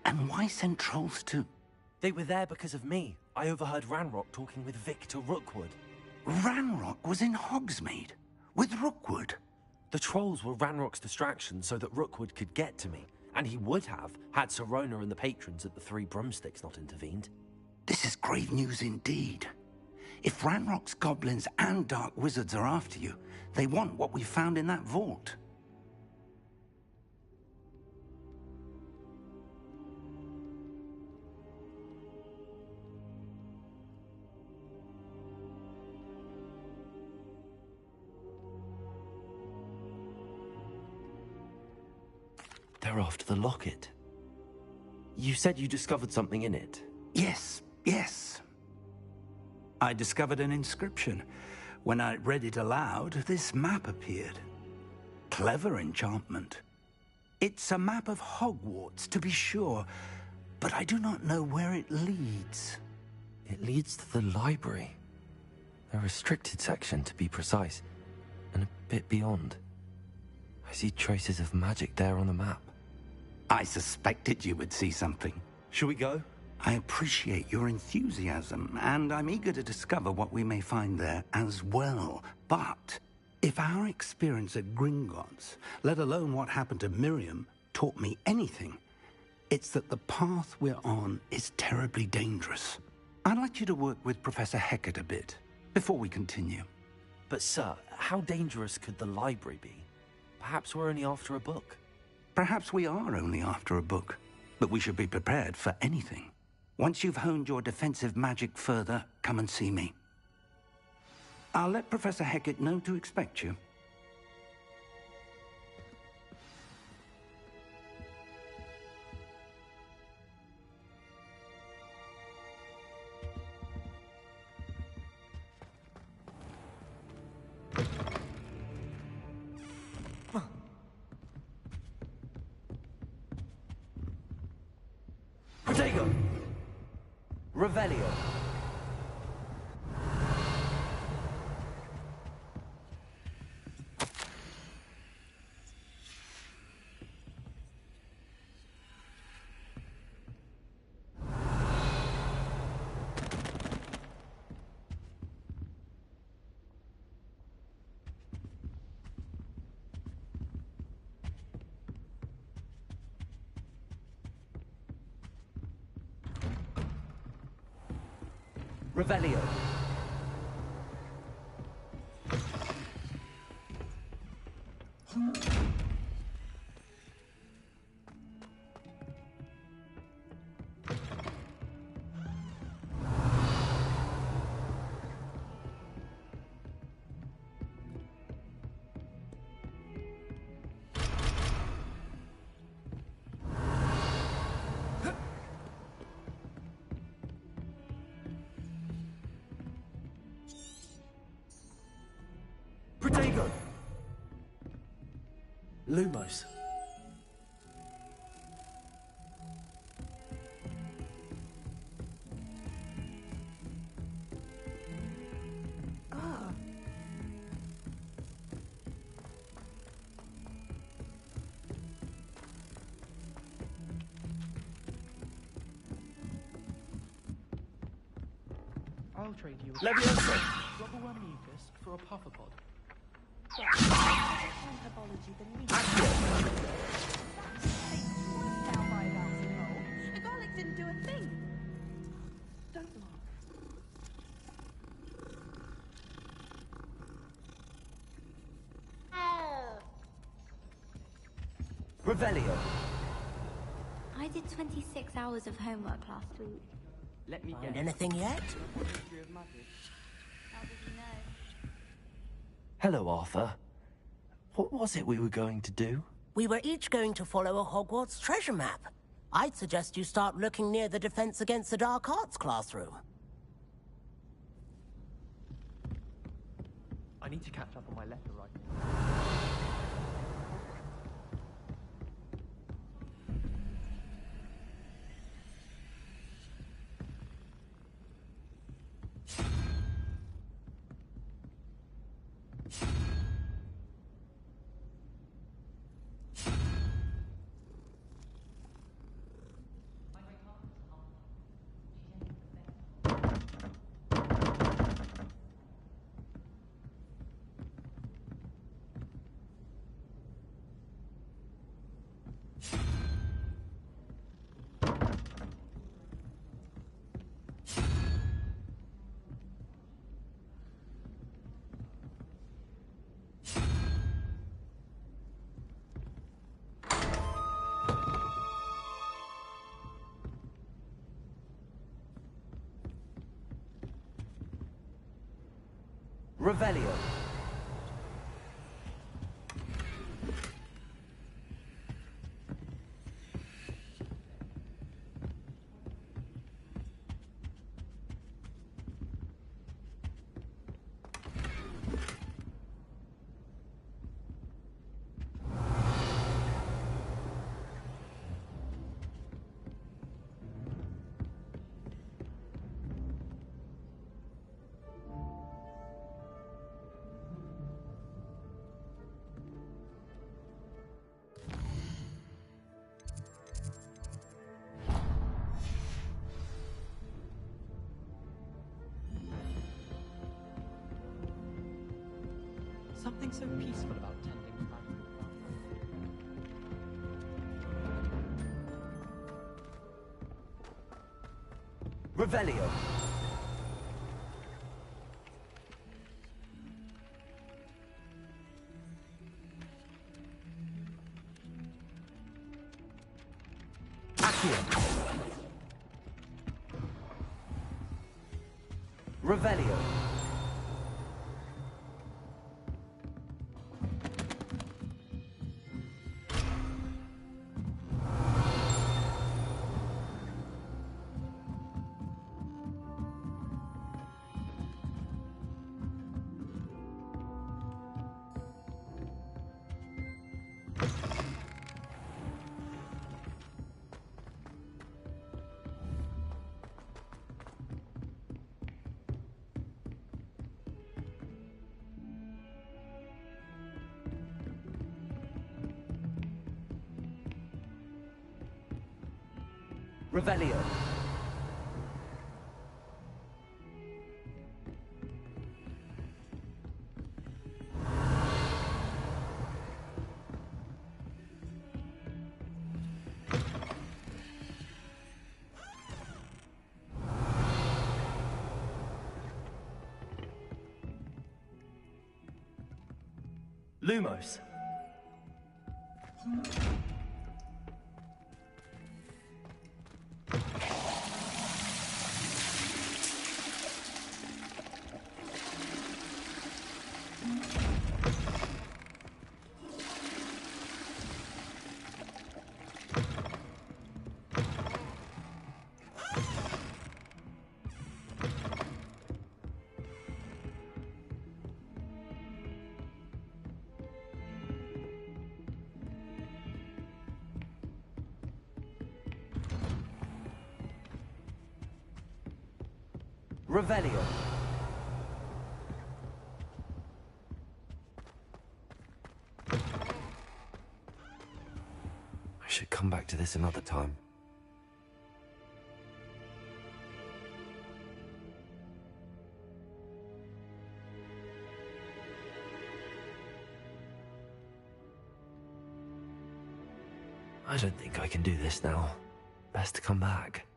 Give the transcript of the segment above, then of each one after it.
And why send trolls to... They were there because of me. I overheard Ranrock talking with Victor Rookwood. Ranrock was in Hogsmeade? With Rookwood? The trolls were Ranrock's distraction so that Rookwood could get to me. And he would have, had Sirona and the patrons at the Three Broomsticks not intervened. This is grave news indeed. If Ranrock's goblins and dark wizards are after you, they want what we found in that vault. They're after the locket. You said you discovered something in it. Yes. I discovered an inscription. When I read it aloud, this map appeared. Clever enchantment. It's a map of Hogwarts, to be sure, but I do not know where it leads. It leads to the library. A restricted section, to be precise, and a bit beyond. I see traces of magic there on the map. I suspected you would see something. Shall we go? I appreciate your enthusiasm, and I'm eager to discover what we may find there as well. But if our experience at Gringotts, let alone what happened to Miriam, taught me anything, it's that the path we're on is terribly dangerous. I'd like you to work with Professor Hecat a bit before we continue. But sir, how dangerous could the library be? Perhaps we're only after a book. Perhaps we are only after a book, but we should be prepared for anything. Once you've honed your defensive magic further, come and see me. I'll let Professor Hecat know to expect you. Protego! Revelio! Revelio. Protego! Lumos. I'll trade you Leviosa! rubberworm mucus for a pufferpod. Herbology than me. Now 5 hours in hole. The garlic didn't do a thing. Don't laugh. Revelio. I did 26 hours of homework last week. Let me Find guess. anything yet? History of magic. How did you know? Hello, Arthur. What was it we were going to do? We were each going to follow a Hogwarts treasure map. I'd suggest you start looking near the Defense Against the Dark Arts classroom. I need to catch up on my letter writing. Revelio. Something so peaceful about tending to magical plants. Revelio. Accio. Revelio. Revelio. Lumos. Revelio. I should come back to this another time. I don't think I can do this now. Best to come back.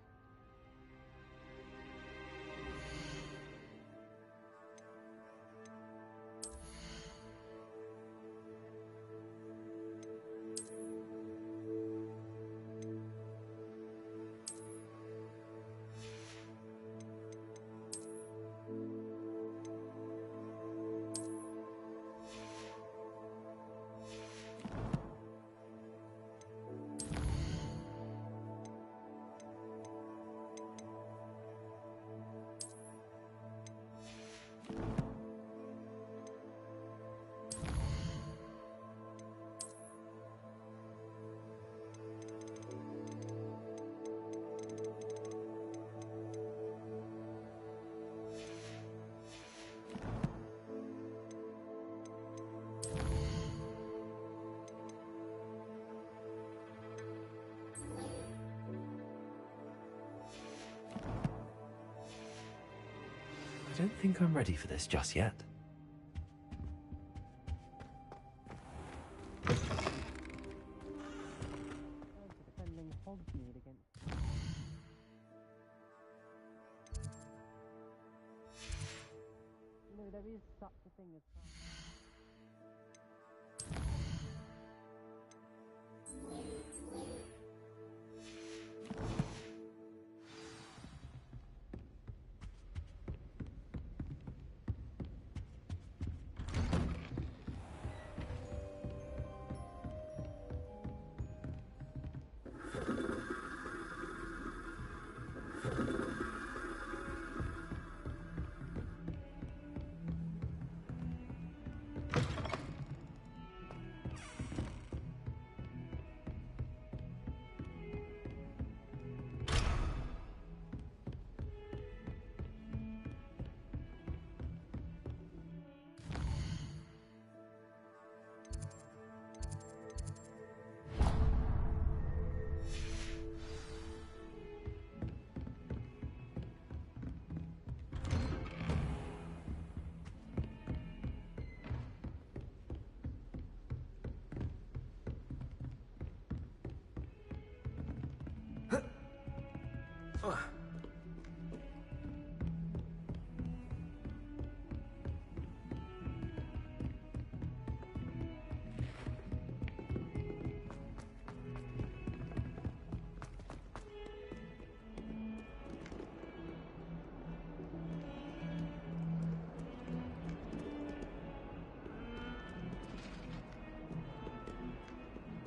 I don't think I'm ready for this just yet. Defending Hogsmeade against. You know, there is such a thing as.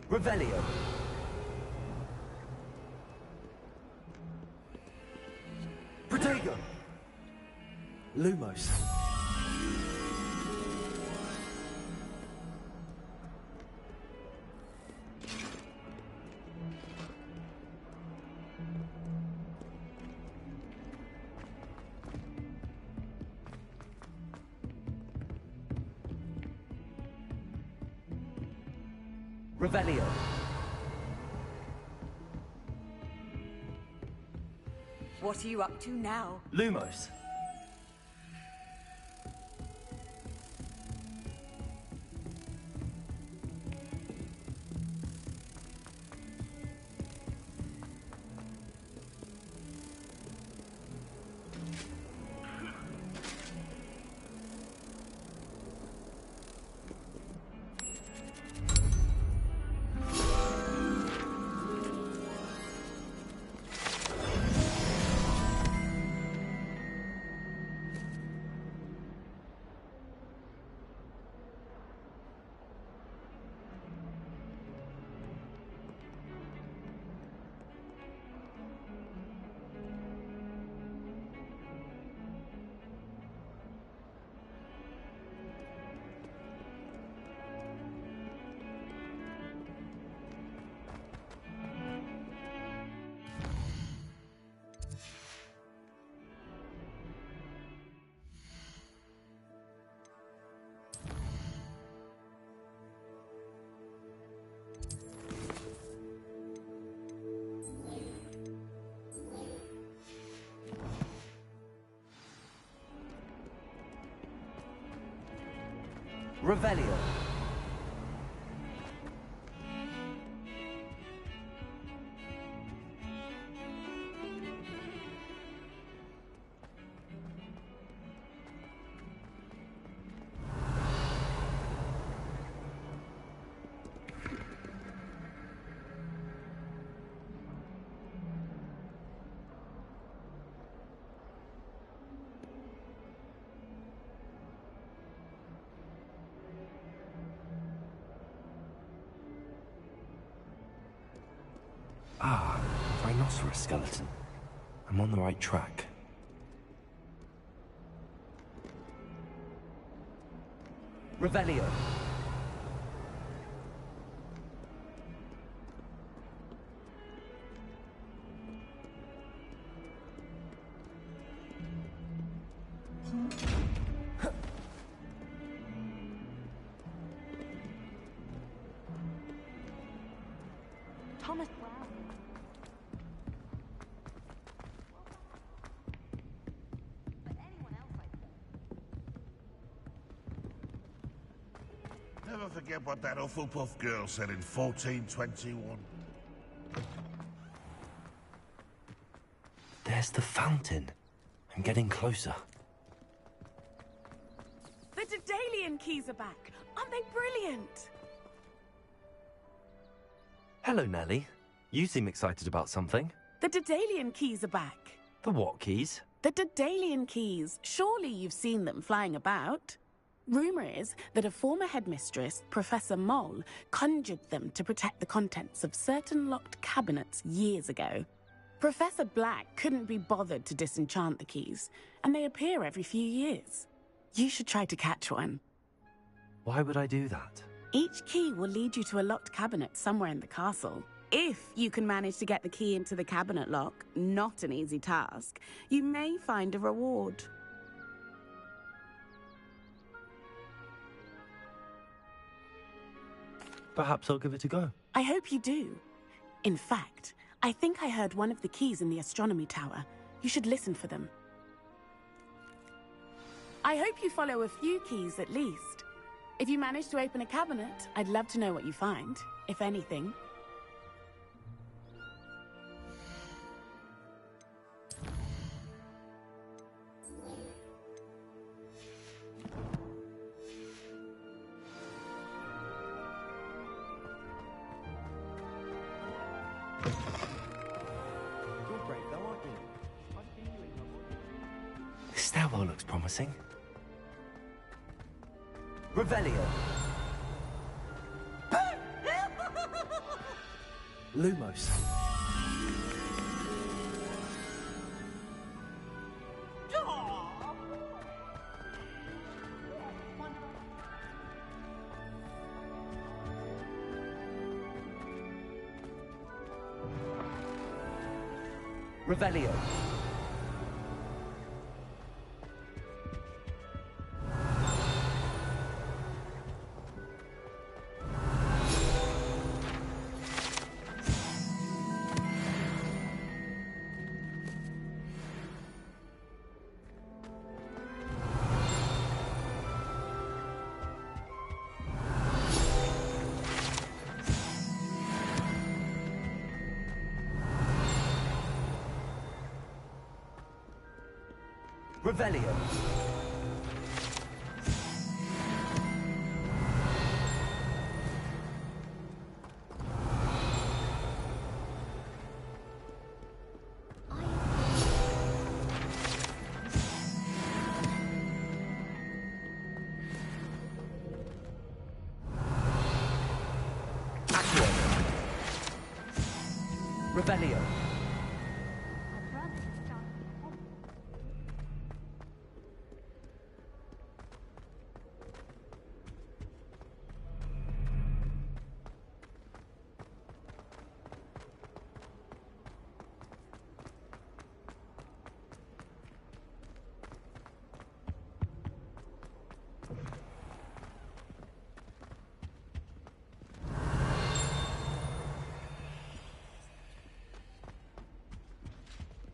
Revelio. Protego! Lumos. Revelio. What are you up to now? Lumos. Revelio. Ah, rhinoceros skeleton. I'm on the right track. Revelio. Thomas, wow. But anyone else like that. Never forget what that Hufflepuff girl said in 1421. There's the fountain. I'm getting closer. The Daedalian keys are back. Aren't they brilliant? Hello, Nellie. You seem excited about something. The Daedalian keys are back. The what keys? The Daedalian keys. Surely you've seen them flying about. Rumour is that a former headmistress, Professor Moll, conjured them to protect the contents of certain locked cabinets years ago. Professor Black couldn't be bothered to disenchant the keys, and they appear every few years. You should try to catch one. Why would I do that? Each key will lead you to a locked cabinet somewhere in the castle. If you can manage to get the key into the cabinet lock, not an easy task, you may find a reward. Perhaps I'll give it a go. I hope you do. In fact, I think I heard one of the keys in the astronomy tower. You should listen for them. I hope you follow a few keys at least. If you manage to open a cabinet, I'd love to know what you find, if anything. You're brave though, aren't you? This stairwell looks promising. Revelio. Lumos. Revelio. Revelio. Accio. Revelio.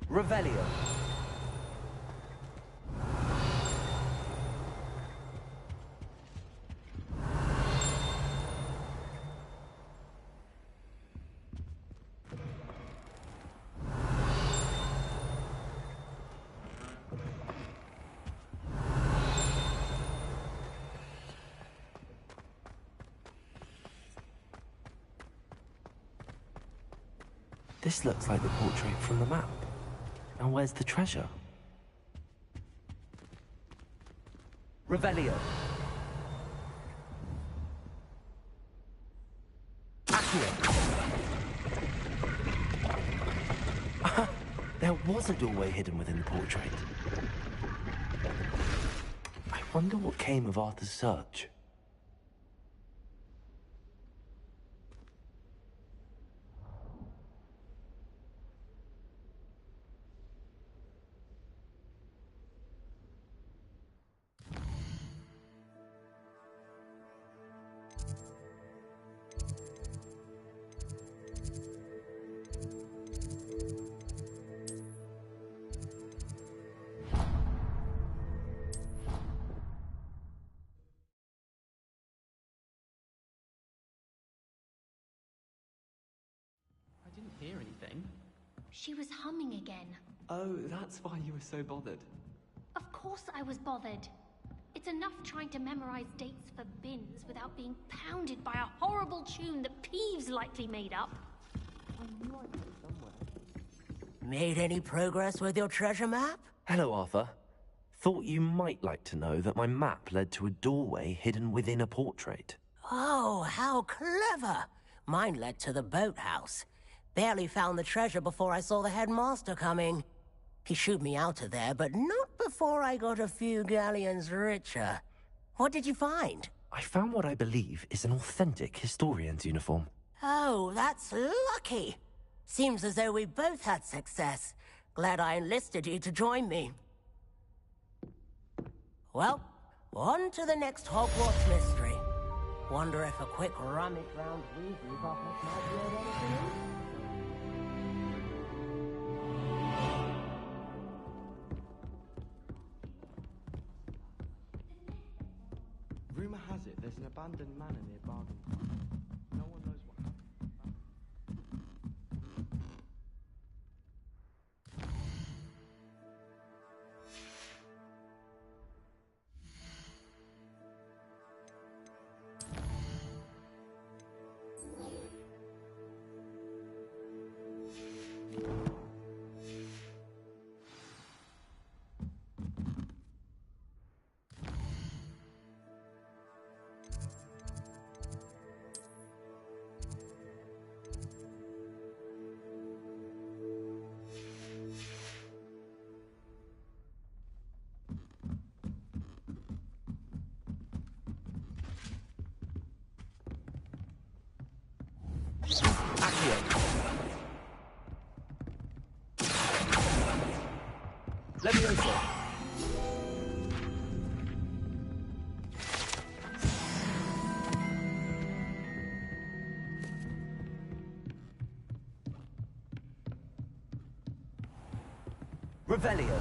Revelio. This looks like the portrait from the map. And where's the treasure? Revelio. Accio. There was a doorway hidden within the portrait. I wonder what came of Arthur's search. I didn't hear anything. She was humming again. Oh, that's why you were so bothered. Of course I was bothered. It's enough trying to memorize dates for bins without being pounded by a horrible tune that Peeves likely made up. Made any progress with your treasure map? Hello, Arthur. Thought you might like to know that my map led to a doorway hidden within a portrait. Oh, how clever! Mine led to the boathouse. Barely found the treasure before I saw the headmaster coming. He shooed me out of there, but not before I got a few galleons richer. What did you find? I found what I believe is an authentic historian's uniform. Oh, that's lucky. Seems as though we both had success. Glad I enlisted you to join me. Well, on to the next Hogwarts mystery. Wonder if a quick rummage round Weasley's office might yield anything? Rumor has it there's an abandoned manor near Bargain Farm. No one knows what happened. Levioso. Revelio.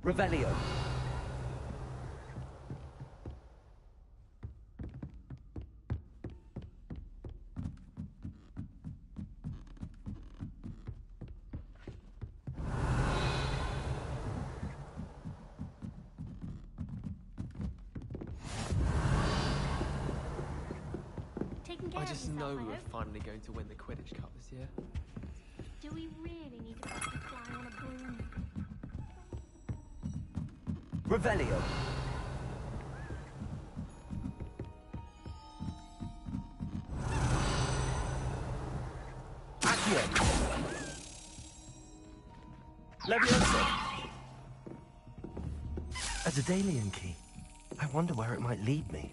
Revelio. Taking care I of just yourself, know I we're hope. finally going to win the Quidditch Cup this year. Do we really need to be flying on a broom? Revelio. Accio. Levioso. A Daedalian key. I wonder where it might lead me.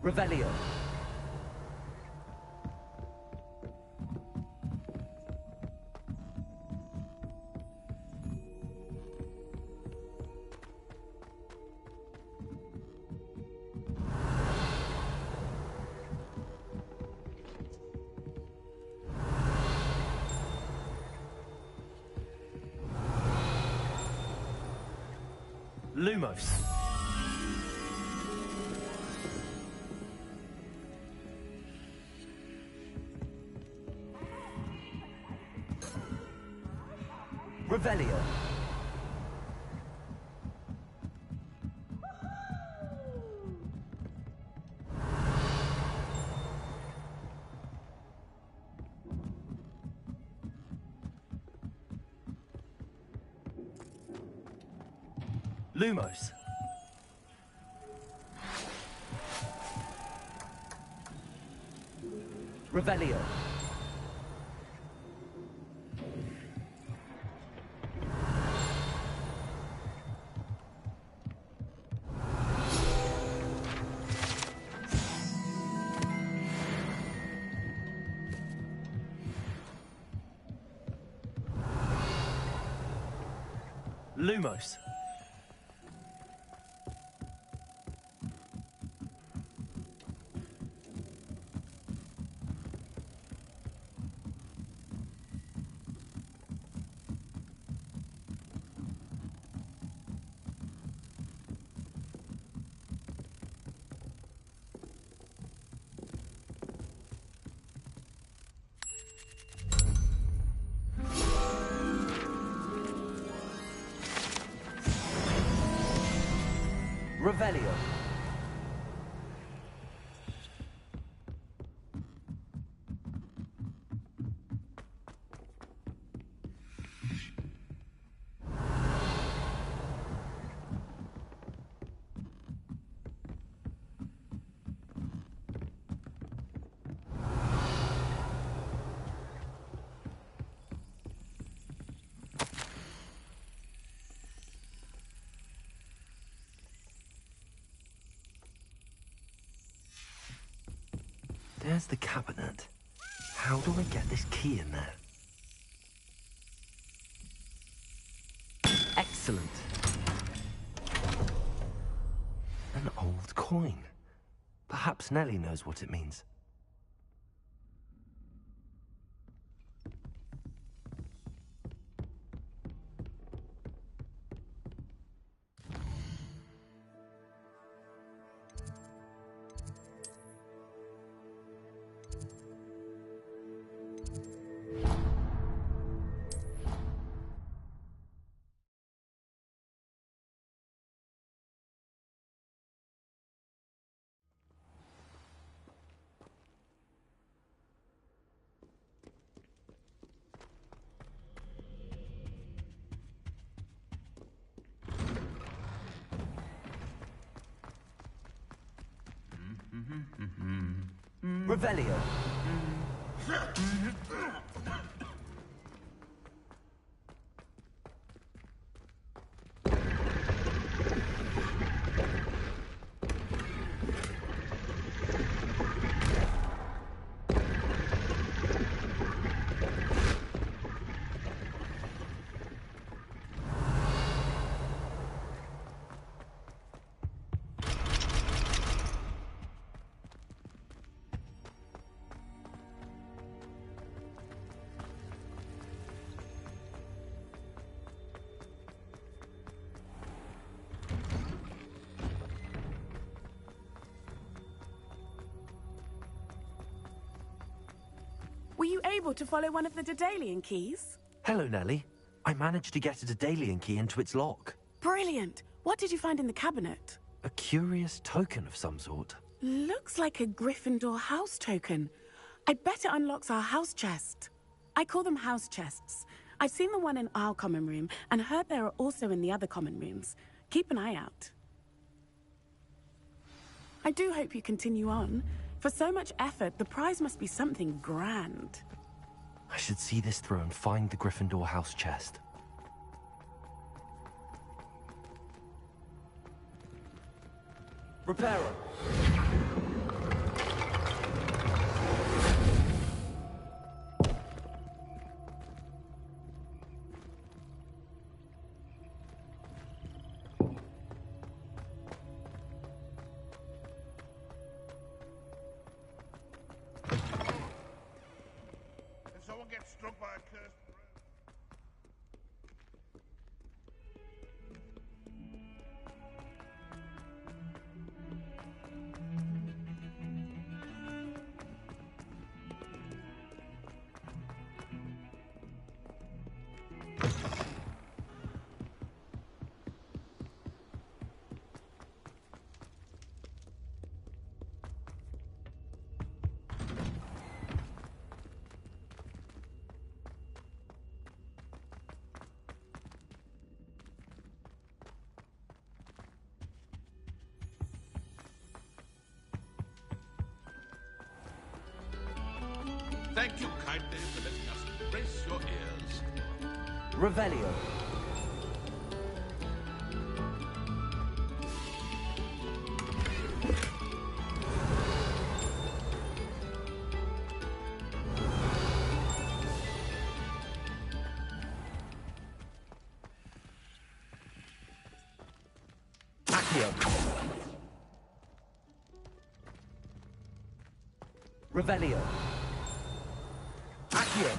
Revelio. Lumos. Revelio. Lumos. Revelio. Lumos. Revelio. There's the cabinet. How do I get this key in there? Excellent. An old coin. Perhaps Nellie knows what it means. Revelio. Were you able to follow one of the Daedalian keys? Hello, Nellie. I managed to get a Daedalian key into its lock. Brilliant! What did you find in the cabinet? A curious token of some sort. Looks like a Gryffindor house token. I bet it unlocks our house chest. I call them house chests. I've seen the one in our common room and heard there are also in the other common rooms. Keep an eye out. I do hope you continue on. For so much effort, the prize must be something grand. I should see this through and find the Gryffindor house chest. Reparo. If someone gets struck by a cursed bird. Thank you kindly for letting us brace your ears. Revelio. Accio. Revelio. Accio.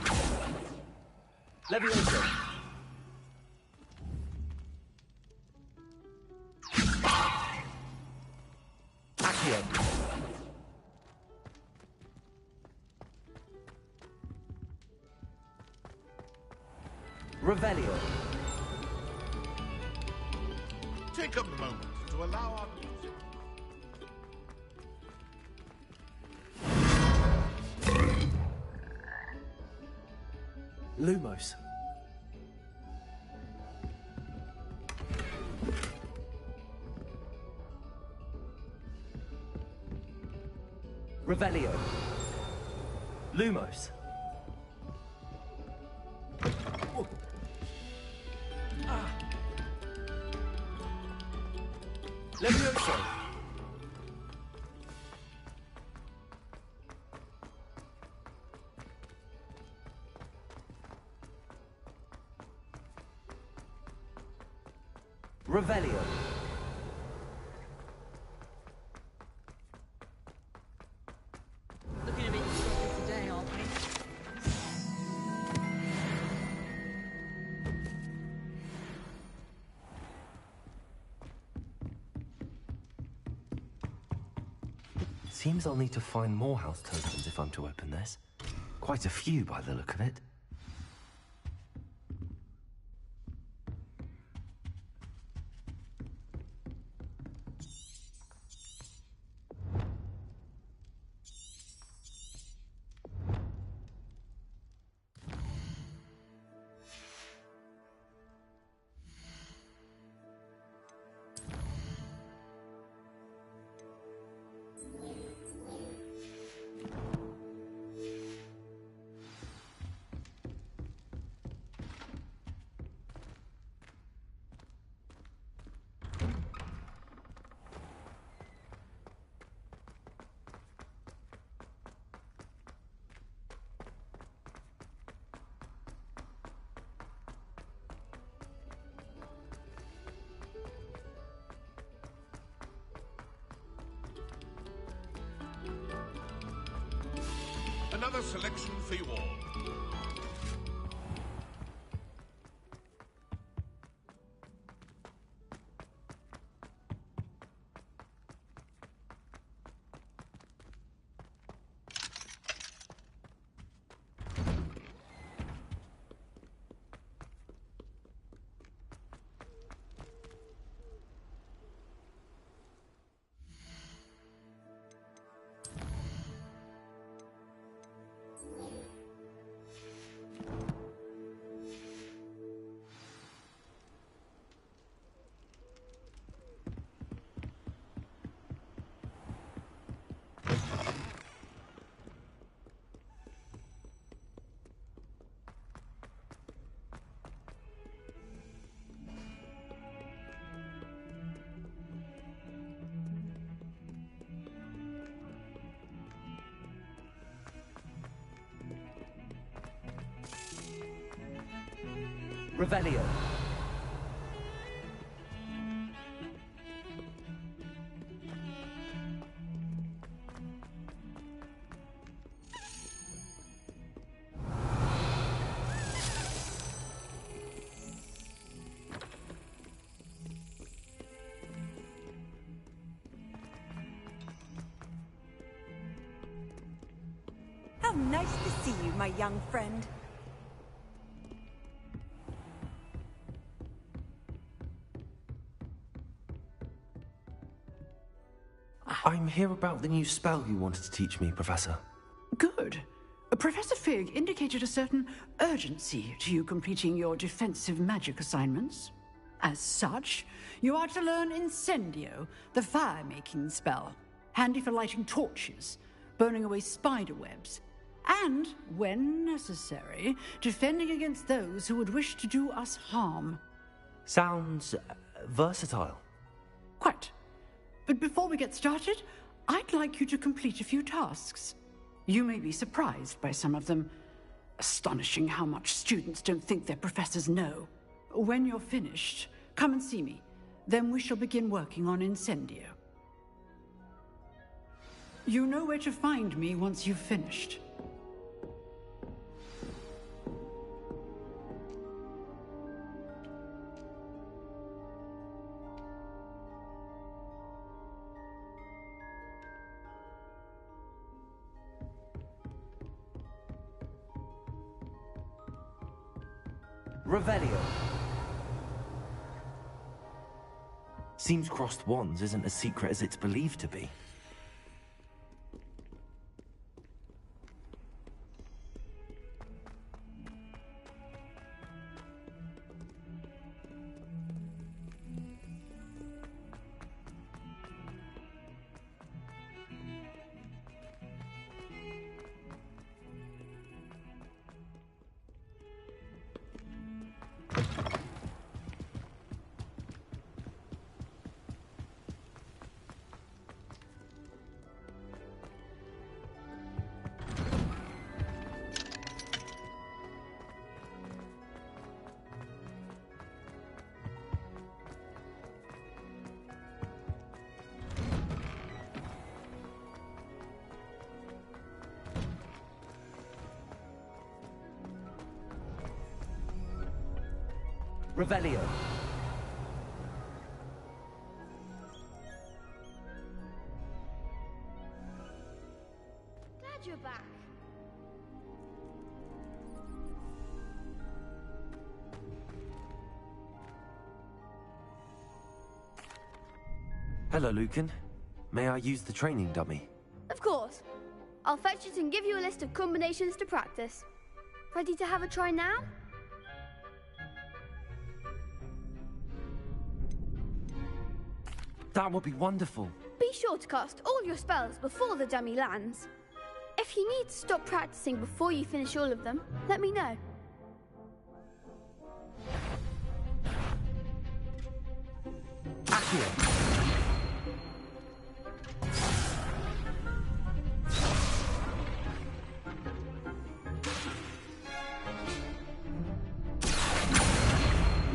Levioso. Accio. Revelio. Take a moment to allow our music. Lumos. Revelio. Lumos. Levioso. Revelio. Looking a bit sloppy today, aren't we? Seems I'll need to find more house tokens if I'm to open this. Quite a few by the look of it. Another selection for you all. Revelio. How nice to see you, my young friend. I'm here about the new spell you wanted to teach me, Professor. Good. Professor Fig indicated a certain urgency to you completing your defensive magic assignments. As such, you are to learn Incendio, the fire-making spell, handy for lighting torches, burning away spider webs, and, when necessary, defending against those who would wish to do us harm. Sounds versatile. Quite. But before we get started, I'd like you to complete a few tasks. You may be surprised by some of them. Astonishing how much students don't think their professors know. When you're finished, come and see me. Then we shall begin working on Incendio. You know where to find me once you've finished. Revelio. Seems crossed wands isn't as secret as it's believed to be. Revelio. Glad you're back. Hello, Lucan. May I use the training dummy? Of course. I'll fetch it and give you a list of combinations to practice. Ready to have a try now? That would be wonderful. Be sure to cast all your spells before the dummy lands. If you need to stop practicing before you finish all of them, let me know. Accio.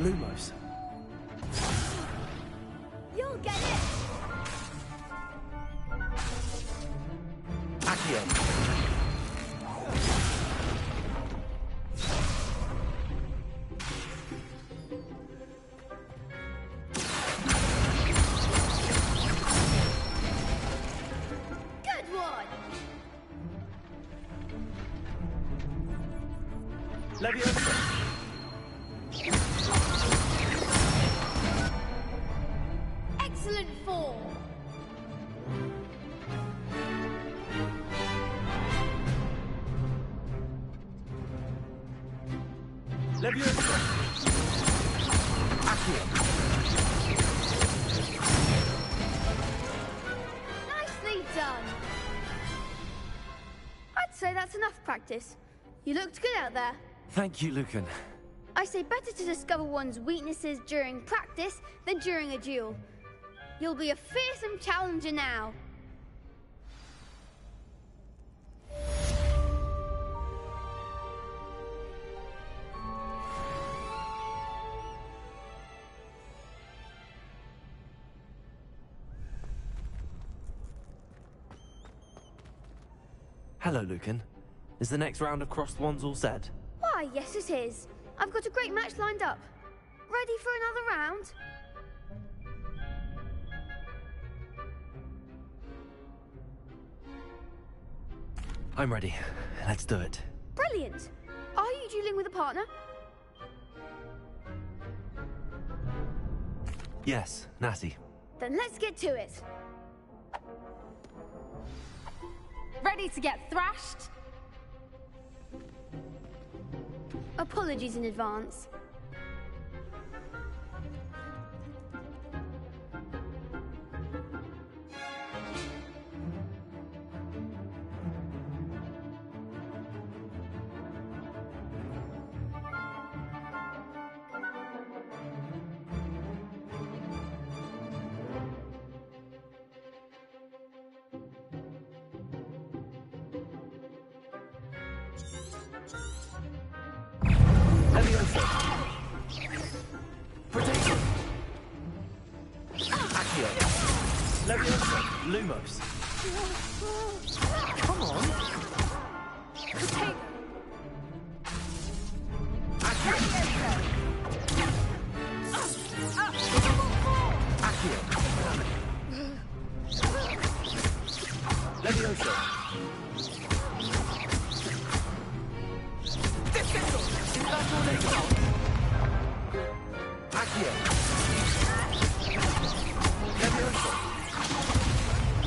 Lumos. You'll get it! Accio. Good one! Leviosa. Excellent form! Leviosa. Accio. Nicely done! I'd say that's enough practice. You looked good out there. Thank you, Lucan. I say better to discover one's weaknesses during practice than during a duel. You'll be a fearsome challenger now. Hello, Lucan. Is the next round of crossed wands all set? Why, yes it is. I've got a great match lined up. Ready for another round? I'm ready. Let's do it. Brilliant. Are you dueling with a partner? Yes, Natty. Then let's get to it. Ready to get thrashed? Apologies in advance. Leviosa. Protection. Accio. Leviosa. Lumos. Come on. Potato. Accio. Accio. Leviosa. Accio. Leviosa.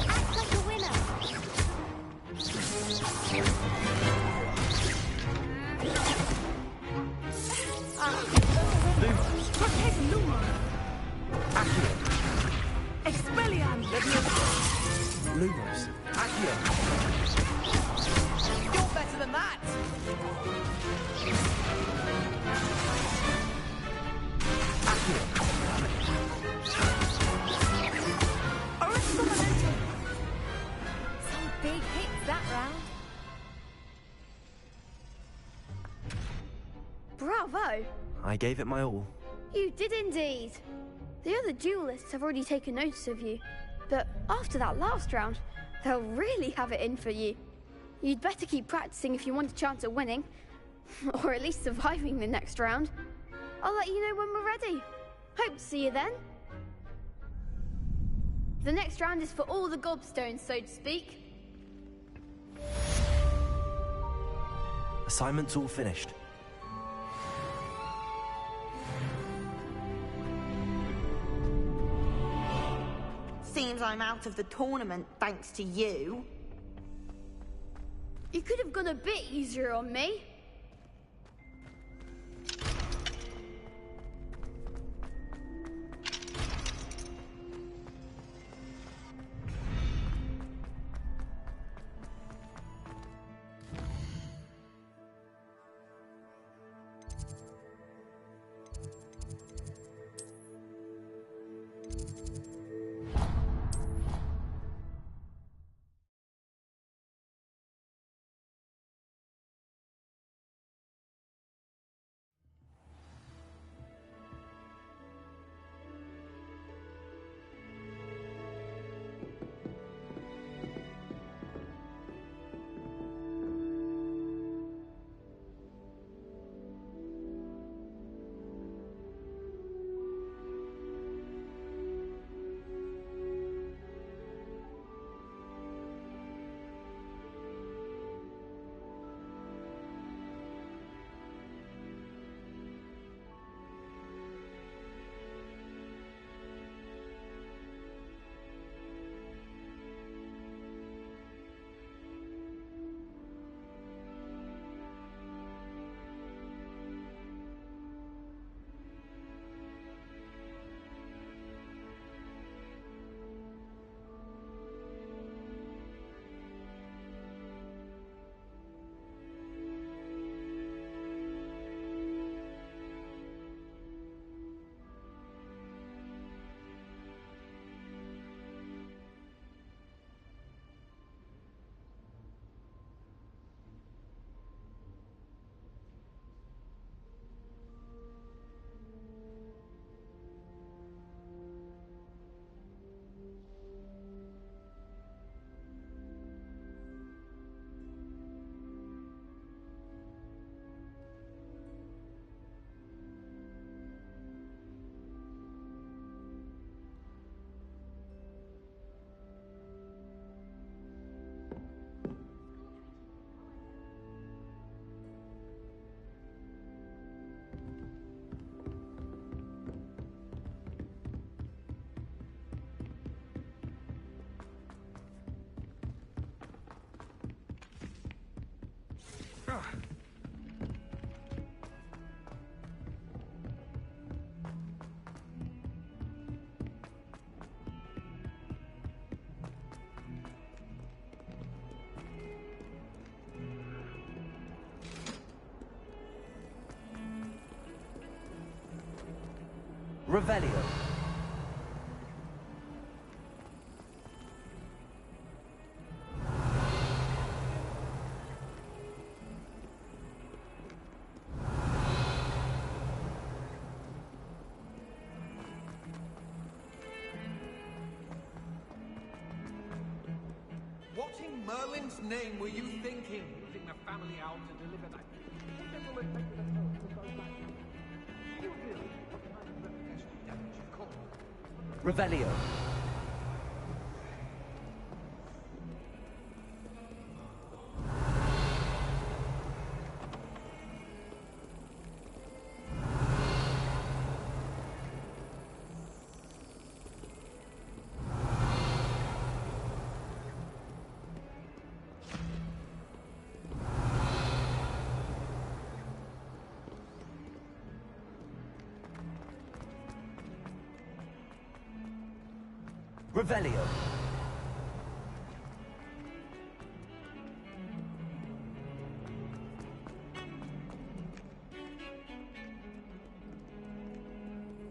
Act like a winner. Lumos. Protect Luma. Accio. Expelliarmus. Leviosa. Lumos. Accio. You're better than that! Accio. Aristocratic. Some big hits that round. Bravo! I gave it my all. You did indeed. The other duelists have already taken notice of you, but after that last round, they'll really have it in for you. You'd better keep practicing if you want a chance at winning, or at least surviving the next round. I'll let you know when we're ready. Hope to see you then. The next round is for all the gobstones, so to speak. Assignment's all finished. Seems I'm out of the tournament thanks to you. You could have gone a bit easier on me. Revelio. What in Merlin's name were you thinking? Using the family out to deliver that. Revelio. Revelio.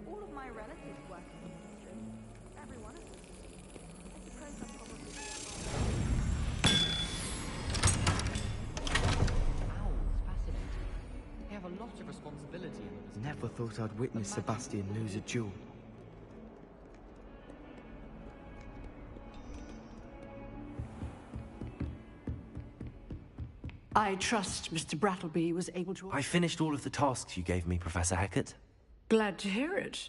All of my relatives work in the industry. Every one of them. I suppose I'm probably Owls, fascinating. They have a lot of responsibility in them. Never thought I'd witness Sebastian lose a duel. I trust Mr. Brattleby was able to... I finished all of the tasks you gave me, Professor Hecat. Glad to hear it.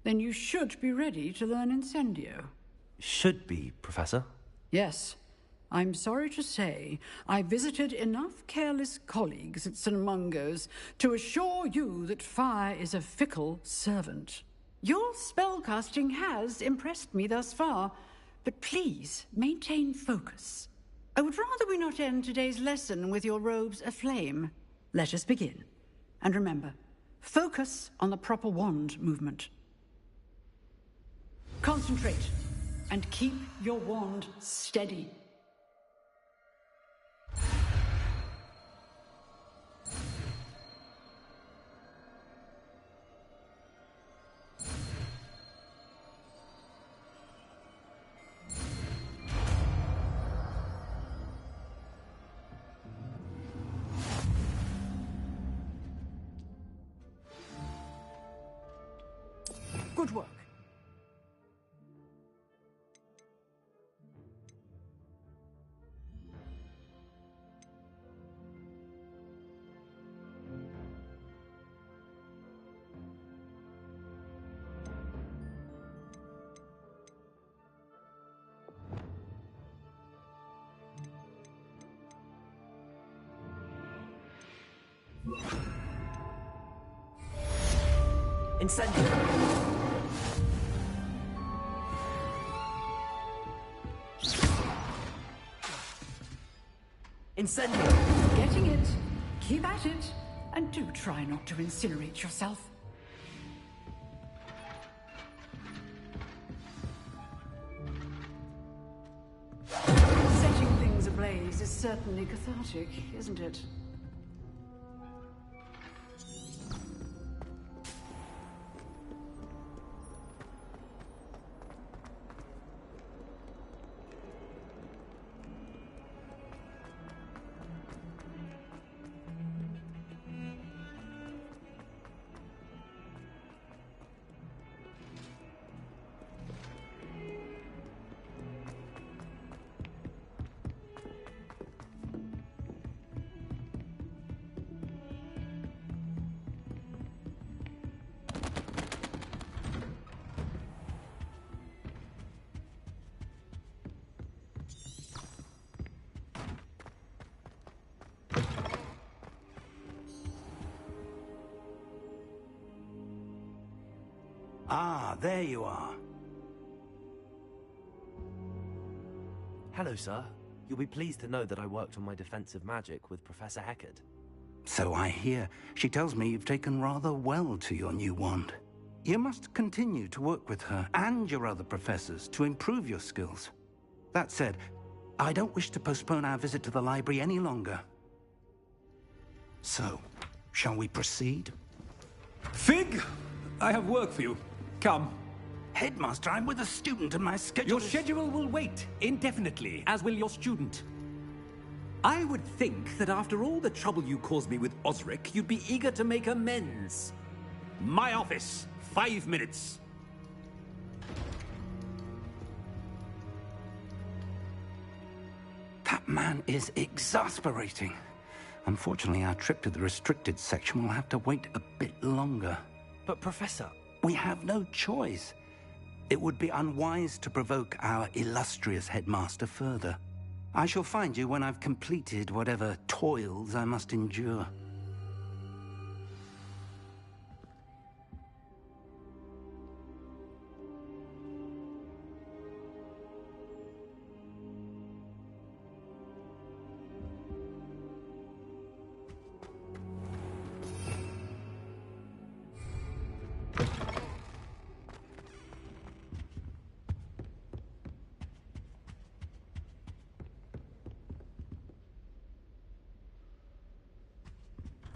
Then you should be ready to learn Incendio. Should be, Professor. Yes. I'm sorry to say, I visited enough careless colleagues at St. Mungo's to assure you that fire is a fickle servant. Your spellcasting has impressed me thus far, but please maintain focus. I would rather we not end today's lesson with your robes aflame. Let us begin. And remember, focus on the proper wand movement. Concentrate, and keep your wand steady. Good work. Incendio! Incendio! Getting it. Keep at it. And do try not to incinerate yourself. Setting things ablaze is certainly cathartic, isn't it? Ah, there you are. Hello, sir. You'll be pleased to know that I worked on my defensive magic with Professor Heckard. So I hear. She tells me you've taken rather well to your new wand. You must continue to work with her and your other professors to improve your skills. That said, I don't wish to postpone our visit to the library any longer. So, shall we proceed? Fig, I have work for you. Come. Headmaster, I'm with a student and my schedule Your schedule will wait indefinitely, as will your student. I would think that after all the trouble you caused me with Osric, you'd be eager to make amends. My office, 5 minutes. That man is exasperating. Unfortunately, our trip to the restricted section will have to wait a bit longer. But, Professor... We have no choice. It would be unwise to provoke our illustrious headmaster further. I shall find you when I've completed whatever toils I must endure.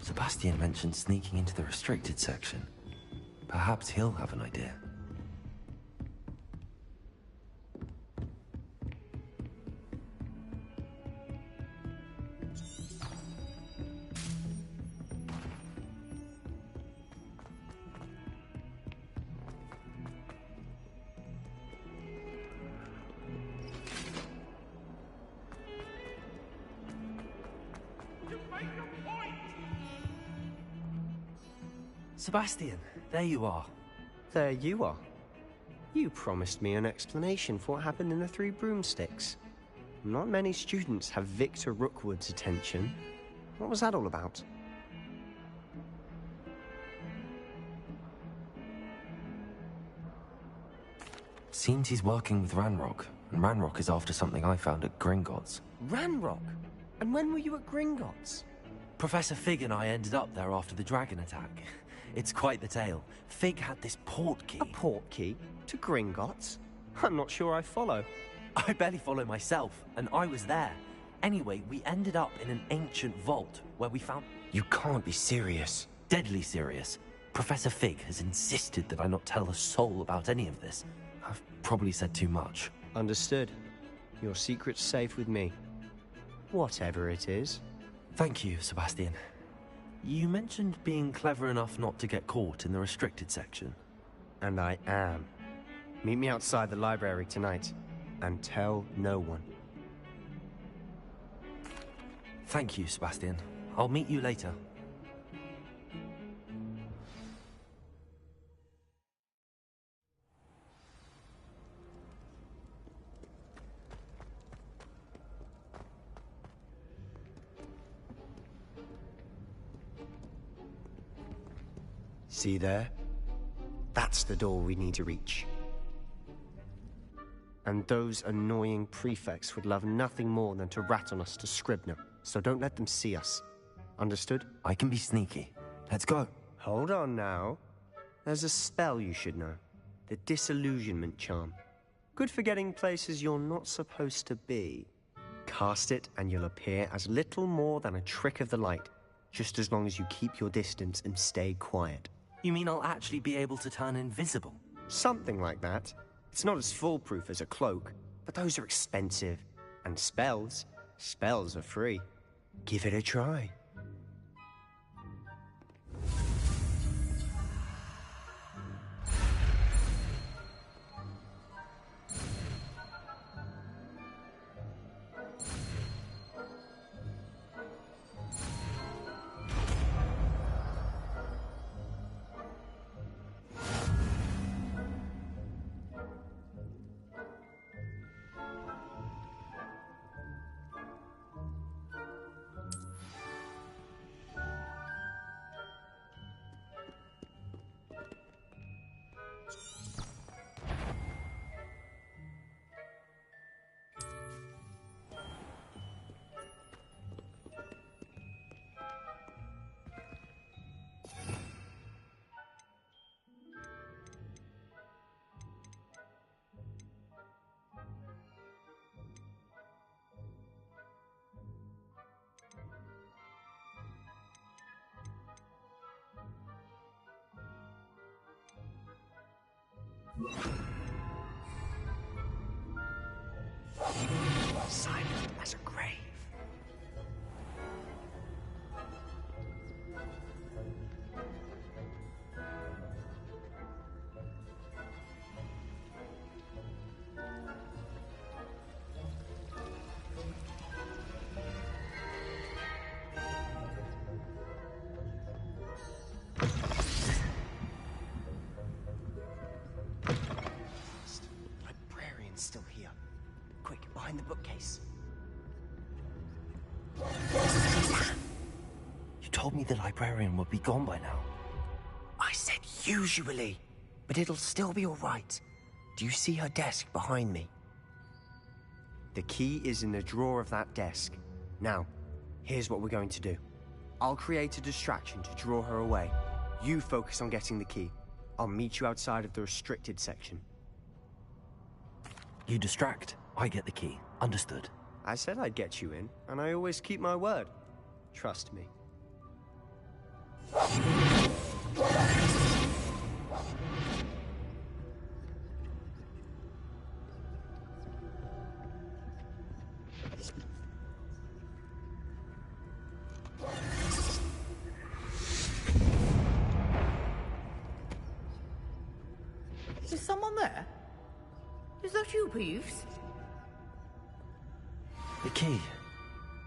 Sebastian mentioned sneaking into the restricted section. Perhaps he'll have an idea. Sebastian, there you are. There you are. You promised me an explanation for what happened in the Three Broomsticks. Not many students have Victor Rookwood's attention. What was that all about? Seems he's working with Ranrock, and Ranrock is after something I found at Gringotts. Ranrock? And when were you at Gringotts? Professor Fig and I ended up there after the dragon attack. It's quite the tale. Fig had this port key. A port key? To Gringotts? I'm not sure I follow. I barely follow myself, and I was there. Anyway, we ended up in an ancient vault where we found... You can't be serious. Deadly serious. Professor Fig has insisted that I not tell a soul about any of this. I've probably said too much. Understood. Your secret's safe with me. Whatever it is. Thank you, Sebastian. You mentioned being clever enough not to get caught in the restricted section. And I am. Meet me outside the library tonight, and tell no one. Thank you, Sebastian. I'll meet you later. See there? That's the door we need to reach. And those annoying prefects would love nothing more than to rat on us to Scribner, so don't let them see us. Understood? I can be sneaky. Let's go. Hold on now. There's a spell you should know. The Disillusionment Charm. Good for getting places you're not supposed to be. Cast it and you'll appear as little more than a trick of the light, just as long as you keep your distance and stay quiet. You mean I'll actually be able to turn invisible? Something like that. It's not as foolproof as a cloak, but those are expensive. And spells are free. Give it a try. Silent as a grave. Librarian's still here. Quick, behind the bookcase. You told me the librarian would be gone by now. I said usually, but it'll still be all right. Do you see her desk behind me? The key is in the drawer of that desk. Now, here's what we're going to do. I'll create a distraction to draw her away. You focus on getting the key. I'll meet you outside of the restricted section. You distract, I get the key. Understood. I said I'd get you in, and I always keep my word. Trust me. Is someone there? Is that you, Peeves? The key.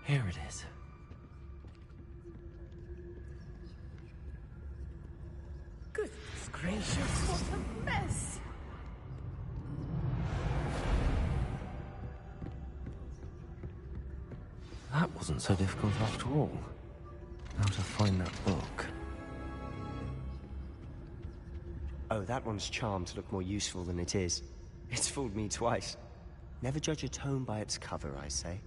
Here it is. Goodness. Goodness gracious, what a mess! That wasn't so difficult after all. How to find that book? Oh, that one's charmed to look more useful than it is. It's fooled me twice. Never judge a tome by its cover, I say.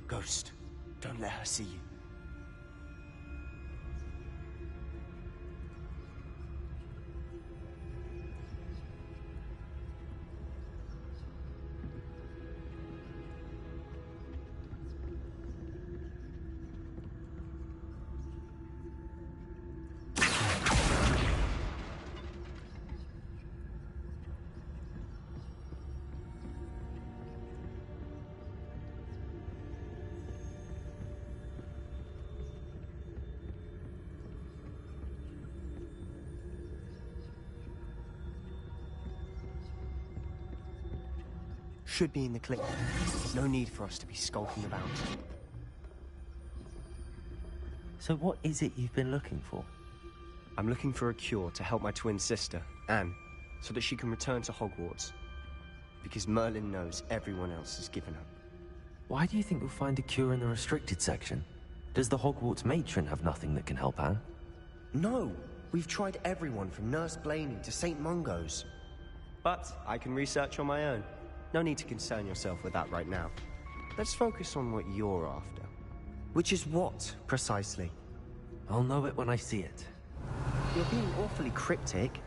Ghost, don't let her see you. Should be in the clip. No need for us to be skulking about. So what is it you've been looking for? I'm looking for a cure to help my twin sister, Anne, so that she can return to Hogwarts. Because Merlin knows everyone else has given up. Why do you think you'll find a cure in the restricted section? Does the Hogwarts matron have nothing that can help Anne? No! We've tried everyone from Nurse Blaney to St. Mungo's. But I can research on my own. No need to concern yourself with that right now. Let's focus on what you're after. Which is what, precisely? I'll know it when I see it. You're being awfully cryptic.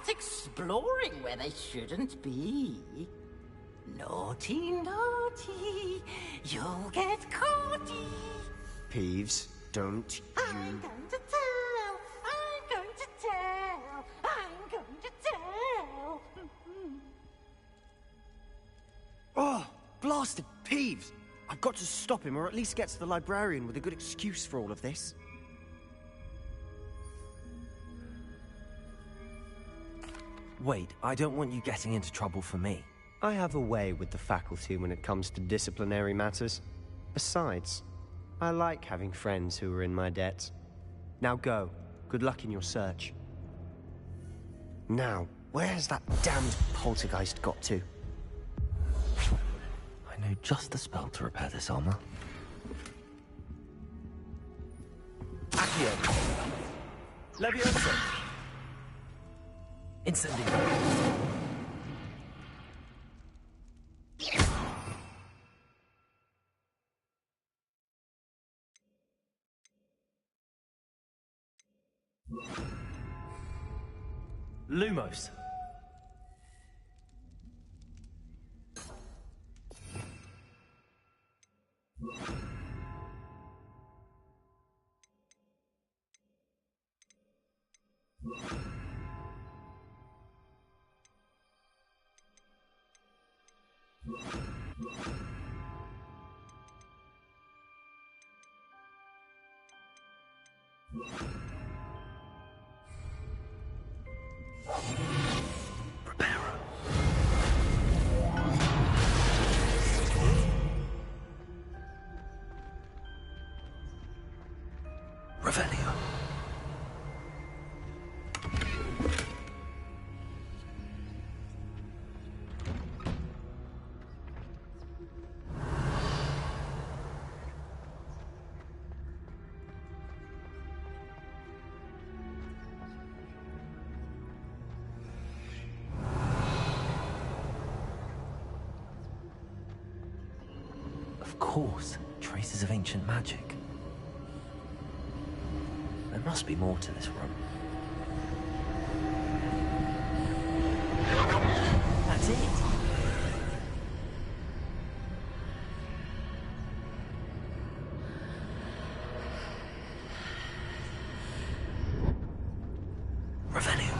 Exploring where they shouldn't be. Naughty, naughty, you'll get caughty. Peeves, don't you... I'm going to tell, I'm going to tell, I'm going to tell. Oh, blasted Peeves! I've got to stop him, or at least get to the librarian with a good excuse for all of this. Wait, I don't want you getting into trouble for me. I have a way with the faculty when it comes to disciplinary matters. Besides, I like having friends who are in my debt. Now go. Good luck in your search. Now, where's that damned poltergeist got to? I know just the spell to repair this armor. Accio! Leviosa! Incendio! Lumos! Revelio. course, traces of ancient magic. There must be more to this room. That's it. Revelio.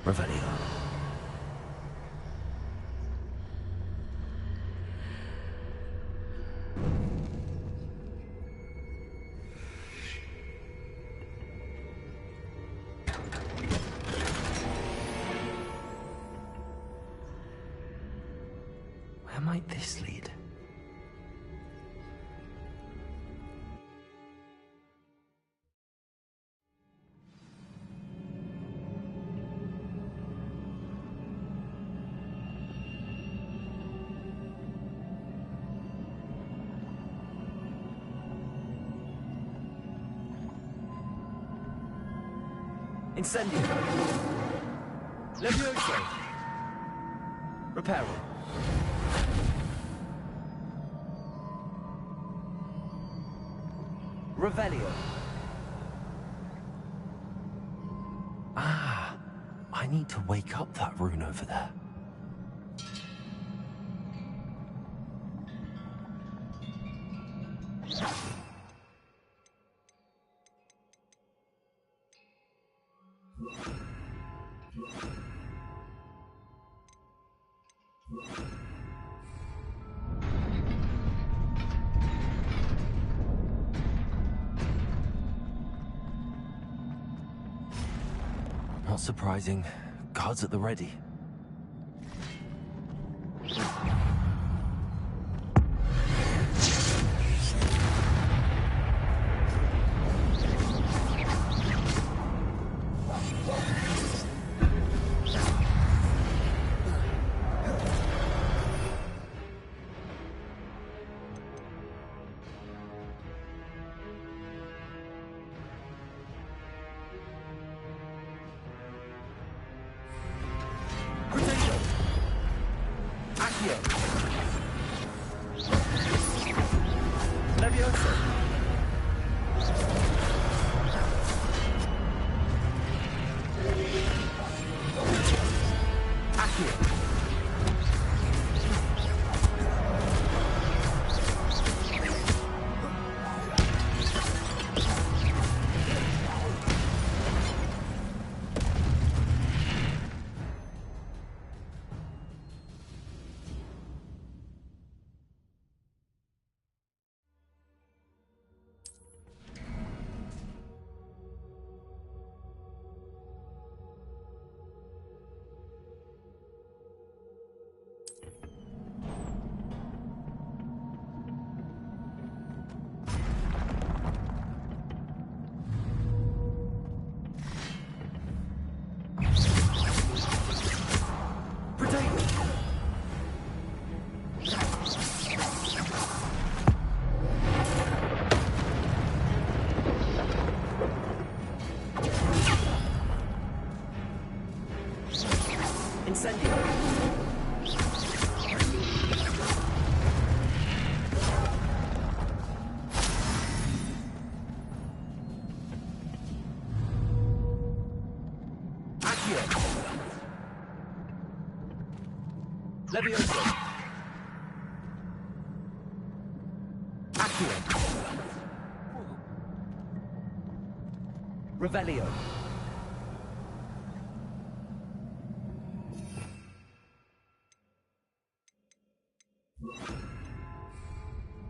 Revelio. Where might this lead? Incendio. Levioso. Reparo. Revelio. Ah, I need to wake up that rune over there. Not surprising. Guards at the ready. Accio. Levioso. Accio. Revelio.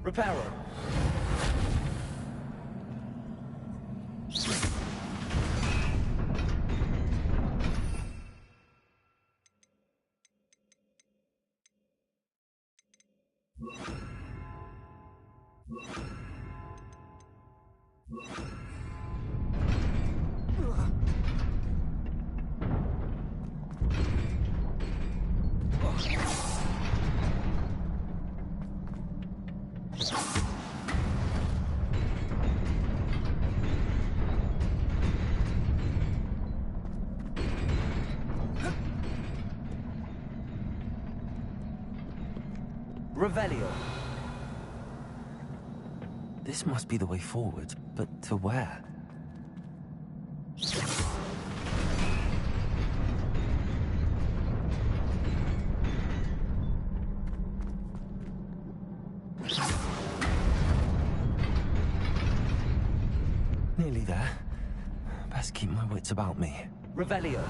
Reparo. Revelio. This must be the way forward, but to where? Nearly there. Best keep my wits about me. Revelio.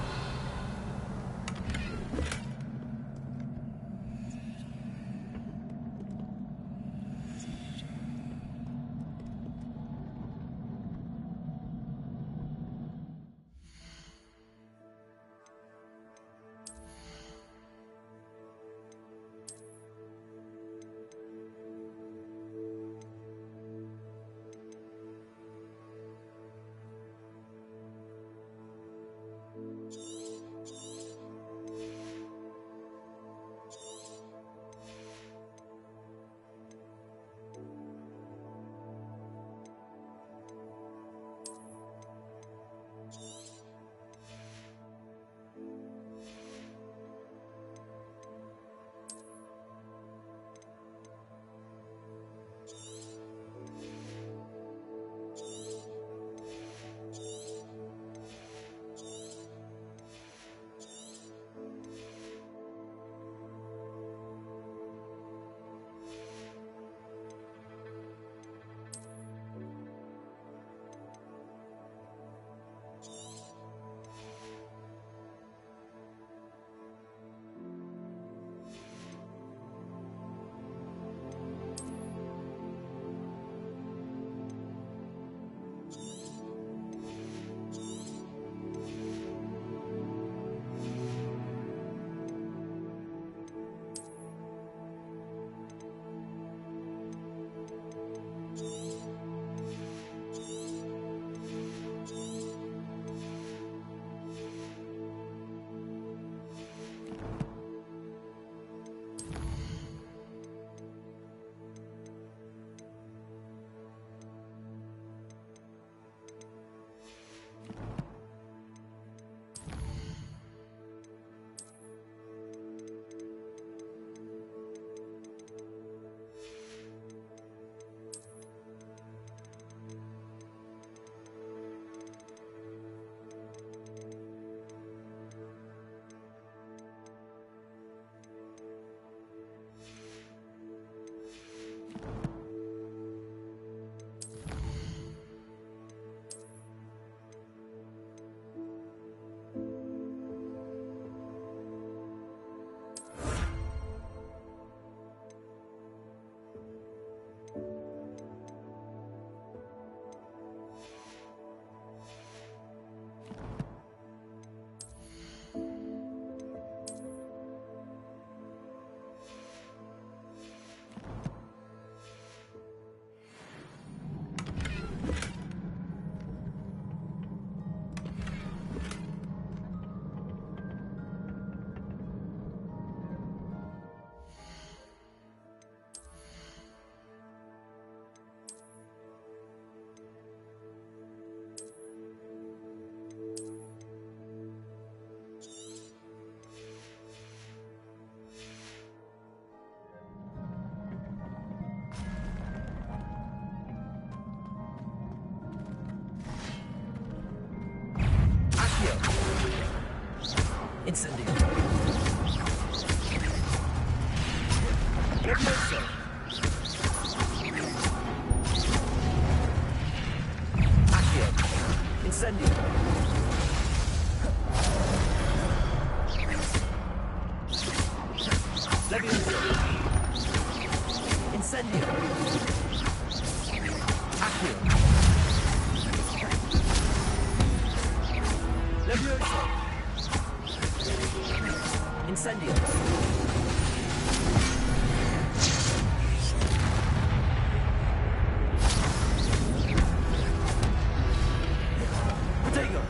Incendio. Levioso. Accio. Incendio. Levioso. Incendio. Accio. Levioso. Incendio. Protego.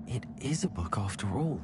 It is a book after all.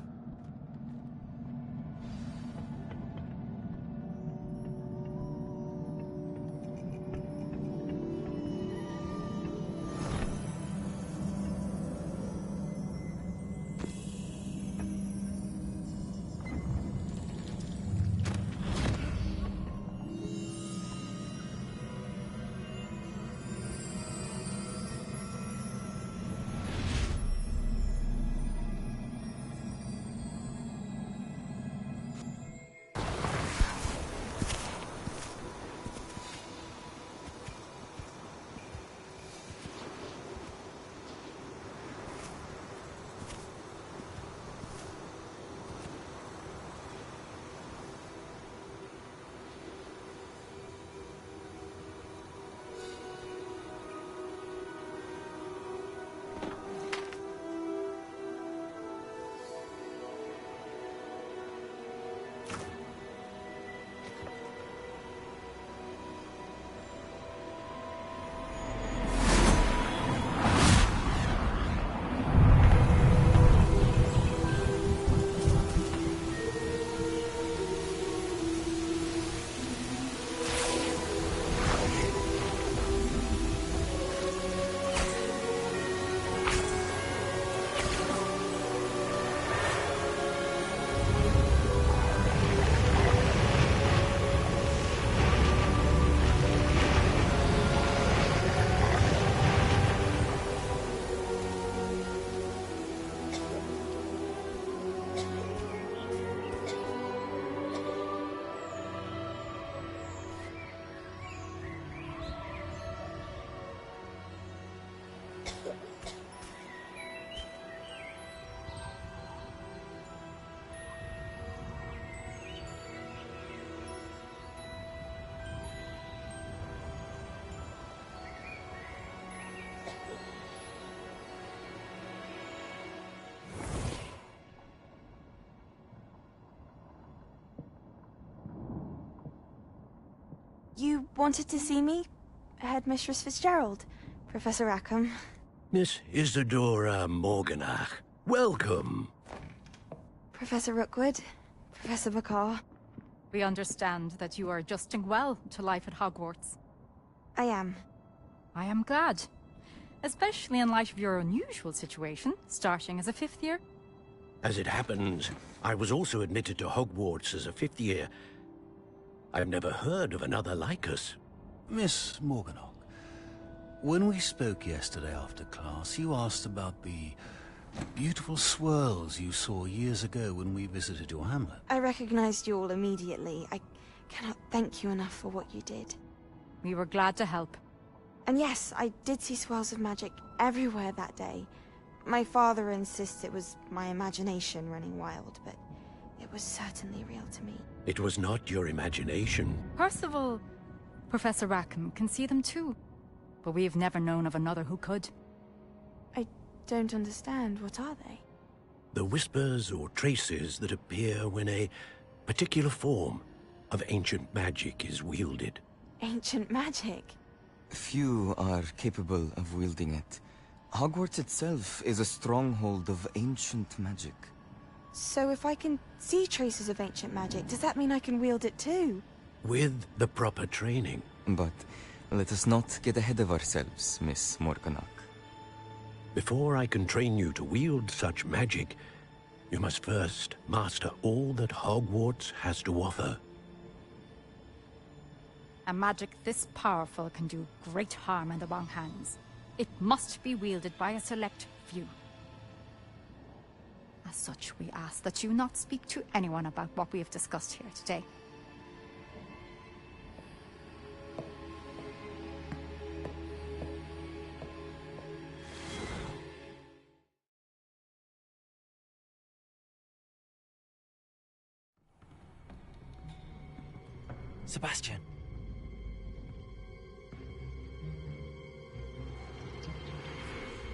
You wanted to see me? Headmistress Fitzgerald, Professor Rackham. Miss Isadora Morganach, welcome. Professor Rookwood, Professor McCaw. We understand that you are adjusting well to life at Hogwarts. I am. I am glad. Especially in light of your unusual situation, starting as a 5th year. As it happens, I was also admitted to Hogwarts as a 5th year. I've never heard of another like us. Miss Morganach, when we spoke yesterday after class, you asked about the beautiful swirls you saw years ago when we visited your hamlet. I recognized you all immediately. I cannot thank you enough for what you did. We were glad to help. And yes, I did see swirls of magic everywhere that day. My father insists it was my imagination running wild, but it was certainly real to me. It was not your imagination. Percival, Professor Rackham can see them too. But we've never known of another who could. I don't understand. What are they? The whispers or traces that appear when a particular form of ancient magic is wielded. Ancient magic? Few are capable of wielding it. Hogwarts itself is a stronghold of ancient magic. So if I can see traces of ancient magic, does that mean I can wield it too? With the proper training. But let us not get ahead of ourselves, Miss Morganach. Before I can train you to wield such magic, you must first master all that Hogwarts has to offer. A magic this powerful can do great harm in the wrong hands. It must be wielded by a select few. As such, we ask that you not speak to anyone about what we have discussed here today. Sebastian.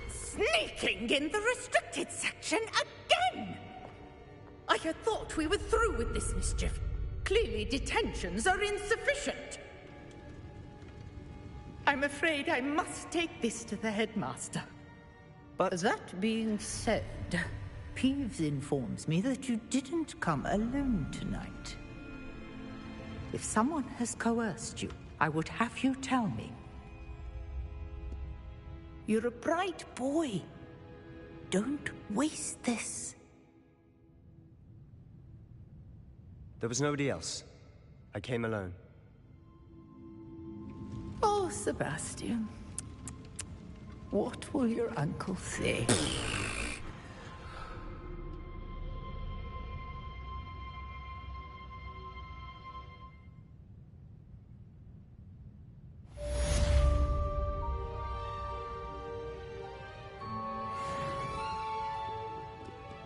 Sneaking in the restricted section again! I had thought we were through with this mischief. Clearly detentions are insufficient. I'm afraid I must take this to the headmaster. But that being said, Peeves informs me that you didn't come alone tonight. If someone has coerced you, I would have you tell me. You're a bright boy. Don't waste this. There was nobody else. I came alone. Oh, Sebastian. What will your uncle say?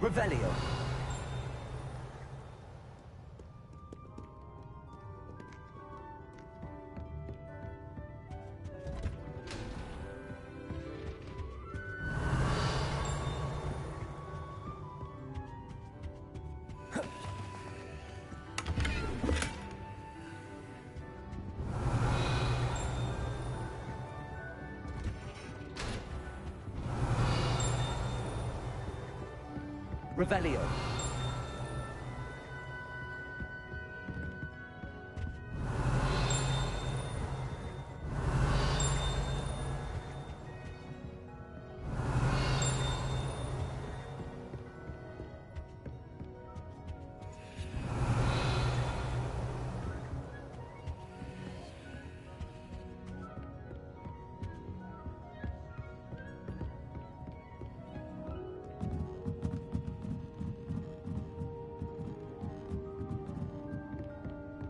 Revelio. Revelio.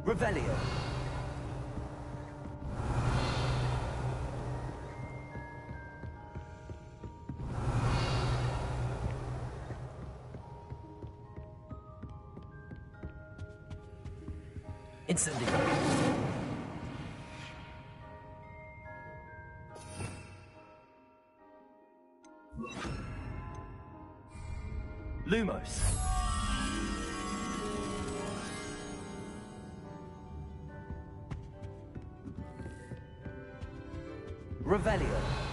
Revelio. Incendio. Lumos. Revelio.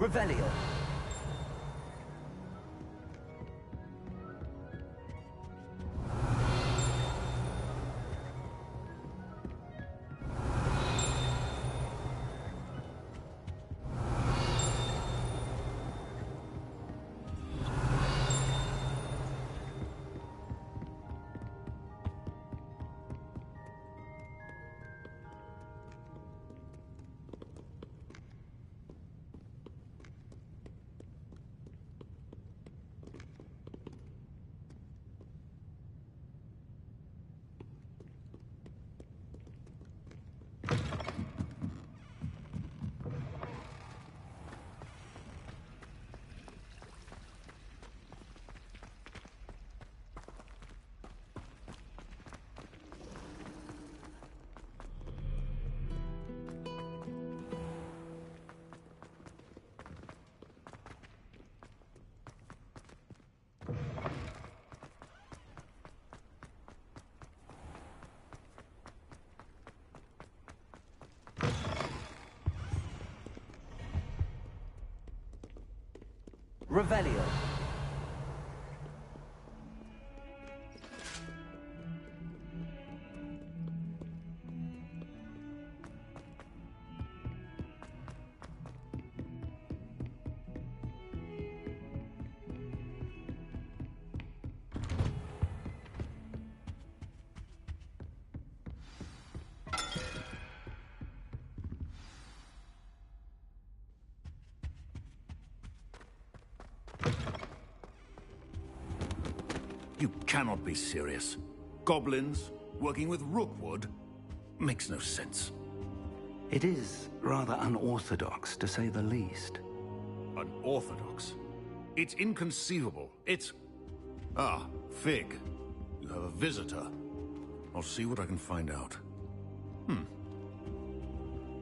Revelio. Revelio. You cannot be serious. Goblins working with Rookwood makes no sense. It is rather unorthodox, to say the least. Unorthodox? It's inconceivable. It's... Ah, Fig. You have a visitor. I'll see what I can find out.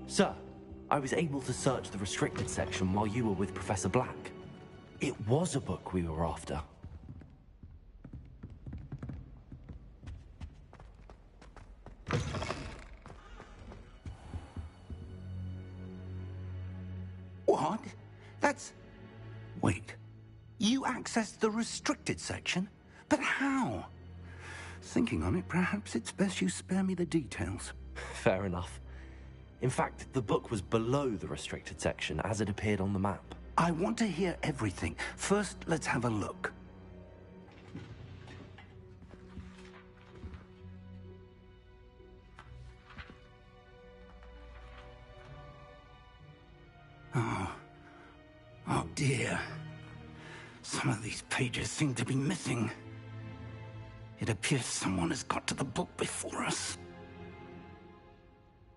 Sir, I was able to search the restricted section while you were with Professor Black. It was a book we were after. What? That's... Wait. You accessed the restricted section? But how? Thinking on it, perhaps it's best you spare me the details. Fair enough. In fact, the book was below the restricted section as it appeared on the map. I want to hear everything. First, let's have a look. Oh dear. Some of these pages seem to be missing. It appears someone has got to the book before us.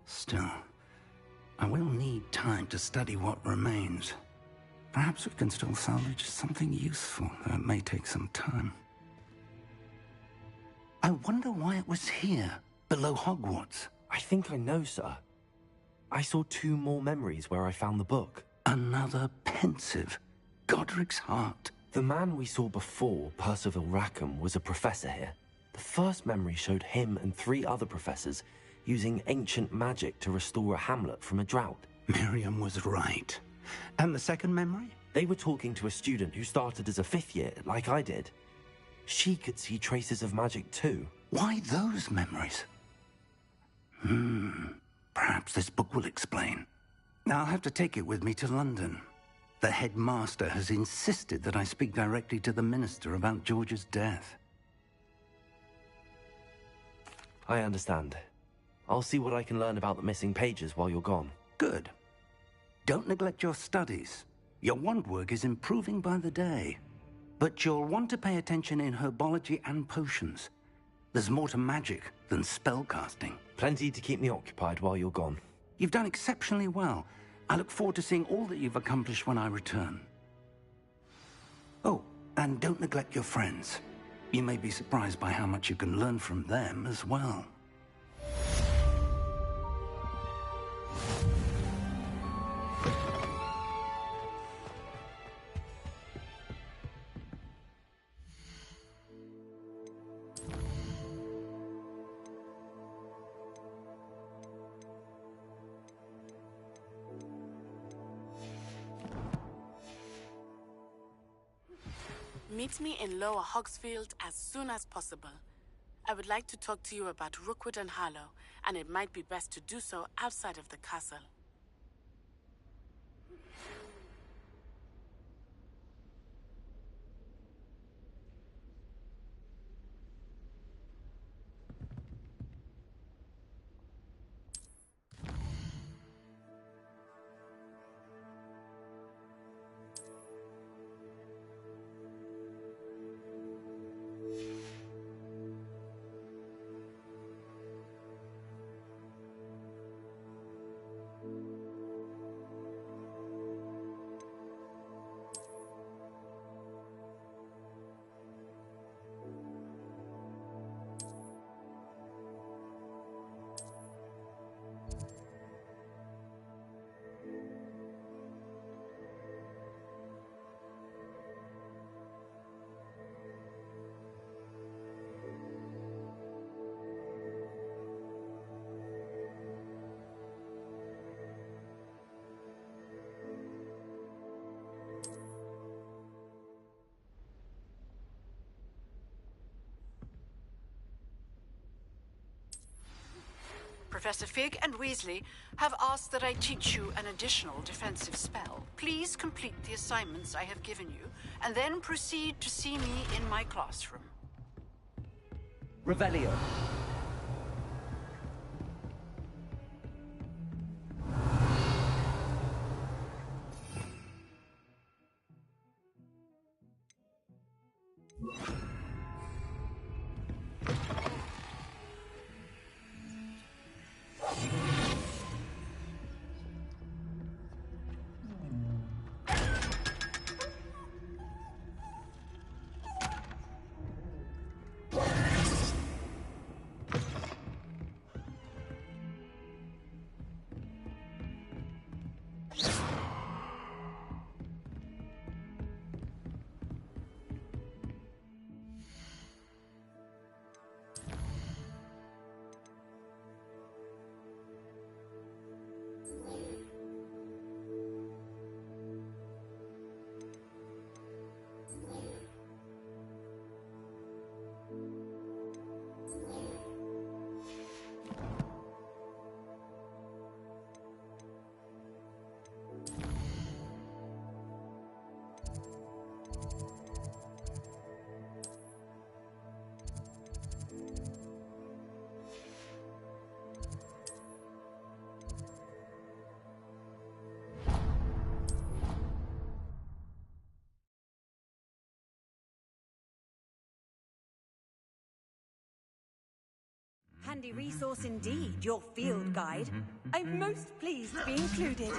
Still, I will need time to study what remains. Perhaps we can still salvage something useful, though it may take some time. I wonder why it was here, below Hogwarts. I think I know, sir. I saw 2 more memories where I found the book. Another pensive. Godric's heart. The man we saw before, Percival Rackham, was a professor here. The first memory showed him and 3 other professors using ancient magic to restore a hamlet from a drought. Miriam was right. And the second memory? They were talking to a student who started as a 5th year, like I did. She could see traces of magic too. Why those memories? Perhaps this book will explain. I'll have to take it with me to London. The headmaster has insisted that I speak directly to the minister about George's death. I understand. I'll see what I can learn about the missing pages while you're gone. Good. Don't neglect your studies. Your wand work is improving by the day. But you'll want to pay attention in herbology and potions. There's more to magic than spellcasting. Plenty to keep me occupied while you're gone. You've done exceptionally well. I look forward to seeing all that you've accomplished when I return. Oh, and don't neglect your friends. You may be surprised by how much you can learn from them as well. Meet me in Lower Hogsfield as soon as possible. I would like to talk to you about Rookwood and Harlow, and it might be best to do so outside of the castle. Professor Fig and Weasley have asked that I teach you an additional defensive spell. Please complete the assignments I have given you, and then proceed to see me in my classroom. Revelio. Handy resource indeed, your field guide. I'm most pleased to be included.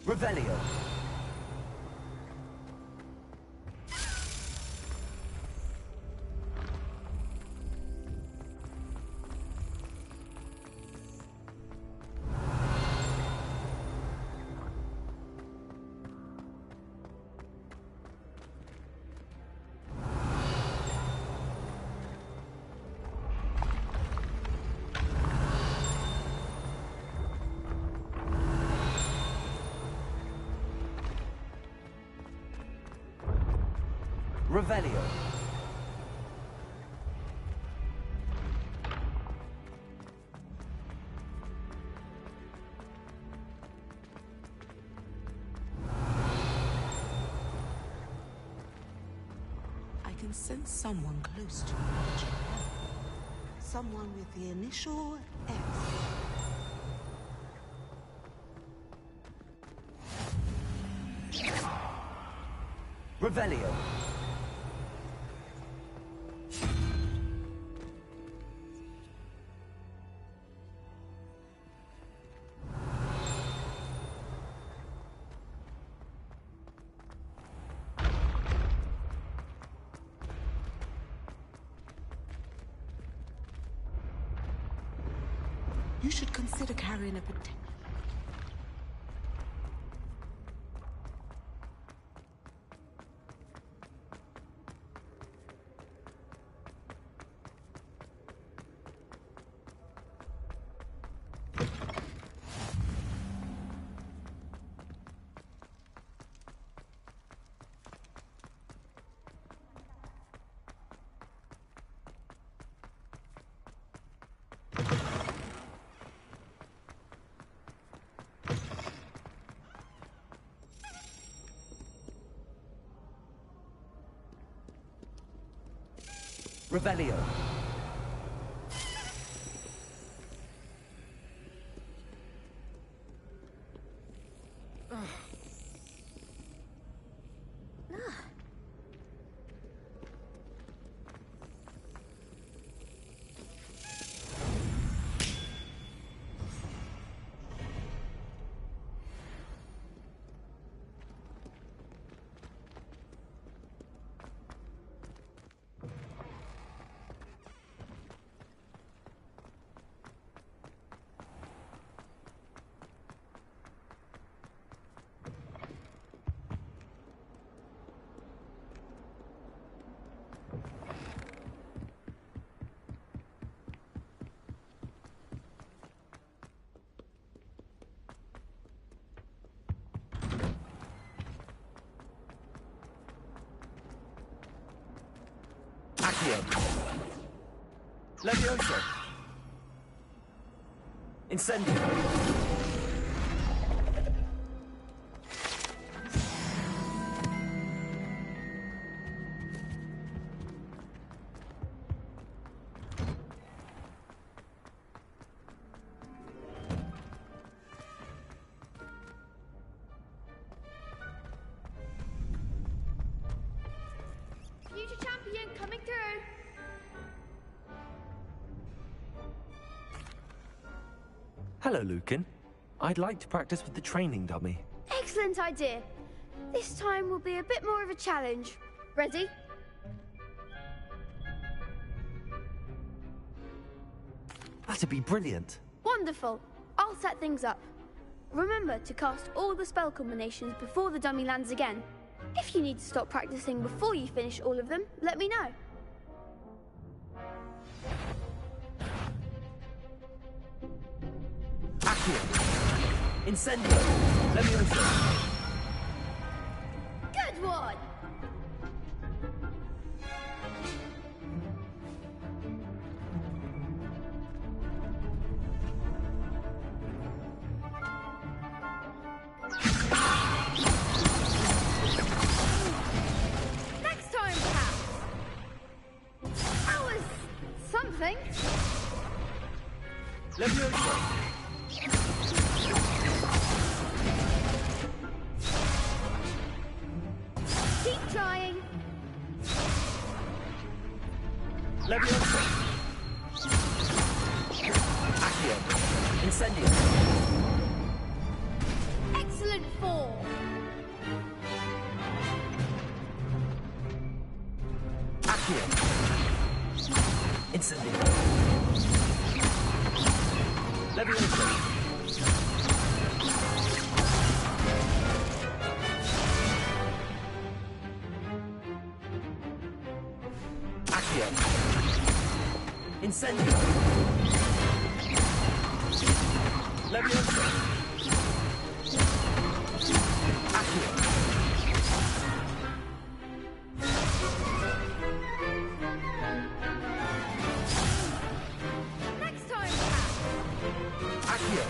Revelio. Revelio. I can sense someone close to me. Someone with the initial F. Revelio. You should consider carrying a protector. Revelio. Accio. Levioso. Incendio. Future champion coming through. Hello, Lucan. I'd like to practice with the training dummy. Excellent idea. This time will be a bit more of a challenge. Ready? That'd be brilliant. Wonderful. I'll set things up. Remember to cast all the spell combinations before the dummy lands again. If you need to stop practicing before you finish all of them, let me know. Accio. Incendio. Levioso. Good one! Next time, perhaps. That was something. Levioso. Keep trying. Levioso. Accio. Incendio. Excellent. excellent form. Accio. Incendio. Levioso. Accio. Incendio. Levioso. Accio. Next time, Accio.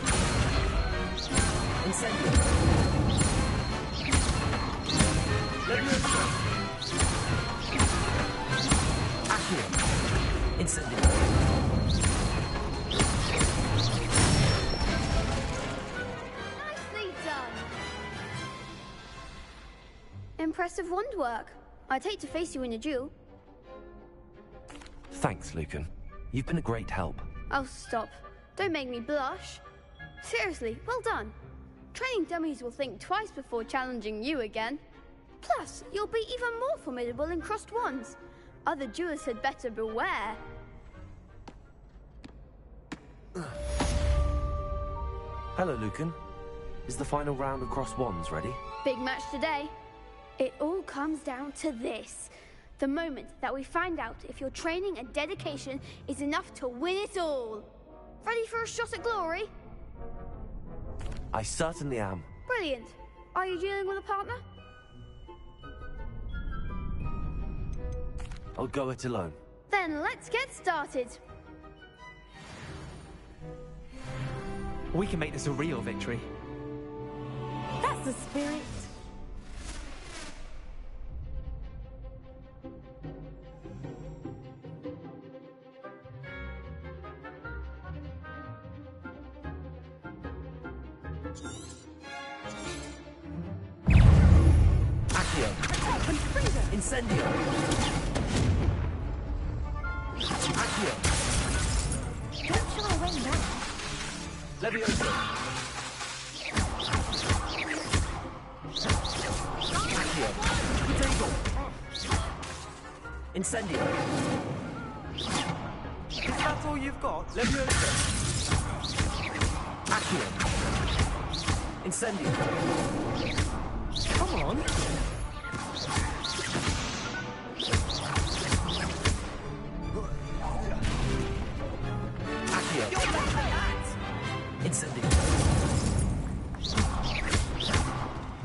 Incendio. Levioso. Accio. Incendio. nicely done. Impressive wand work. I'd hate to face you in a duel. Thanks, Lucan. You've been a great help. Oh, stop. Don't make me blush. Seriously, well done. Training dummies will think twice before challenging you again. Plus, you'll be even more formidable in crossed wands. Other duelists had better beware. Hello, Lucan. Is the final round of cross wands ready? Big match today. It all comes down to this. The moment that we find out if your training and dedication is enough to win it all. Ready for a shot at glory? I certainly am. Brilliant. Are you dealing with a partner? I'll go it alone. Then let's get started. We can make this a real victory. That's the spirit. Accio. Incendio. Accio. Don't shy away now. Levioso. Accio. Potato. Incendio. Is that all you've got? Levioso. Accio. Incendio. Come on. Accio. Incendio.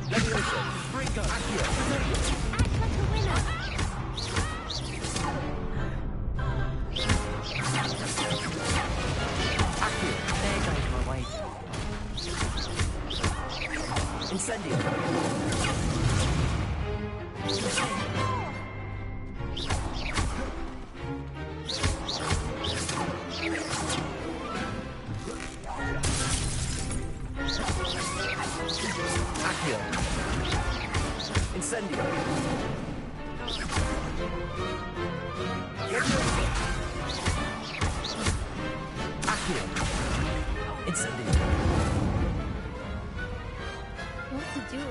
Levioso. Accio. Accio. There goes my way. Incendio. Accio. Incendio. Levioso. Accio. Incendio. What to do?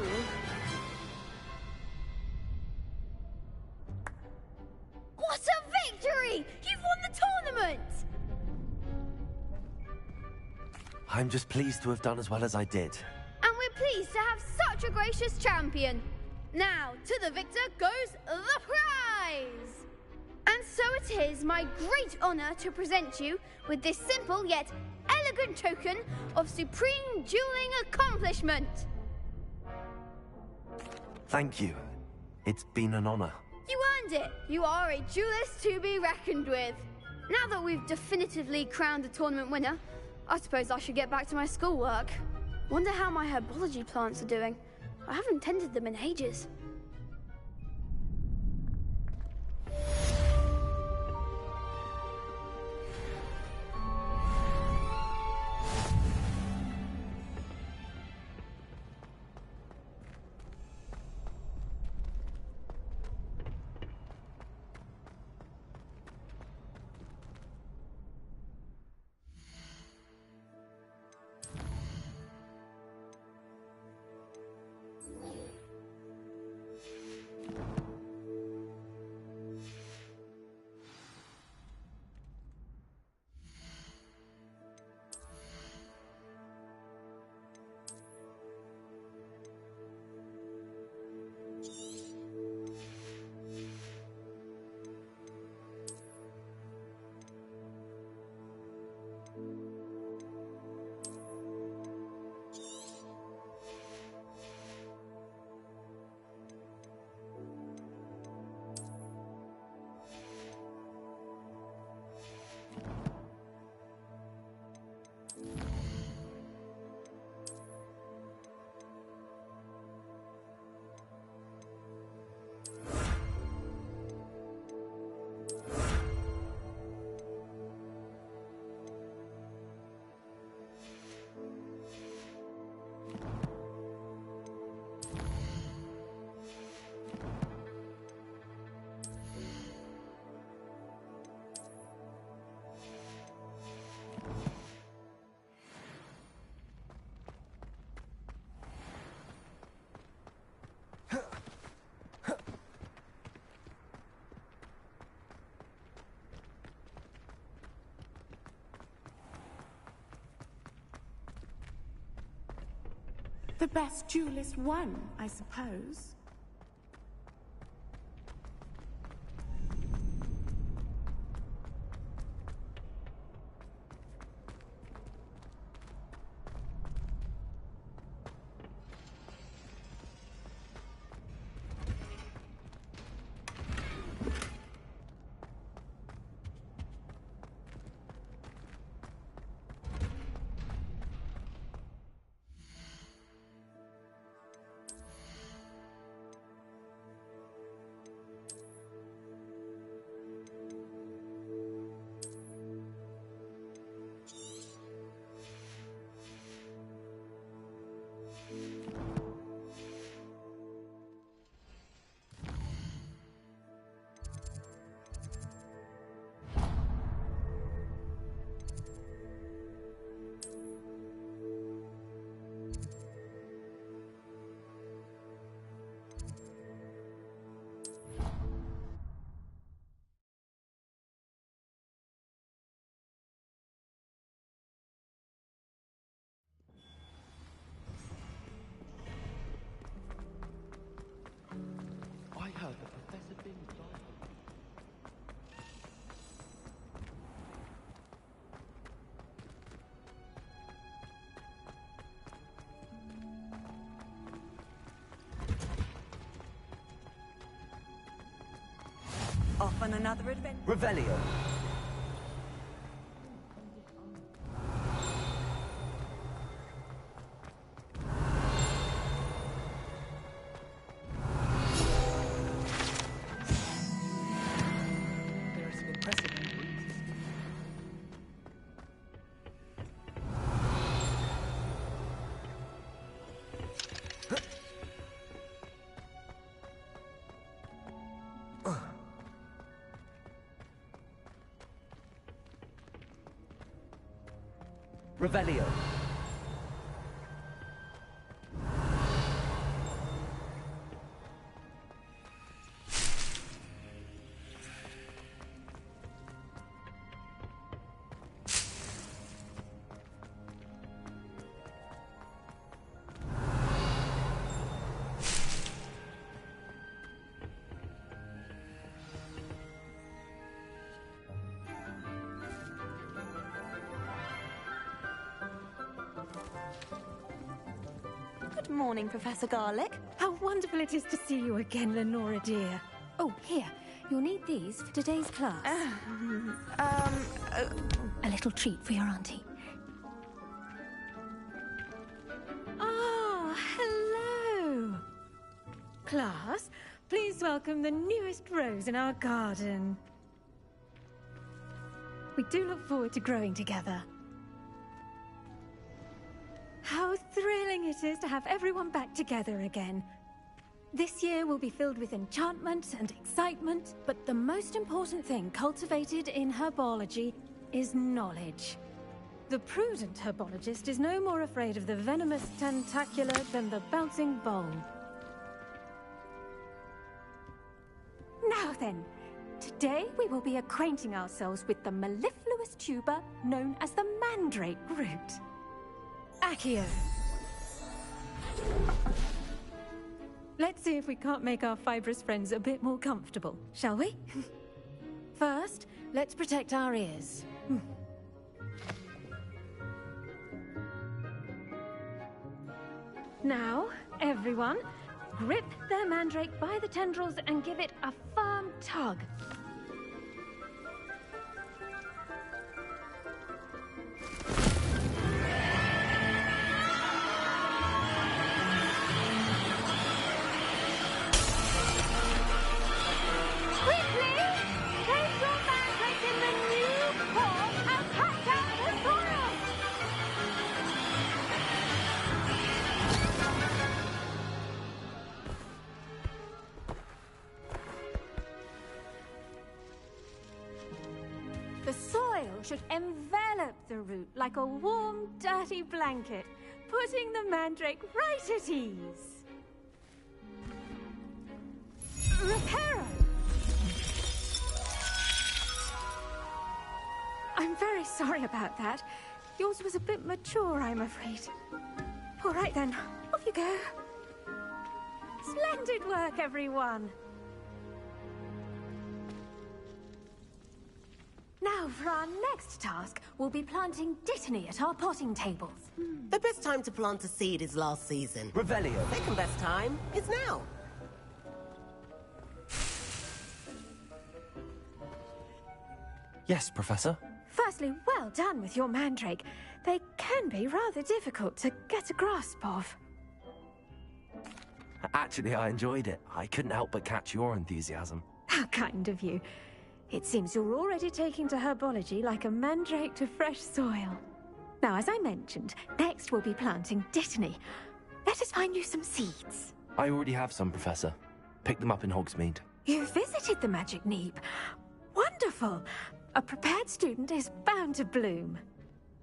What a victory! You've won the tournament! I'm just pleased to have done as well as I did. And we're pleased to have such a gracious champion. Now, to the victor goes the prize! And so it is my great honor to present you with this simple yet elegant token of supreme dueling accomplishment. Thank you. It's been an honor. You earned it. You are a duelist to be reckoned with. Now that we've definitively crowned the tournament winner, I suppose I should get back to my schoolwork. Wonder how my herbology plants are doing. I haven't tended them in ages. The best duelist won, I suppose. I heard the Professor Bing died. Off on another adventure. Revelio. Revelio. Good morning, Professor Garlick. How wonderful it is to see you again, Lenora dear. Oh, here. You'll need these for today's class. A little treat for your auntie. Ah, hello. Class, please welcome the newest rose in our garden. We do look forward to growing together. How thrilling it is to have everyone back together again. This year will be filled with enchantment and excitement, but the most important thing cultivated in herbology is knowledge. The prudent herbologist is no more afraid of the venomous tentacular than the bouncing bulb. then. Today we will be acquainting ourselves with the mellifluous tuber known as the mandrake root. Accio. Let's see if we can't make our fibrous friends a bit more comfortable, shall we? First, let's protect our ears. Now, everyone, grip their mandrake by the tendrils and give it a firm tug. The soil should envelop the root like a warm, dirty blanket, putting the mandrake right at ease. Reparo! I'm very sorry about that. Yours was a bit mature, I'm afraid. All right then, off you go. Splendid work, everyone. Now, for our next task, we'll be planting Dittany at our potting tables. The best time to plant a seed is last season. Revelio. Second best time is now. Yes, Professor. Firstly, well done with your mandrake. They can be rather difficult to get a grasp of. Actually, I enjoyed it. I couldn't help but catch your enthusiasm. How kind of you. It seems you're already taking to herbology like a mandrake to fresh soil. Now, as I mentioned, next we'll be planting Dittany. Let us find you some seeds. I already have some, Professor. Picked them up in Hogsmeade. You visited the Magic Neep. Wonderful! A prepared student is bound to bloom.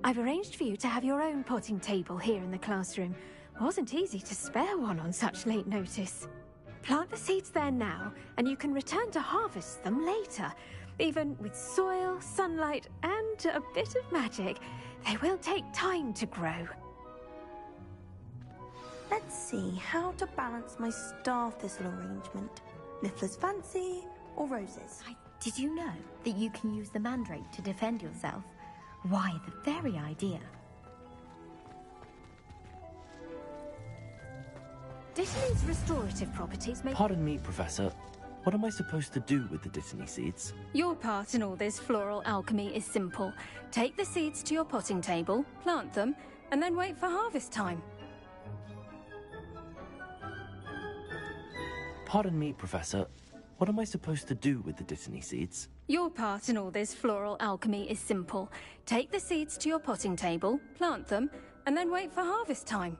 I've arranged for you to have your own potting table here in the classroom. Wasn't easy to spare one on such late notice. Plant the seeds there now, and you can return to harvest them later. Even with soil, sunlight, and a bit of magic, they will take time to grow. Let's see how to balance my star thistle arrangement. Niffler's fancy or roses? Did you know that you can use the mandrake to defend yourself? Why, the very idea. Dittany's restorative properties may... Pardon me, Professor. What am I supposed to do with the Dittany seeds? Your part in all this floral alchemy is simple. Take the seeds to your potting table, plant them, and then wait for harvest time. Pardon me, Professor. What am I supposed to do with the Dittany seeds? Your part in all this floral alchemy is simple. Take the seeds to your potting table, plant them, and then wait for harvest time.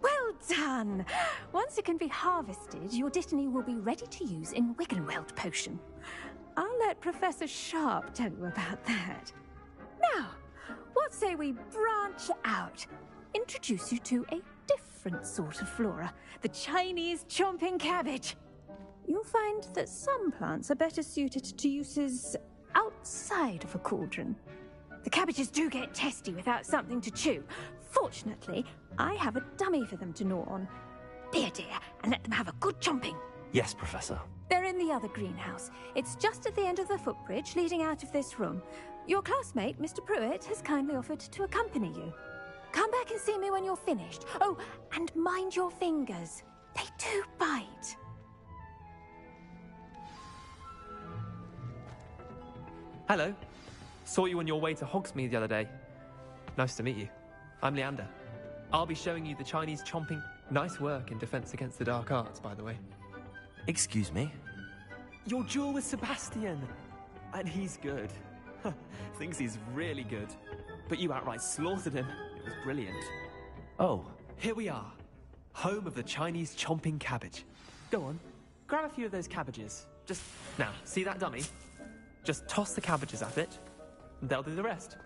Well done! Once it can be harvested, your Dittany will be ready to use in Wiggenweld potion. I'll let Professor Sharp tell you about that. Now, what say we branch out? Introduce you to a different sort of flora, the Chinese chomping cabbage. You'll find that some plants are better suited to uses outside of a cauldron. The cabbages do get testy without something to chew. Fortunately, I have a dummy for them to gnaw on. Be a dear and let them have a good chomping. Yes, Professor. They're in the other greenhouse. It's just at the end of the footbridge leading out of this room. Your classmate, Mr. Pruitt, has kindly offered to accompany you. Come back and see me when you're finished. Oh, and mind your fingers. They do bite. Hello. Saw you on your way to Hogsmeade the other day. Nice to meet you. I'm Leander. I'll be showing you the Chinese chomping... Nice work in Defense Against the Dark Arts, by the way. Excuse me? Your duel with Sebastian! And he's good. Thinks he's really good. But you outright slaughtered him. It was brilliant. Oh. Here we are. Home of the Chinese chomping cabbage. Go on. Grab a few of those cabbages. Just, now, see that dummy? Just toss the cabbages at it, and they'll do the rest.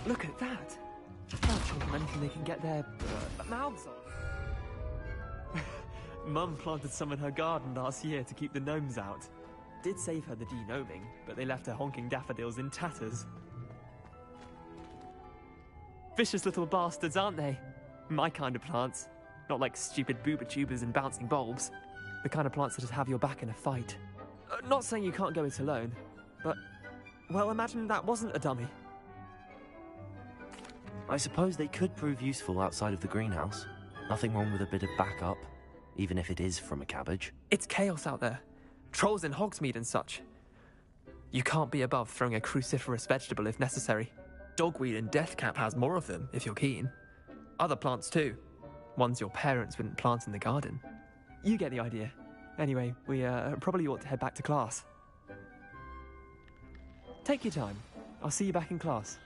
Look at that! They'll chomp on anything they can get their mouths on. Mum planted some in her garden last year to keep the gnomes out. Did save her the de-gnoming, but they left her honking daffodils in tatters. Vicious little bastards, aren't they? My kind of plants. Not like stupid booba tubers and bouncing bulbs. The kind of plants that just have your back in a fight. Not saying you can't go it alone, but... well, imagine that wasn't a dummy. I suppose they could prove useful outside of the greenhouse. Nothing wrong with a bit of backup, even if it is from a cabbage. It's chaos out there. Trolls in Hogsmeade and such. You can't be above throwing a cruciferous vegetable if necessary. Dogweed and deathcap has more of them, if you're keen. Other plants too. Ones your parents wouldn't plant in the garden. You get the idea. Anyway, we probably ought to head back to class. Take your time. I'll see you back in class.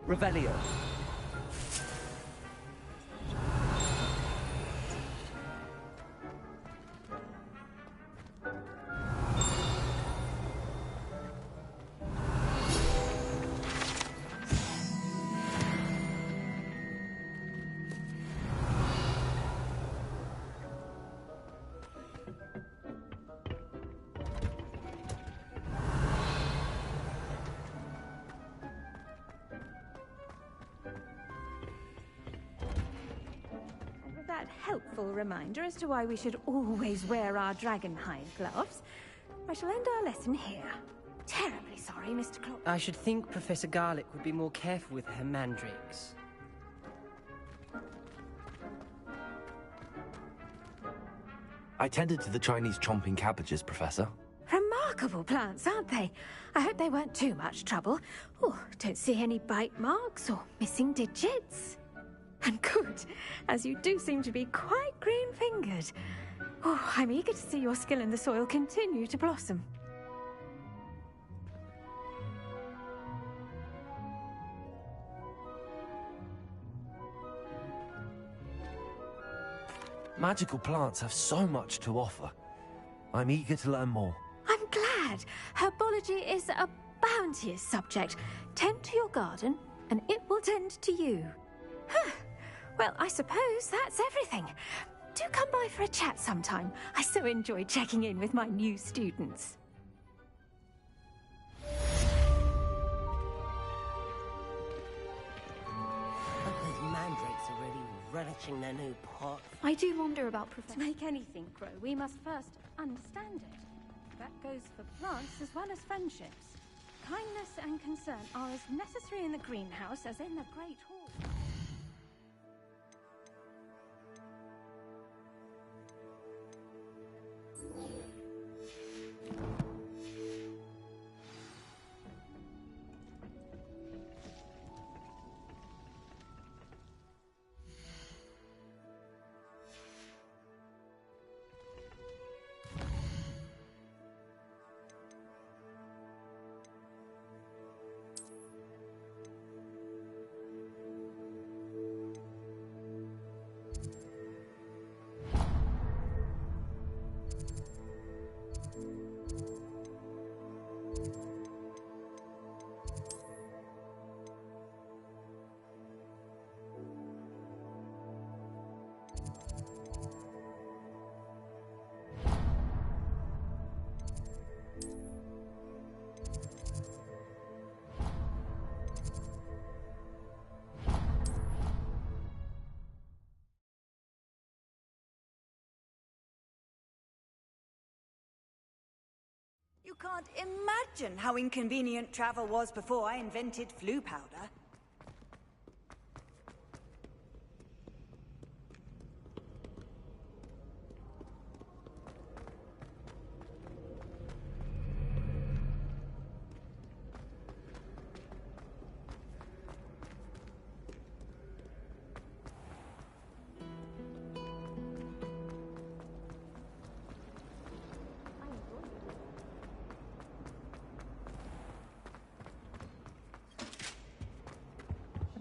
Revelio. Helpful reminder as to why we should always wear our dragonhide gloves. I shall end our lesson here. Terribly sorry, Mr. Clock. I should think Professor Garlick would be more careful with her mandrakes. I tended to the Chinese chomping cabbages, Professor. Remarkable plants, aren't they? I hope they weren't too much trouble. Oh, don't see any bite marks or missing digits. And good, as you do seem to be quite green-fingered. Oh, I'm eager to see your skill in the soil continue to blossom. Magical plants have so much to offer. I'm eager to learn more. I'm glad. Herbology is a bounteous subject. Tend to your garden, and it will tend to you. Huh. Well, I suppose that's everything. Do come by for a chat sometime. I so enjoy checking in with my new students. Those mandrakes are really relishing their new pot. I do wonder about Professor... To make anything grow, we must first understand it. That goes for plants as well as friendships. Kindness and concern are as necessary in the greenhouse as in the Great Hall. You can't imagine how inconvenient travel was before I invented flu powder.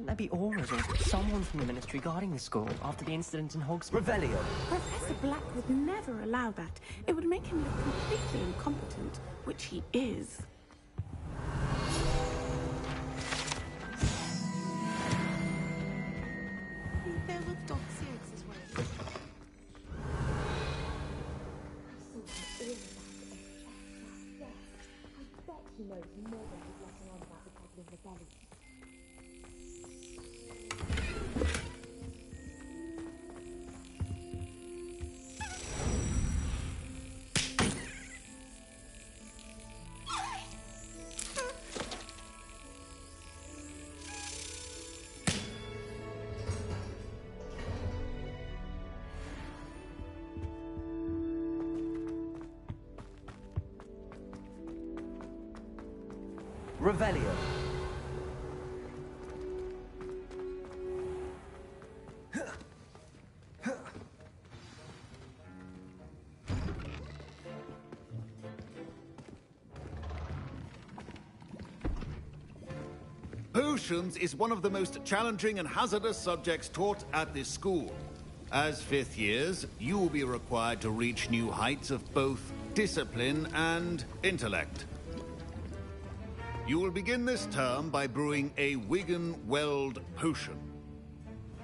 There be Aura's or someone from the Ministry guarding the school after the incident in Hogsmeade. Revelio. Professor Black would never allow that. It would make him look completely incompetent, which he is. There were dogs here as well. He knows more than he's letting on about the Goblin Rebellion. Revelio. Potions is one of the most challenging and hazardous subjects taught at this school. As fifth years, you will be required to reach new heights of both discipline and intellect. You will begin this term by brewing a Wigan-Weld potion.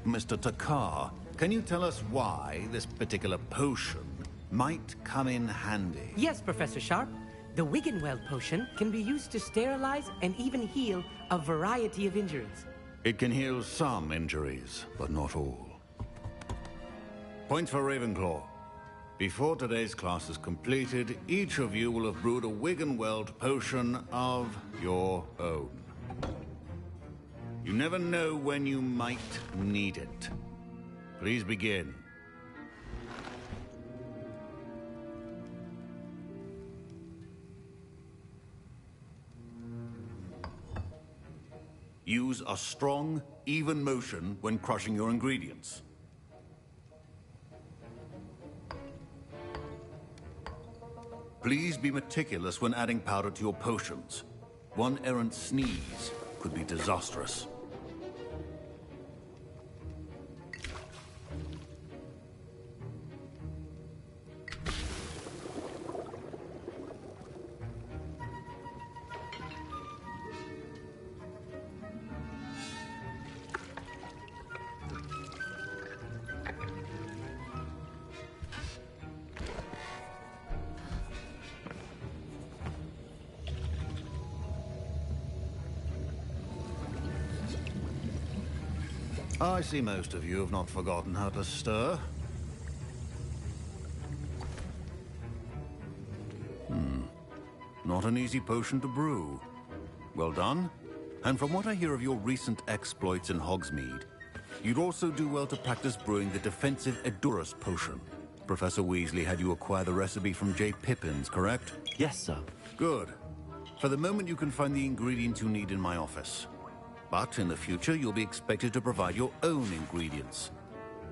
Mr. Takar, can you tell us why this particular potion might come in handy? Yes, Professor Sharp. The Wigan-Weld potion can be used to sterilize and even heal a variety of injuries. It can heal some injuries, but not all. Points for Ravenclaw. Before today's class is completed, each of you will have brewed a Wigan-Weld potion of your own. You never know when you might need it. Please begin. Use a strong, even motion when crushing your ingredients. Please be meticulous when adding powder to your potions. One errant sneeze could be disastrous. I see most of you have not forgotten how to stir. Not an easy potion to brew. Well done. And from what I hear of your recent exploits in Hogsmeade, you'd also do well to practice brewing the defensive Edurus potion. Professor Weasley had you acquire the recipe from J. Pippins, correct? Yes, sir. Good. For the moment, you can find the ingredients you need in my office. But in the future, you'll be expected to provide your own ingredients.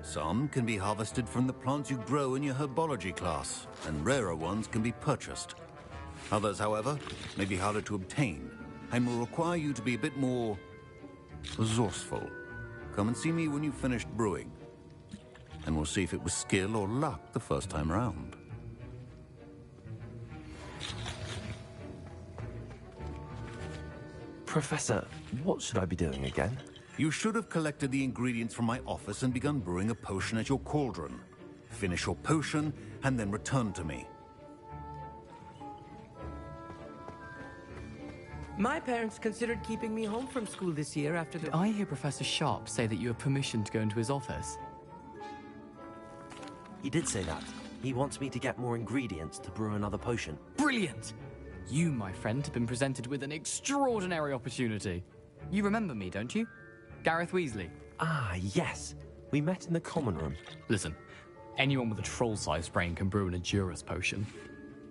Some can be harvested from the plants you grow in your herbology class, and rarer ones can be purchased. Others, however, may be harder to obtain, and will require you to be a bit more resourceful. Come and see me when you've finished brewing, and we'll see if it was skill or luck the first time round. Professor, what should I be doing again? You should have collected the ingredients from my office and begun brewing a potion at your cauldron. Finish your potion, and then return to me. My parents considered keeping me home from school this year after the... Did I hear Professor Sharp say that you have permission to go into his office? He did say that. He wants me to get more ingredients to brew another potion. Brilliant! You, my friend, have been presented with an extraordinary opportunity. You remember me, don't you? Gareth Weasley. Ah, yes. We met in the common room. Listen, anyone with a troll-sized brain can brew an Edurus potion.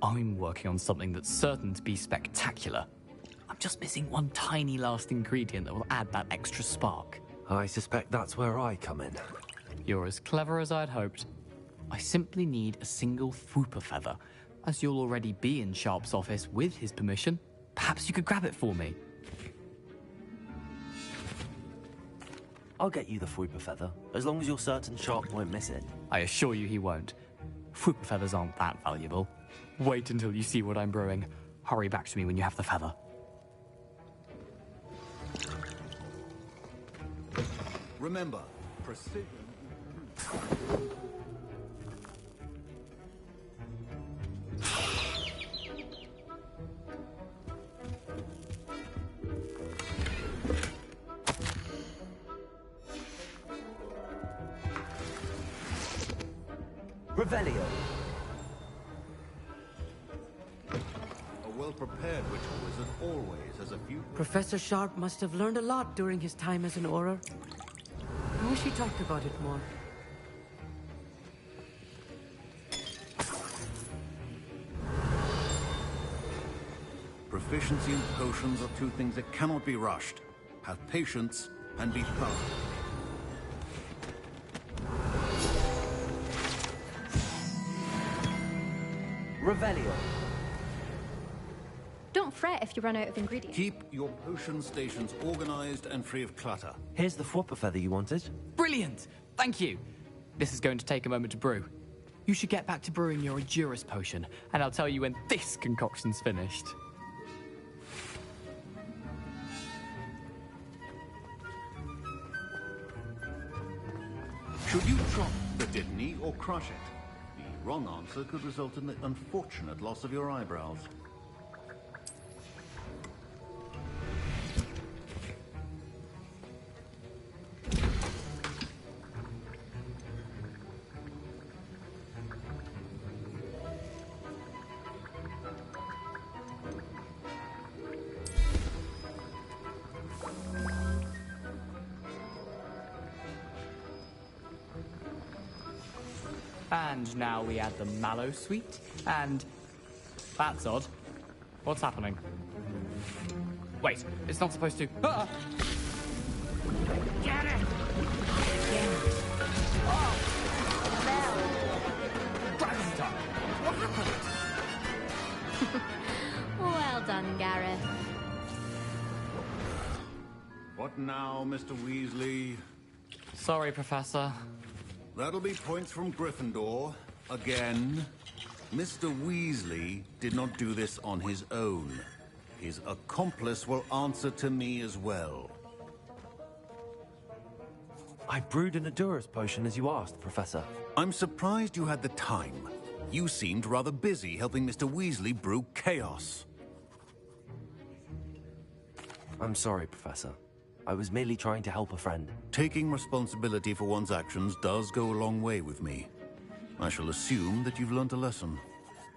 I'm working on something that's certain to be spectacular. I'm just missing one tiny last ingredient that will add that extra spark. I suspect that's where I come in. You're as clever as I'd hoped. I simply need a single Fwooper feather. As you'll already be in Sharp's office with his permission, perhaps you could grab it for me. I'll get you the Fwooper feather, as long as you're certain Sharp won't miss it. I assure you he won't. Fwooper feathers aren't that valuable. Wait until you see what I'm brewing. Hurry back to me when you have the feather. Remember, precision. Revelio. A well-prepared witch wizard always has a few... Professor Sharp must have learned a lot during his time as an Auror. I wish he talked about it more. Proficiency and potions are two things that cannot be rushed. Have patience and be thorough. Revelio. Don't fret if you run out of ingredients. Keep your potion stations organized and free of clutter. Here's the Fwooper feather you wanted. Brilliant! Thank you! This is going to take a moment to brew. You should get back to brewing your Edurus potion, and I'll tell you when this concoction's finished. Should you drop the Didney or crush it? The wrong answer could result in the unfortunate loss of your eyebrows. And now we add the mallow sweet, and... That's odd. What's happening? Wait, it's not supposed to... Ah! Get it! Gravity time! What happened? Well done, Gareth. What now, Mr. Weasley? Sorry, Professor. That'll be points from Gryffindor. Again. Mr. Weasley did not do this on his own. His accomplice will answer to me as well. I brewed an Edurus potion as you asked, Professor. I'm surprised you had the time. You seemed rather busy helping Mr. Weasley brew chaos. I'm sorry, Professor. I was merely trying to help a friend. Taking responsibility for one's actions does go a long way with me. I shall assume that you've learnt a lesson.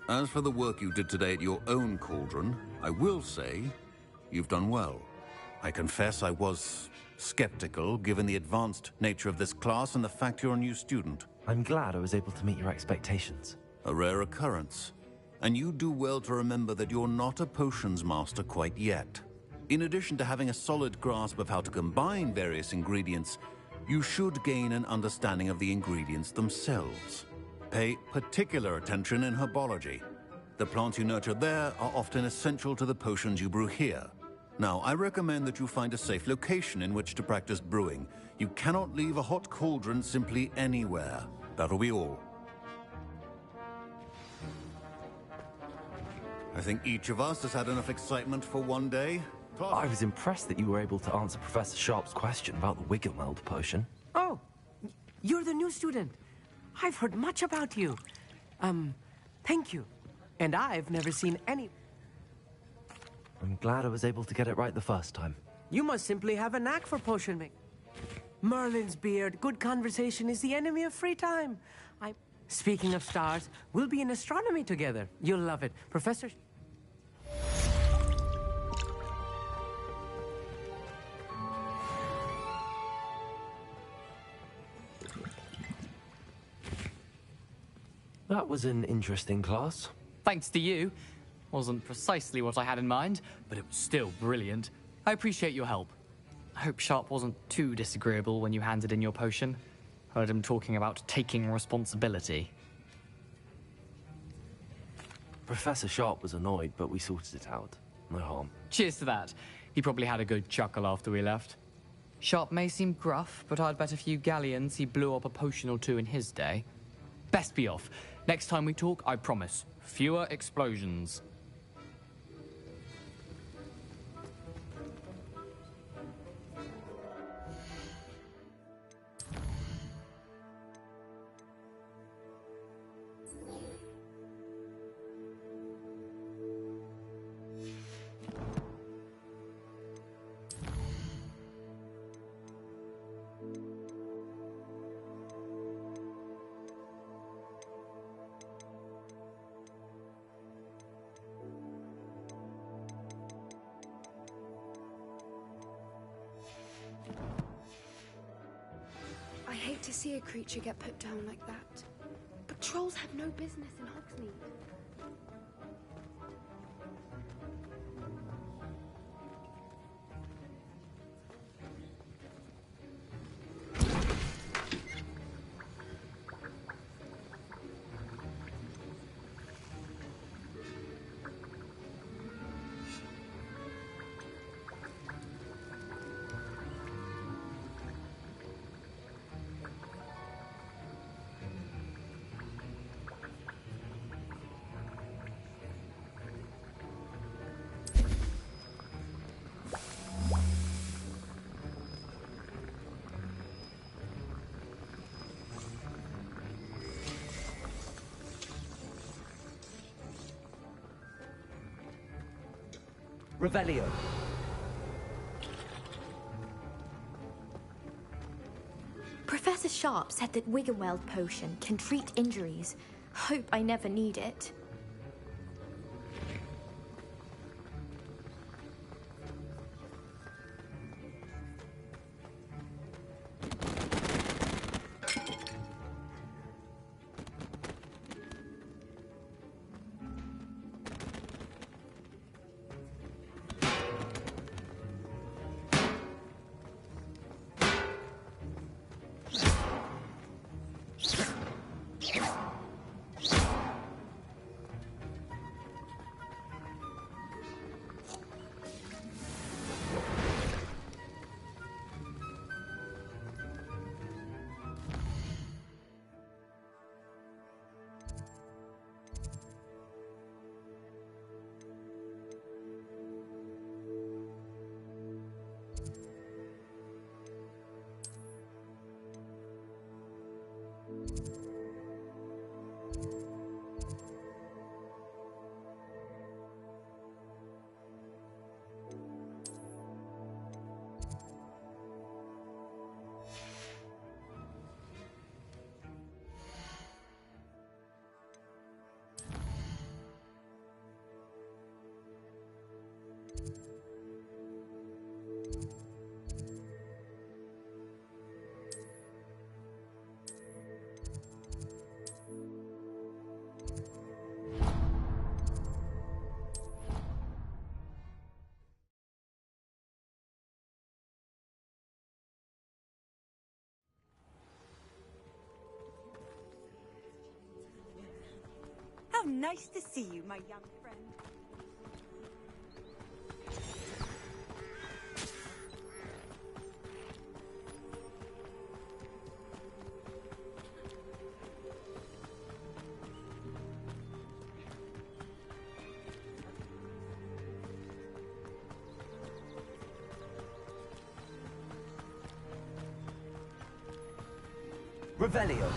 As for the work you did today at your own cauldron, I will say you've done well. I confess I was skeptical, given the advanced nature of this class and the fact you're a new student. I'm glad I was able to meet your expectations. A rare occurrence. And you do well to remember that you're not a potions master quite yet. In addition to having a solid grasp of how to combine various ingredients, you should gain an understanding of the ingredients themselves. Pay particular attention in herbology. The plants you nurture there are often essential to the potions you brew here. Now, I recommend that you find a safe location in which to practice brewing. You cannot leave a hot cauldron simply anywhere. That'll be all. I think each of us has had enough excitement for one day. I was impressed that you were able to answer Professor Sharp's question about the Wiggenweld potion. Oh, you're the new student. I've heard much about you. Thank you. And I've never seen any... I'm glad I was able to get it right the first time. You must simply have a knack for potion making. Merlin's beard, good conversation is the enemy of free time. Speaking of stars, we'll be in astronomy together. You'll love it. Professor... That was an interesting class. Thanks to you. Wasn't precisely what I had in mind, but it was still brilliant. I appreciate your help. I hope Sharp wasn't too disagreeable when you handed in your potion. Heard him talking about taking responsibility. Professor Sharp was annoyed, but we sorted it out. No harm. Cheers to that. He probably had a good chuckle after we left. Sharp may seem gruff, but I'd bet a few galleons he blew up a potion or two in his day. Best be off. Next time we talk, I promise, fewer explosions. I hate to see a creature get put down like that. But trolls have no business in Hogsmeade. Revelio. Professor Sharp said that Wiggenweld potion can treat injuries. Hope I never need it. How nice to see you, my young friend. Revelio.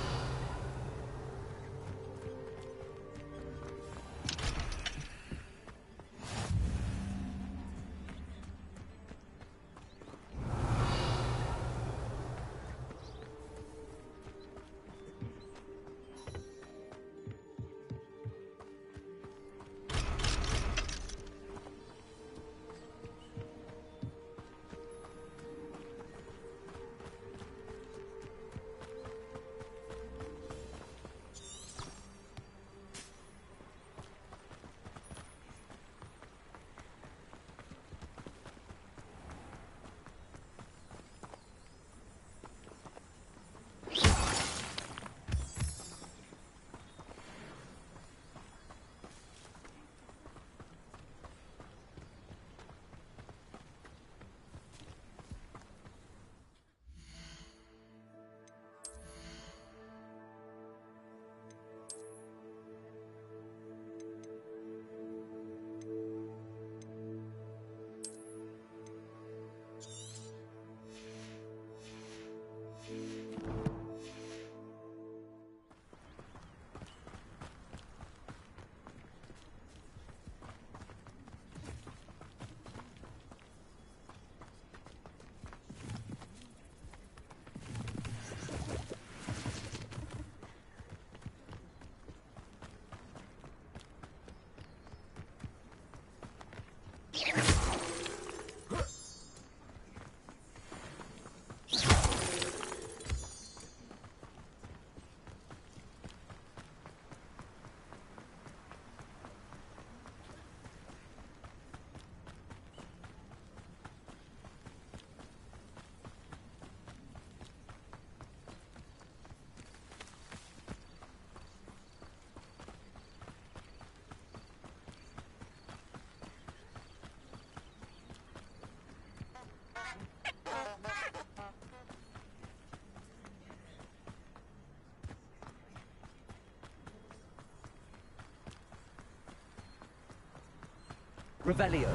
Revelio.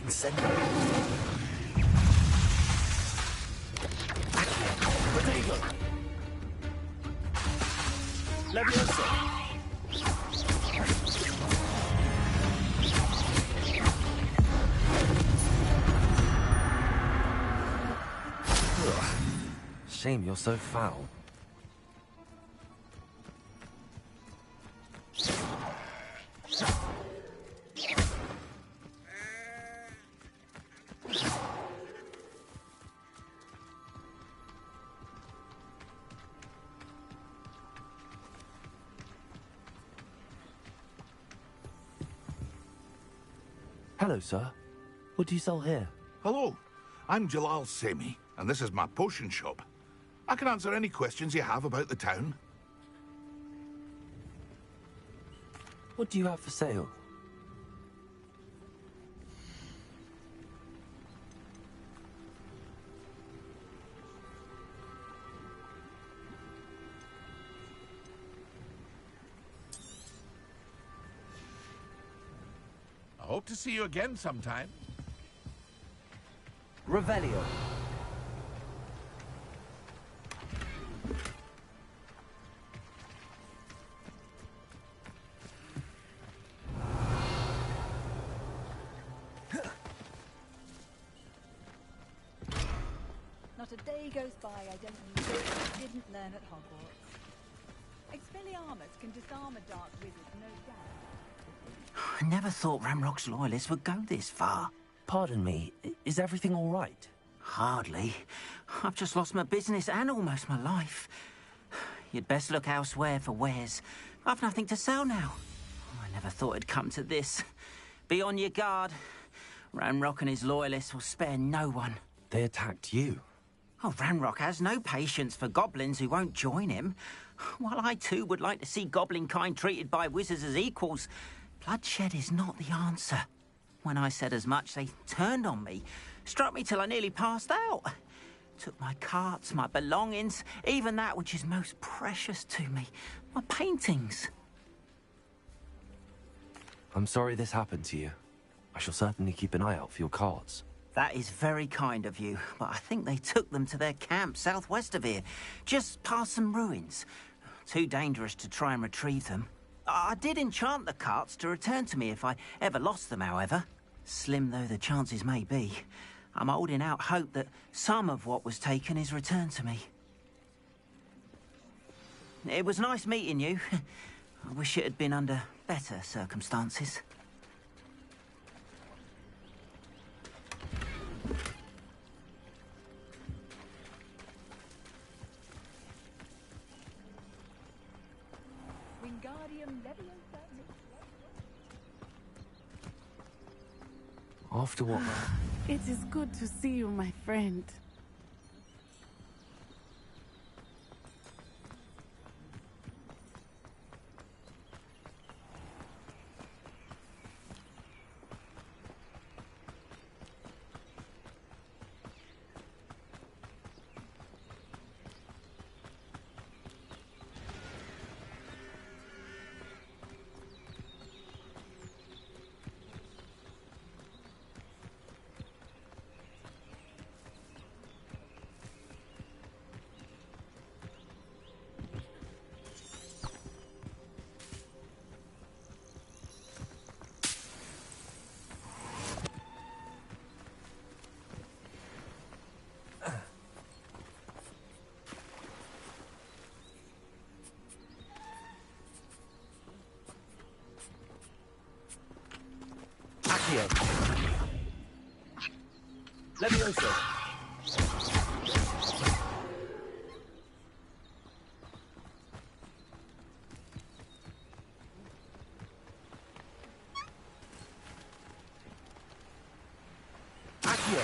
Incendio. Potato. Levioso. Shame you're so foul. Hello, sir. What do you sell here? Hello, I'm Jalal Semi, and this is my potion shop. I can answer any questions you have about the town. What do you have for sale? I hope to see you again sometime. Revelio. Not a day goes by I don't use it I didn't learn at Hogwarts. Expelliarmus can disarm a dark wizard, no doubt. I never thought Ramrock's loyalists would go this far. Pardon me, is everything all right? Hardly. I've just lost my business and almost my life. You'd best look elsewhere for wares. I've nothing to sell now. I never thought it'd come to this. Be on your guard. Ramrock and his loyalists will spare no one. They attacked you. Oh, Ramrock has no patience for goblins who won't join him. While I too would like to see goblin kind treated by wizards as equals, bloodshed is not the answer. When I said as much, they turned on me, struck me till I nearly passed out. Took my carts, my belongings, even that which is most precious to me, my paintings. I'm sorry this happened to you. I shall certainly keep an eye out for your carts. That is very kind of you, but I think they took them to their camp southwest of here, just past some ruins. Too dangerous to try and retrieve them. I did enchant the carts to return to me if I ever lost them, however. Slim though the chances may be, I'm holding out hope that some of what was taken is returned to me. It was nice meeting you. I wish it had been under better circumstances. After what? It is good to see you, my friend. Levioso. Accio.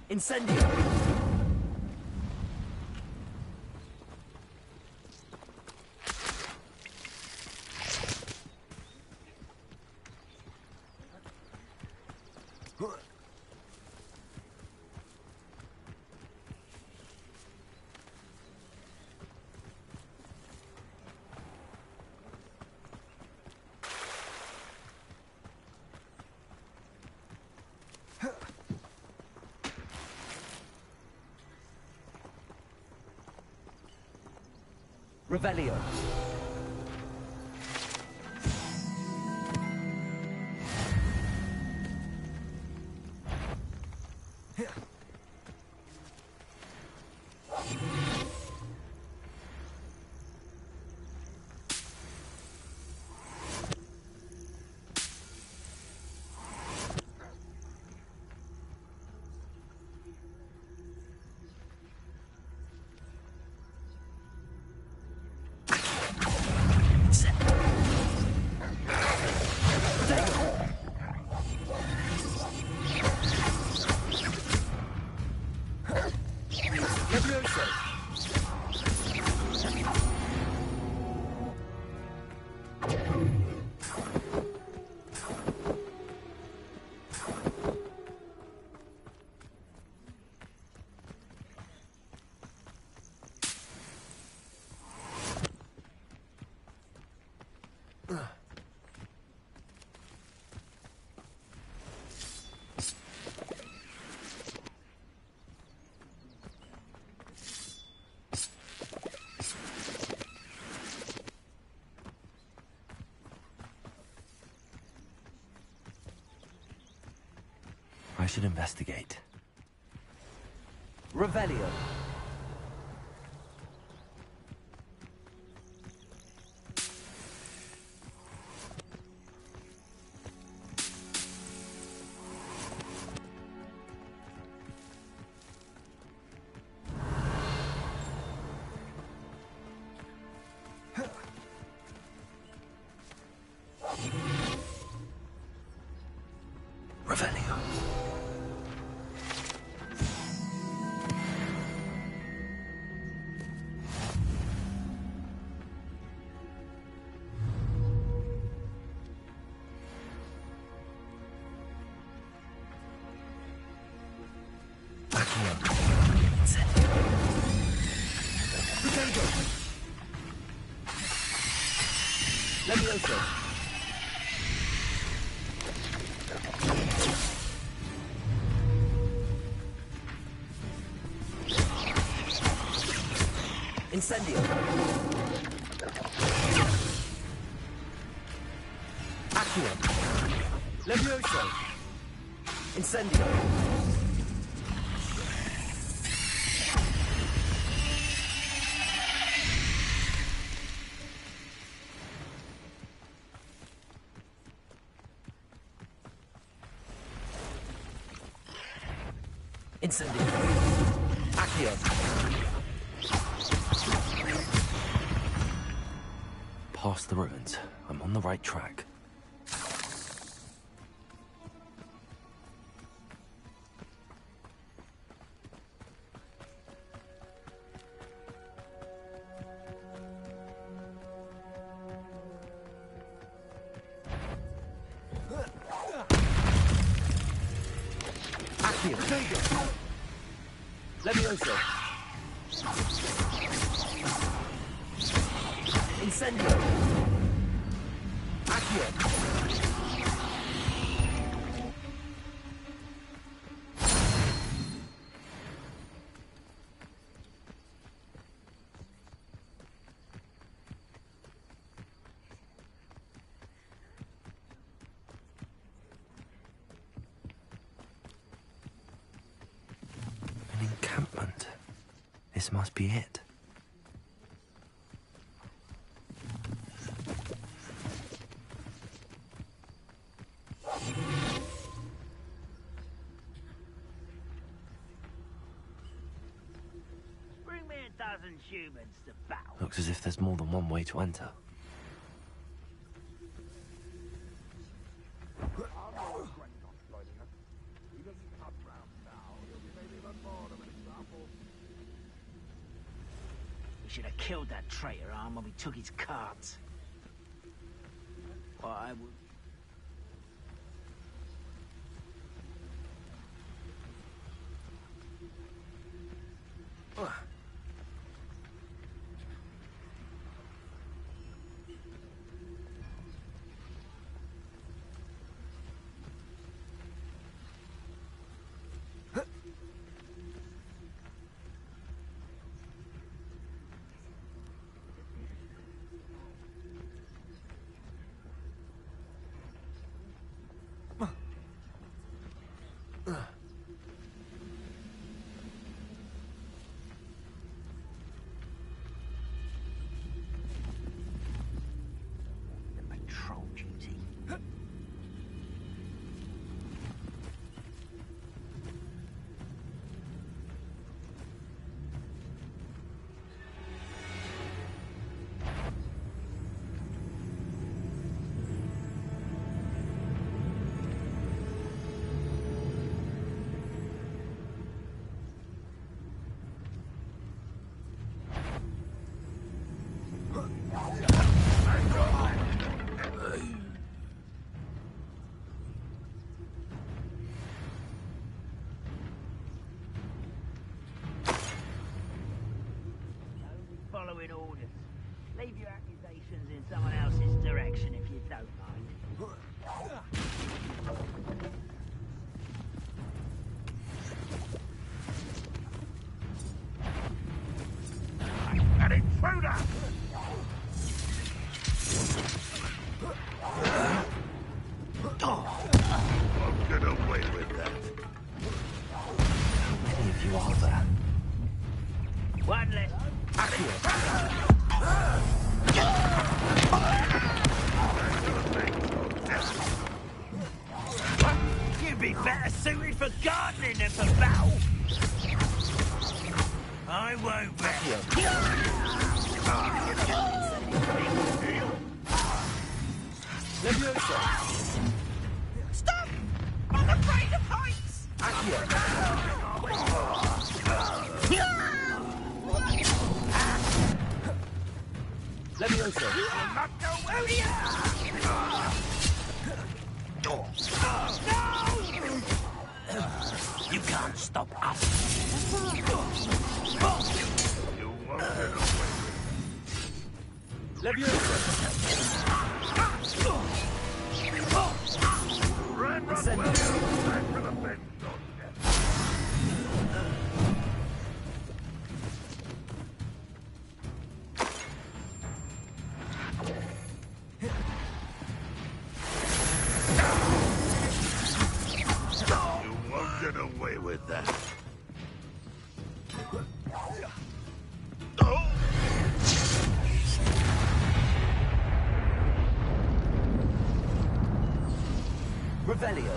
Incendio. Revelio. I should investigate. Revelio. Revelio. Levioso. Incendio. Accio. Levioso. Incendio. Incendio. Accio. Past the ruins. I'm on the right track. Accio. Levioso. Incendio. Accio. An encampment. This must be it. Bring me 12 humans to battle. Looks as if there's more than one way to enter. We should have killed that traitor arm when we took his cards. Well, I would... Patrol duty. Following orders. Leave your accusations in someone else's direction if you don't mind. An intruder! Won't get away with that. How many of you are there? One less. You'd be better suited for gardening than for battle. I won't rest. Stop! I'm afraid of heights! Leviosa. I'll not go where we are! You can't stop us. You won't get away. Run, run, well, back for the big dog. You won't get away with that. Revelio.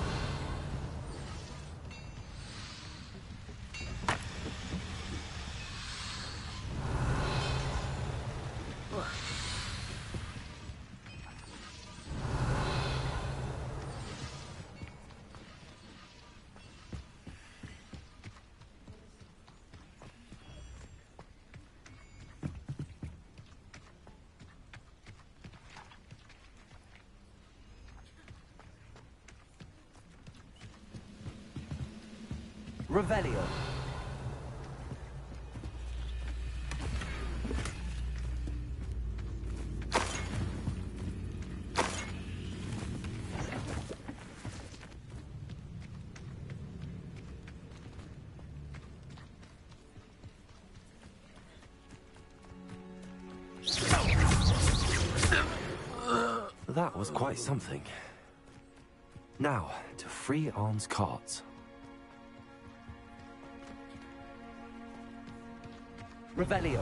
Revelio. That was quite something. Now, to free Arn's cards. Revelio.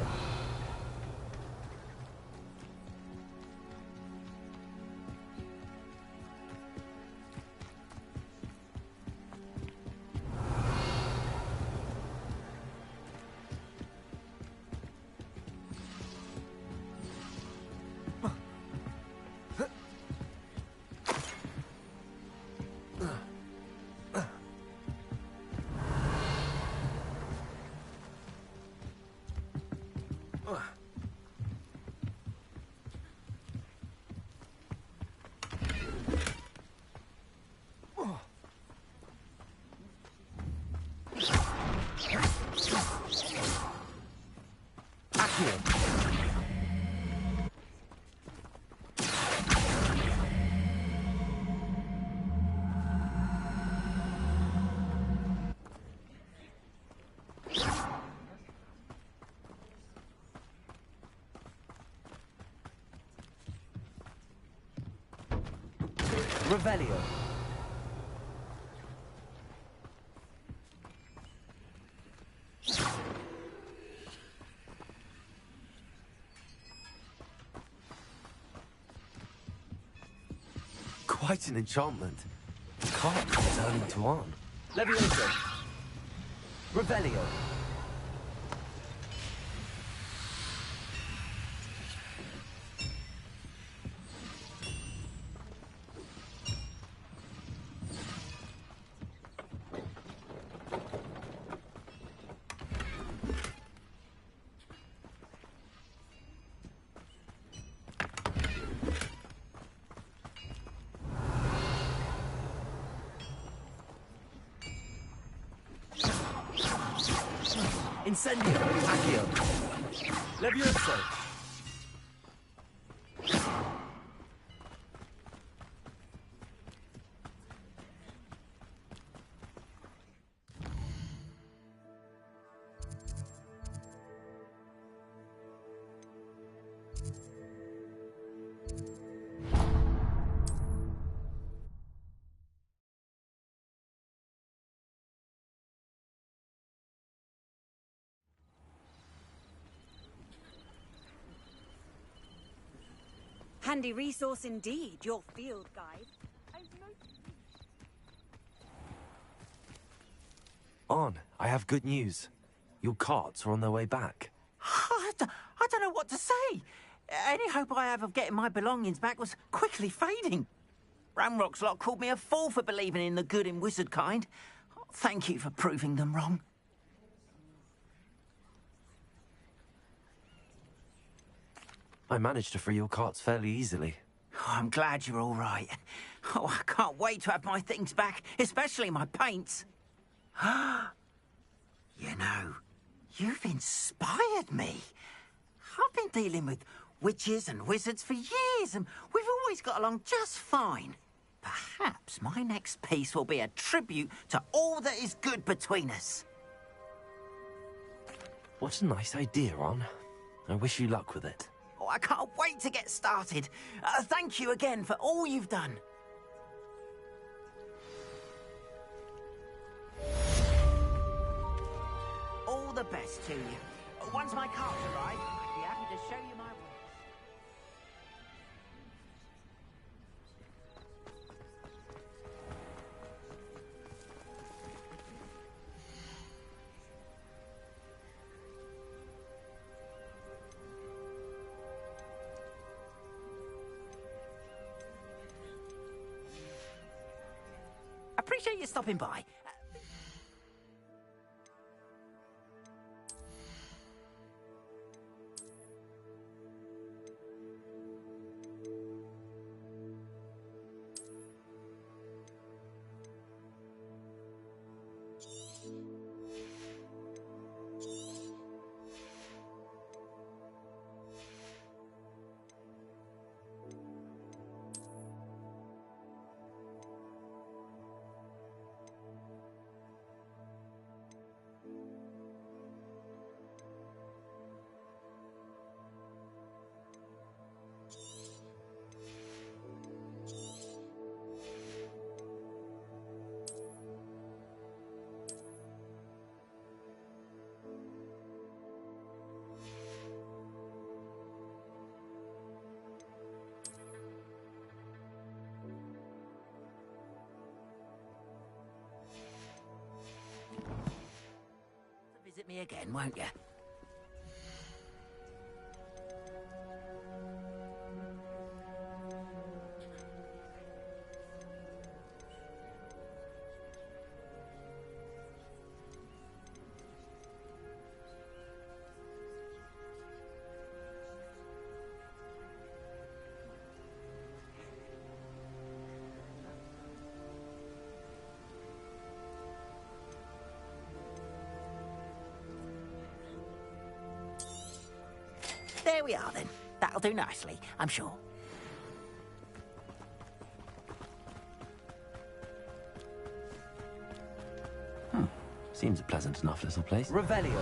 Revelio. Quite an enchantment. The card returning to Arn. Leviosa. Revelio. Incendio. Accio. Levioso. handy resource indeed, your field guide. On, I have good news. Your carts are on their way back. I don't know what to say. Any hope I have of getting my belongings back was quickly fading. Ramrock's lot called me a fool for believing in the good in wizard kind. Thank you for proving them wrong. I managed to free your carts fairly easily. Oh, I'm glad you're all right. Oh, I can't wait to have my things back, especially my paints. You know, you've inspired me. I've been dealing with witches and wizards for years, and we've always got along just fine. Perhaps my next piece will be a tribute to all that is good between us. What a nice idea, Ron. I wish you luck with it. Oh, I can't wait to get started. Thank you again for all you've done. All the best to you. Once my carts arrive, I'd be happy to show you my wares. Appreciate you stopping by. Visit me again, won't you? There we are, then. That'll do nicely, I'm sure. Seems a pleasant enough little place. Revelio.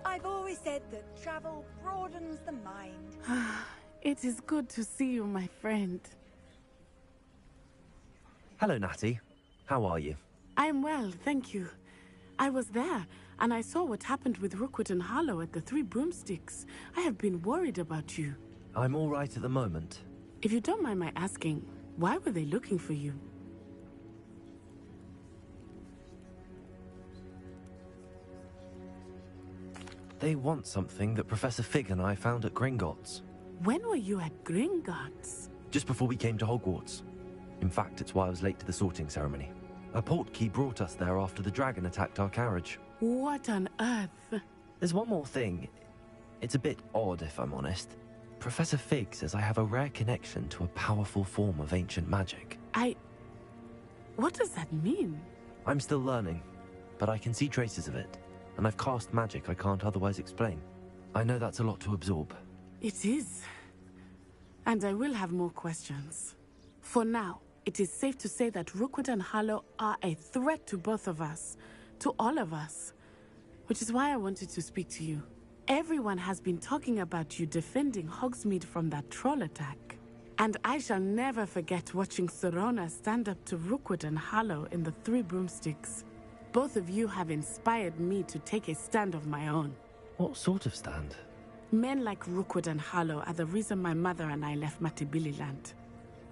I've always said that travel broadens the mind. It is good to see you, my friend. Hello, Natty. How are you? I'm well, thank you. I was there, and I saw what happened with Rookwood and Harlow at the Three Broomsticks. I have been worried about you. I'm all right at the moment. If you don't mind my asking, why were they looking for you? They want something that Professor Fig and I found at Gringotts. When were you at Gringotts? Just before we came to Hogwarts. In fact, it's why I was late to the sorting ceremony. A portkey brought us there after the dragon attacked our carriage. What on earth? There's one more thing. It's a bit odd, if I'm honest. Professor Fig says I have a rare connection to a powerful form of ancient magic. What does that mean? I'm still learning, but I can see traces of it, and I've cast magic I can't otherwise explain. I know that's a lot to absorb. It is. And I will have more questions. For now, it is safe to say that Rookwood and Harlow are a threat to both of us, to all of us. Which is why I wanted to speak to you. Everyone has been talking about you defending Hogsmeade from that troll attack. And I shall never forget watching Serona stand up to Rookwood and Harlow in the Three Broomsticks. Both of you have inspired me to take a stand of my own. What sort of stand? Men like Rookwood and Harlow are the reason my mother and I left Matibili-land.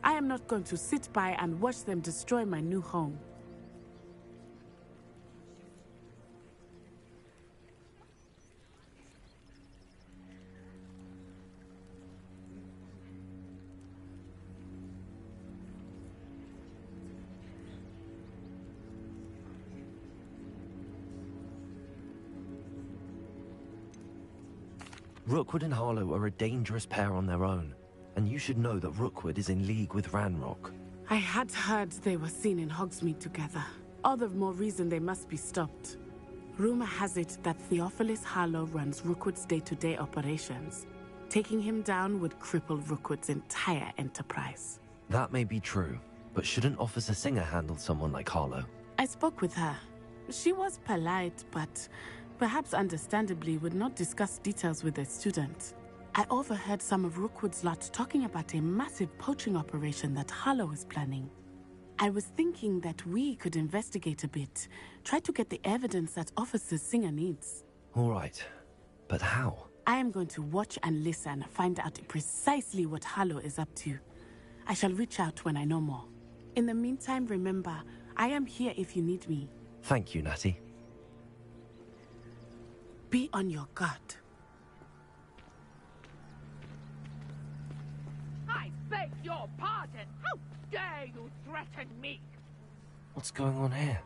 I am not going to sit by and watch them destroy my new home. Rookwood and Harlow are a dangerous pair on their own, and you should know that Rookwood is in league with Ranrock. I had heard they were seen in Hogsmeade together. All the more reason they must be stopped. Rumor has it that Theophilus Harlow runs Rookwood's day-to-day operations. Taking him down would cripple Rookwood's entire enterprise. That may be true, but shouldn't Officer Singer handle someone like Harlow? I spoke with her. She was polite, but perhaps understandably would not discuss details with a student. I overheard some of Rookwood's lot talking about a massive poaching operation that Harlow is planning. I was thinking that we could investigate a bit, try to get the evidence that Officer Singer needs. All right, but how? I am going to watch and listen, find out precisely what Harlow is up to. I shall reach out when I know more. In the meantime, remember, I am here if you need me. Thank you, Natty. Be on your guard. I beg your pardon. How dare you threaten me? What's going on here?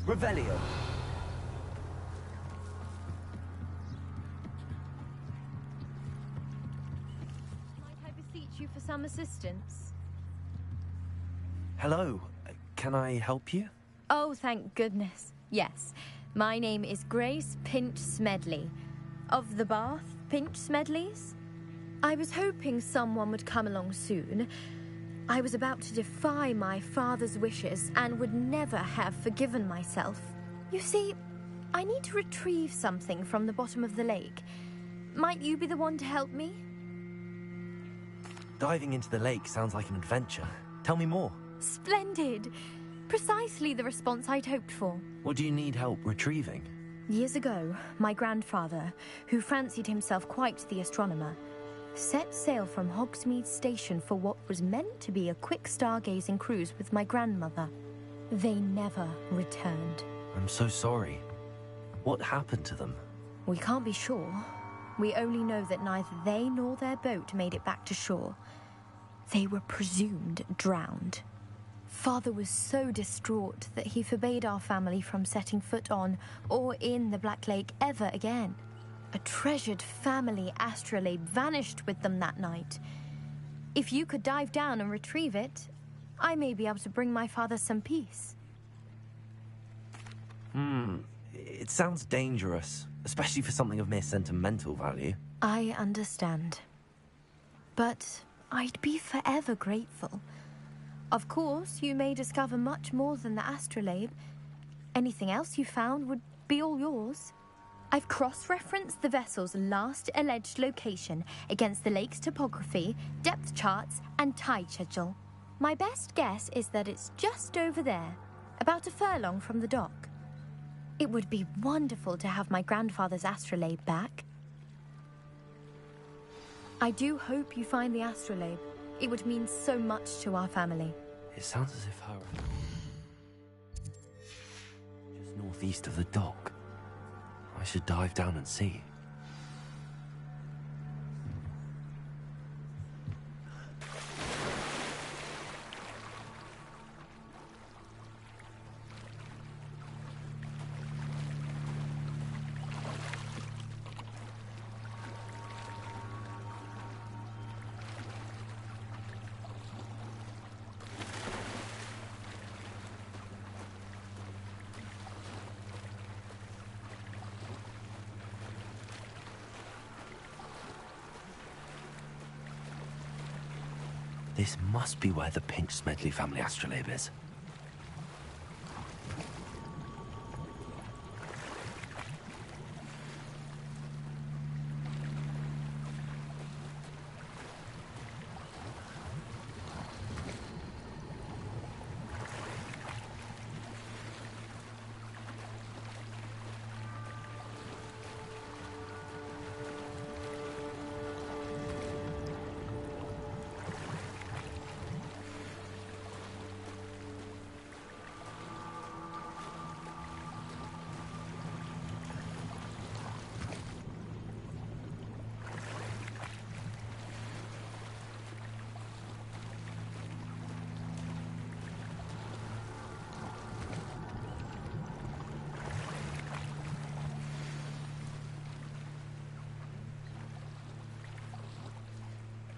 Revelio. Might I beseech you for some assistance? Hello. Can I help you? Oh, thank goodness. Yes. My name is Grace Pinch Smedley. Of the Bath Pinch Smedleys? I was hoping someone would come along soon. I was about to defy my father's wishes and would never have forgiven myself. You see, I need to retrieve something from the bottom of the lake. Might you be the one to help me? Diving into the lake sounds like an adventure. Tell me more. Splendid! Precisely the response I'd hoped for. What do you need help retrieving? Years ago, my grandfather, who fancied himself quite the astronomer, set sail from Hogsmeade Station for what was meant to be a quick stargazing cruise with my grandmother. They never returned. I'm so sorry. What happened to them? We can't be sure. We only know that neither they nor their boat made it back to shore. They were presumed drowned. Father was so distraught that he forbade our family from setting foot on or in the Black Lake ever again. A treasured family astrolabe vanished with them that night. If you could dive down and retrieve it, I may be able to bring my father some peace. It sounds dangerous, especially for something of mere sentimental value. I understand. But I'd be forever grateful. Of course, you may discover much more than the astrolabe. Anything else you found would be all yours. I've cross-referenced the vessel's last alleged location against the lake's topography, depth charts, and tide schedule. My best guess is that it's just over there, about a furlong from the dock. It would be wonderful to have my grandfather's astrolabe back. I do hope you find the astrolabe. It would mean so much to our family. It sounds as if her... just northeast of the dock. I should dive down and see. This must be where the Pinch-Smedley family astrolabe is.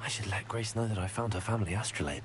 I should let Grace know that I found her family astrolabe.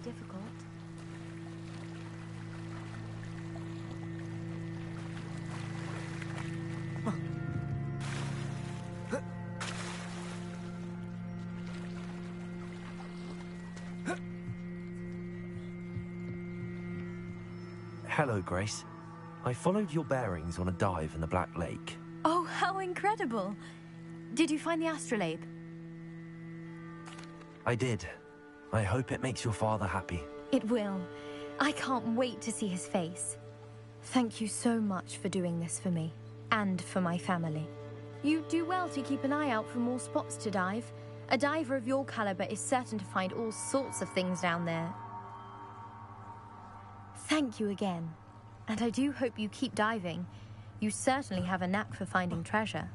Difficult. Hello, Grace. I followed your bearings on a dive in the Black Lake. Oh, how incredible! Did you find the astrolabe? I did. I hope it makes your father happy. It will. I can't wait to see his face. Thank you so much for doing this for me, and for my family. You do well to keep an eye out for more spots to dive. A diver of your caliber is certain to find all sorts of things down there. Thank you again. And I do hope you keep diving. You certainly have a knack for finding treasure.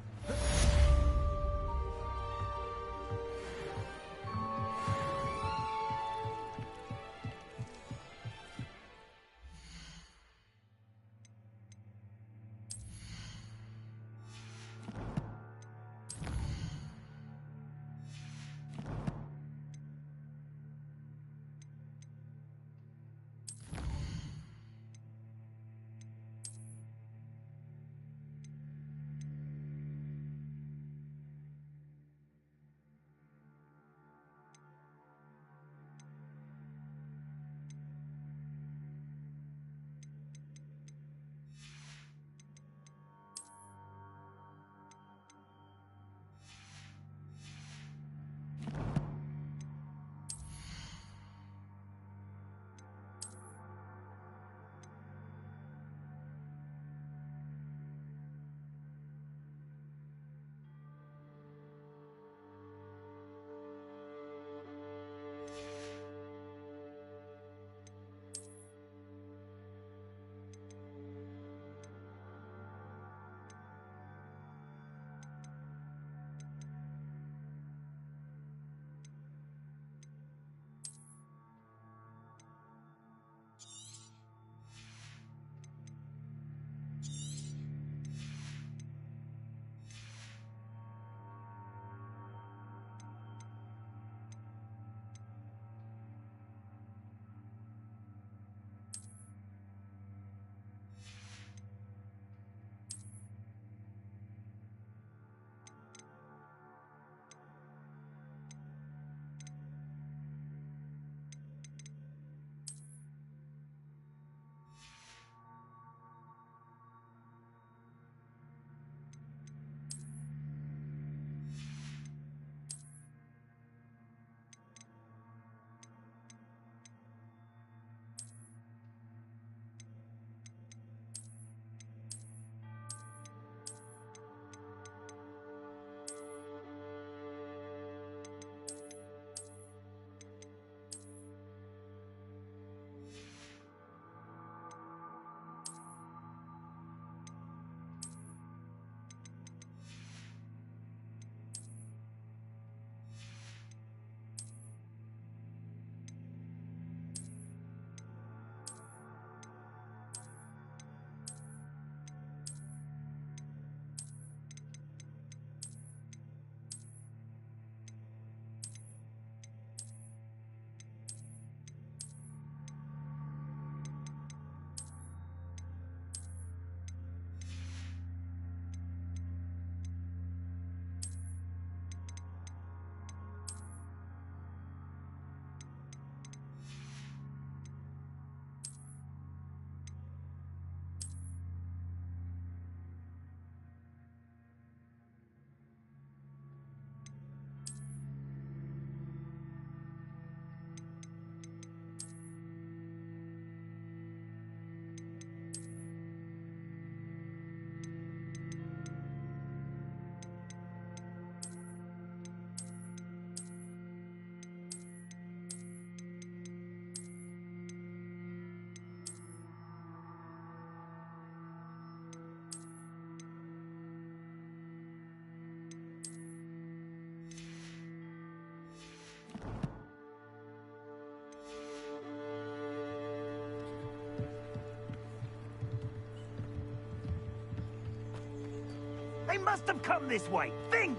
They must have come this way. Think!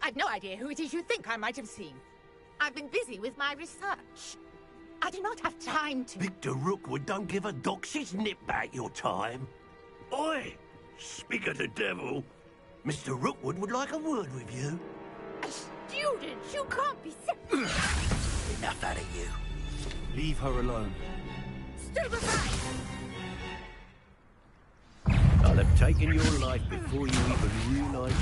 I've no idea who it is you think I might have seen. I've been busy with my research. I do not have time to... Victor Rookwood don't give a doxy's nip back your time. Oi! Speak of the devil. Mr. Rookwood would like a word with you. A student? You can't be... Enough out of you. Leave her alone. Stupefy! I'll have taken your life before you even realise it.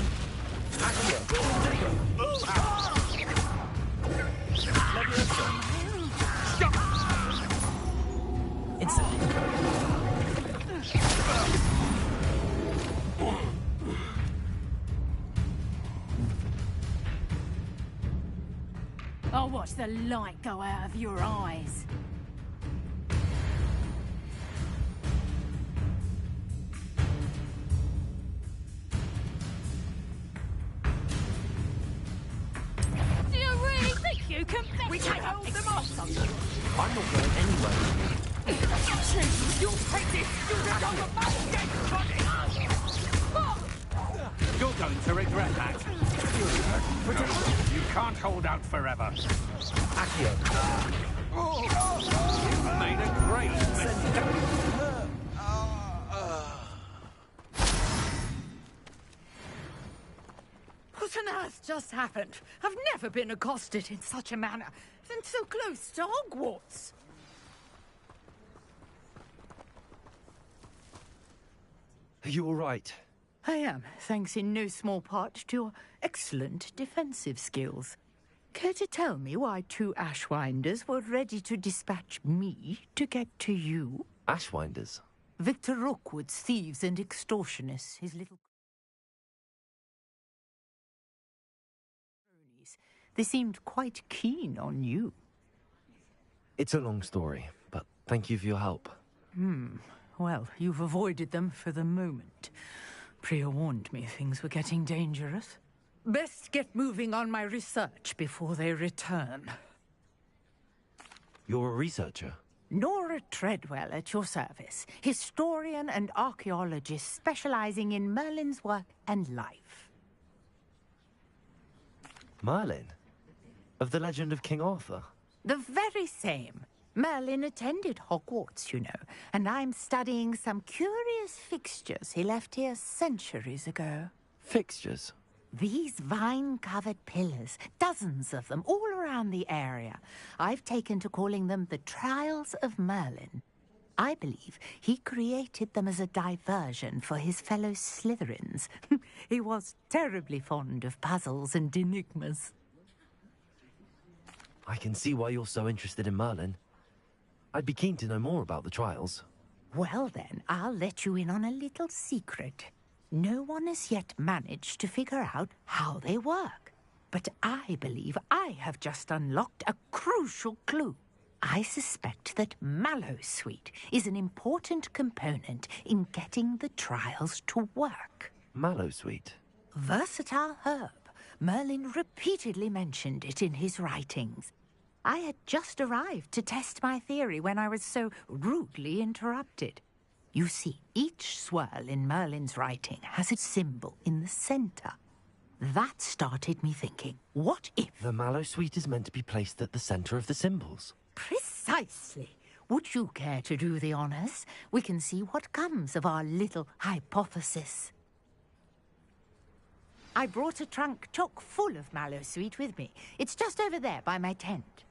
I'll watch the light go out of your eyes. Do you really think you can... We can't hold them off! I'm not going anywhere. You'll take this! You'll just go You're going to regret that. You can't hold out forever. Accio. You've made a great mistake. What on earth just happened? I've never been accosted in such a manner, and so close to Hogwarts. Are you all right? I am, thanks in no small part to your excellent defensive skills. Care to tell me why 2 Ashwinders were ready to dispatch me to get to you? Ashwinders? Victor Rookwood's thieves and extortionists, his little... They seemed quite keen on you. It's a long story, but thank you for your help. Well, you've avoided them for the moment. Priya warned me things were getting dangerous. Best get moving on my research before they return. You're a researcher? Nora Treadwell at your service, historian and archaeologist specializing in Merlin's work and life. Merlin? Of the legend of King Arthur? The very same. Merlin attended Hogwarts, you know, and I'm studying some curious fixtures he left here centuries ago. Fixtures? These vine-covered pillars, dozens of them, all around the area. I've taken to calling them the Trials of Merlin. I believe he created them as a diversion for his fellow Slytherins. He was terribly fond of puzzles and enigmas. I can see why you're so interested in Merlin. I'd be keen to know more about the trials. Well then, I'll let you in on a little secret. No one has yet managed to figure out how they work. But I believe I have just unlocked a crucial clue. I suspect that Mallowsweet is an important component in getting the trials to work. Mallowsweet? Versatile herb. Merlin repeatedly mentioned it in his writings. I had just arrived to test my theory when I was so rudely interrupted. You see, each swirl in Merlin's writing has a symbol in the center. That started me thinking, what if... The Mallowsweet is meant to be placed at the center of the symbols. Precisely. Would you care to do the honors? We can see what comes of our little hypothesis. I brought a trunk chock full of Mallowsweet with me. It's just over there by my tent.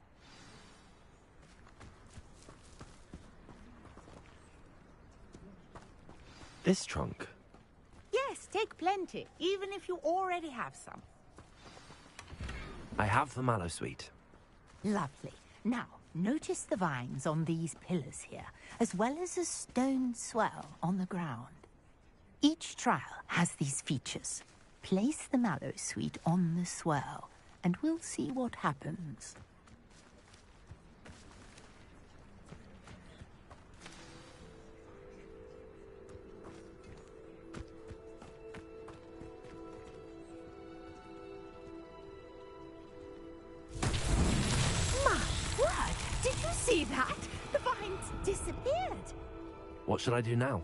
This trunk? Yes, take plenty, even if you already have some. I have the Mallowsweet. Lovely. Now, notice the vines on these pillars here, as well as a stone swell on the ground. Each trial has these features. Place the Mallowsweet on the swell, and we'll see what happens. Did you see that? The vines disappeared. What should I do now?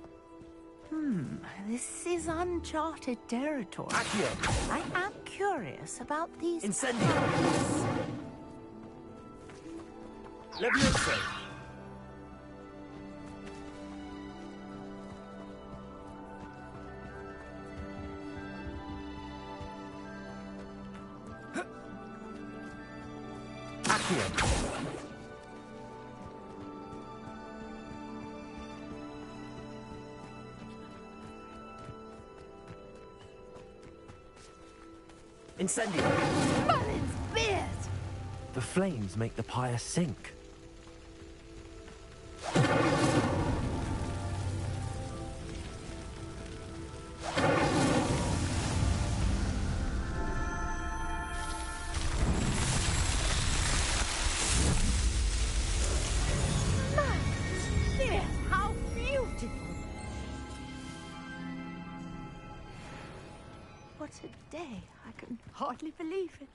This is uncharted territory. Accio! I am curious about these... Incendio! Levioso! Accio! Incendio! Merlin's beard! The flames make the pyre sink. Merlin's beard! How beautiful! What a day. I can hardly believe it.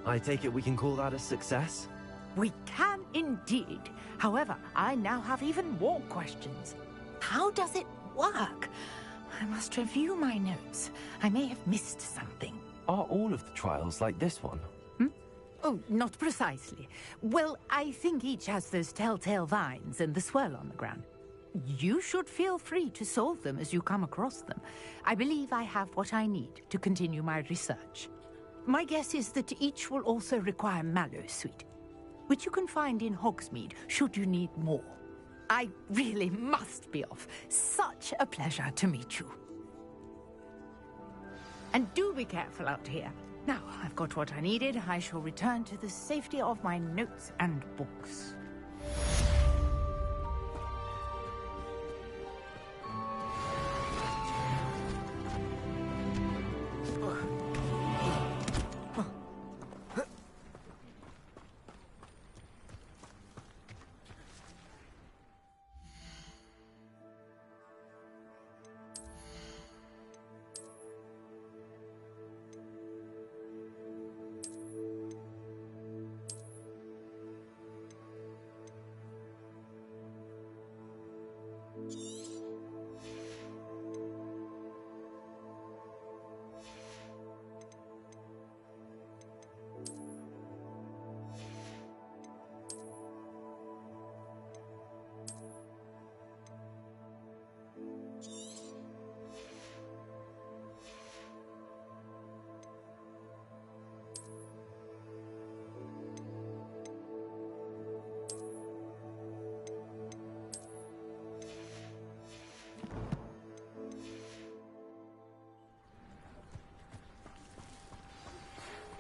I take it we can call that a success? We can indeed. However, I now have even more questions. How does it work? I must review my notes. I may have missed something. Are all of the trials like this one? Oh, not precisely. Well, I think each has those telltale vines and the swirl on the ground. You should feel free to solve them as you come across them. I believe I have what I need to continue my research. My guess is that each will also require mallow sweet, which you can find in Hogsmeade should you need more. I really must be off. Such a pleasure to meet you. And do be careful out here. Now, I've got what I needed. I shall return to the safety of my notes and books.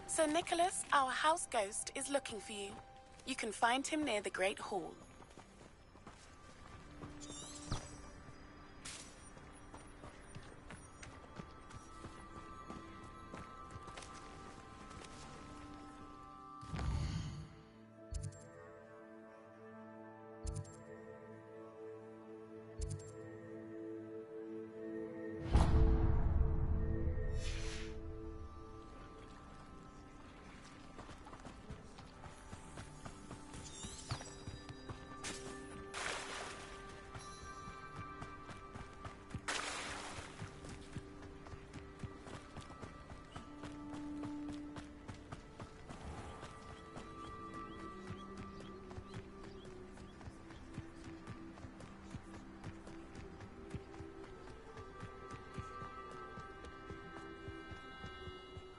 Sir Nicholas, our house ghost, is looking for you. You can find him near the Great Hall.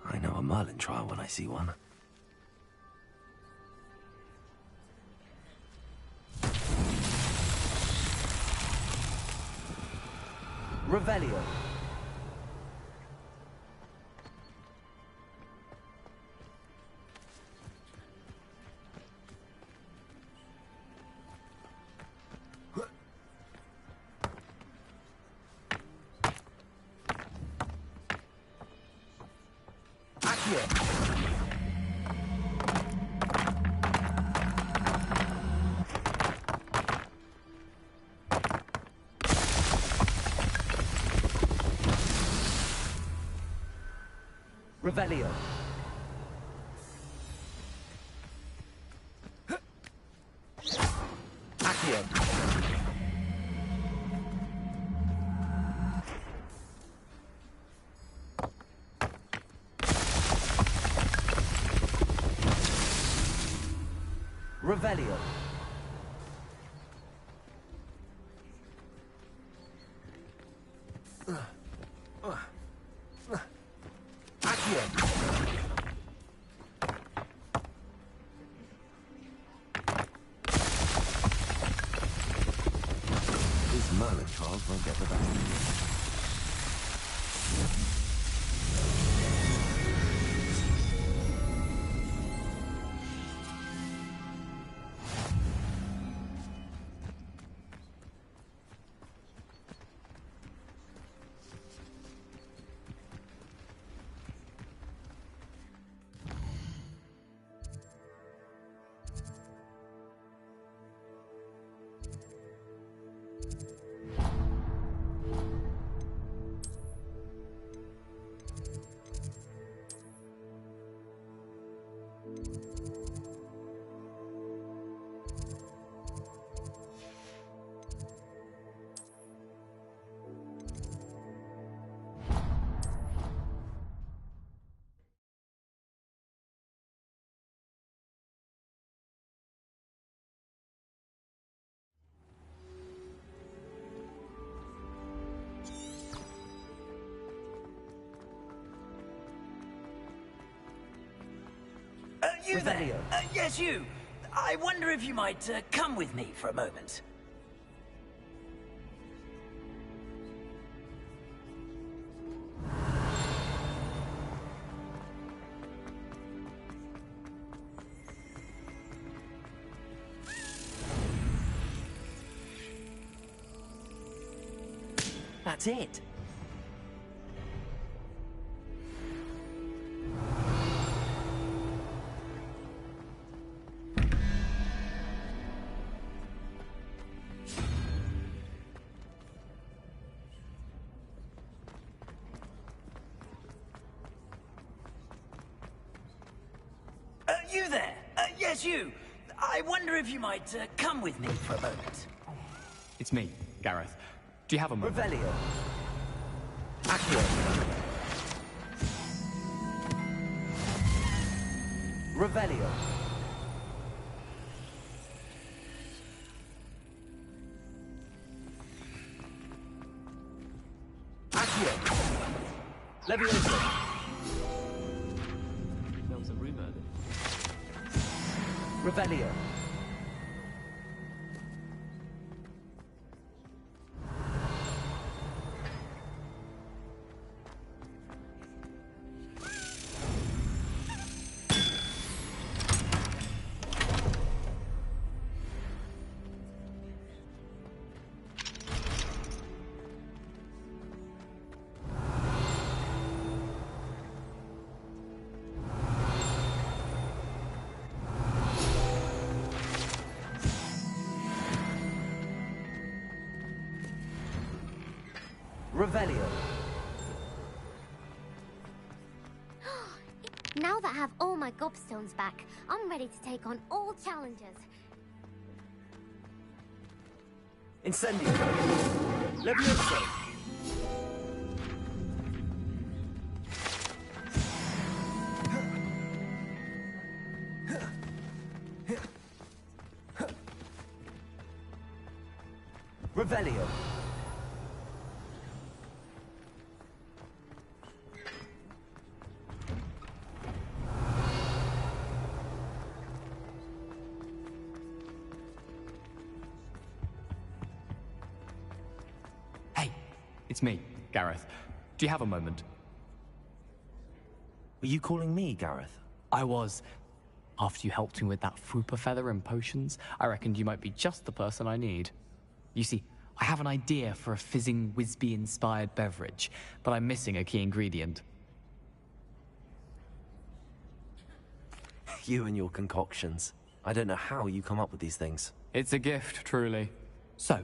I know a Merlin trial when I see one. Revelio. Revelio. Revelio. Accio. These Merlin trials won't get the best of you. You there? Yes, you. I wonder if you might come with me for a moment. That's it. You there? Yes, you. I wonder if you might come with me for a moment. It's me, Gareth. Do you have a moment? Revelio. Accio. Revelio. Accio. Levioso. There was a rumor that... Revelio. Revelio. Now that I have all my gobstones back, I'm ready to take on all challenges. Incendio. Levioso. Revelio. It's me, Gareth. Do you have a moment? Were you calling me, Gareth? I was. After you helped me with that Fupa feather and potions, I reckoned you might be just the person I need. You see, I have an idea for a fizzing Wisby-inspired beverage, but I'm missing a key ingredient. You and your concoctions. I don't know how you come up with these things. It's a gift, truly. So,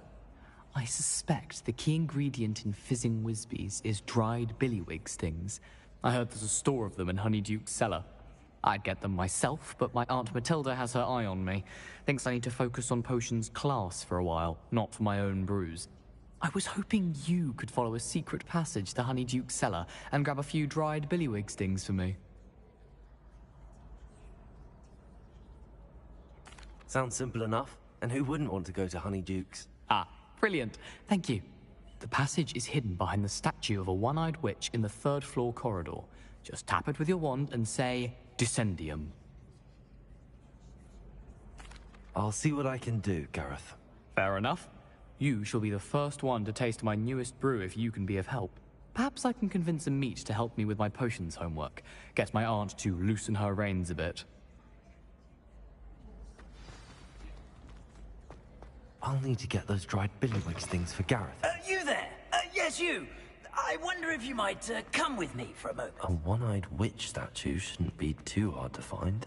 I suspect the key ingredient in fizzing Wisbies is dried billywig stings. I heard there's a store of them in Honeyduke's cellar. I'd get them myself, but my Aunt Matilda has her eye on me. Thinks I need to focus on potions class for a while, not for my own brews. I was hoping you could follow a secret passage to Honeyduke's cellar and grab a few dried billywig stings for me. Sounds simple enough. And who wouldn't want to go to Honeyduke's? Ah, brilliant. Thank you. The passage is hidden behind the statue of a one-eyed witch in the 3rd floor corridor. Just tap it with your wand and say, Descendium. I'll see what I can do, Gareth. Fair enough. You shall be the first one to taste my newest brew if you can be of help. Perhaps I can convince a meat to help me with my potions homework. Get my aunt to loosen her reins a bit. I'll need to get those dried billywigs things for Gareth. You there! Yes, you! I wonder if you might come with me for a moment. A one-eyed witch statue shouldn't be too hard to find.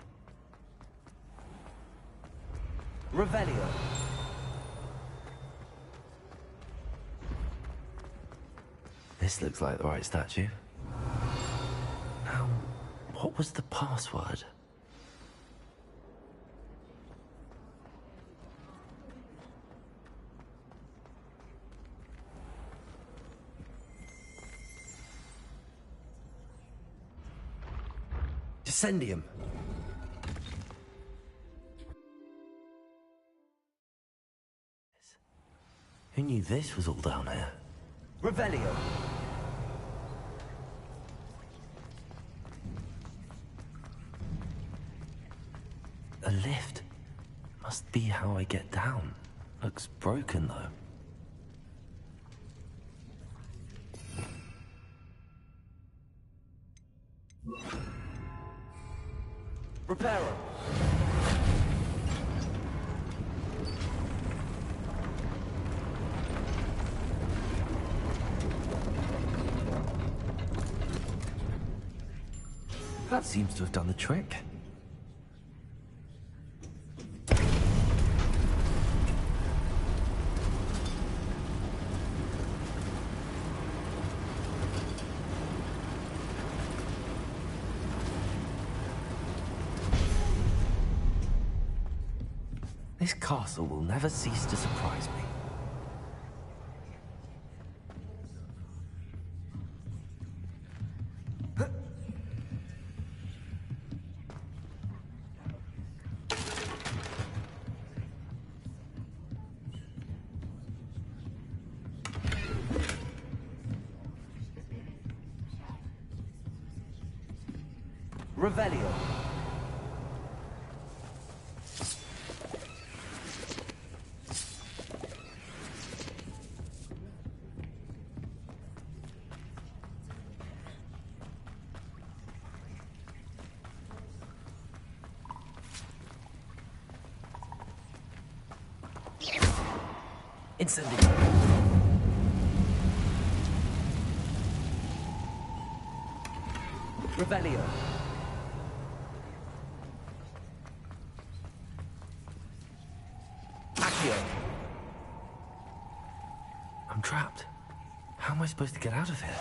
Revelio. This looks like the right statue. Now, what was the password? Descendium. Who knew this was all down here? Revelio. A lift. Must be how I get down. Looks broken, though. Reparo. That seems to have done the trick. This castle will never cease to surprise me. Revelio. Incendio. Revelio. Accio. I'm trapped. How am I supposed to get out of here?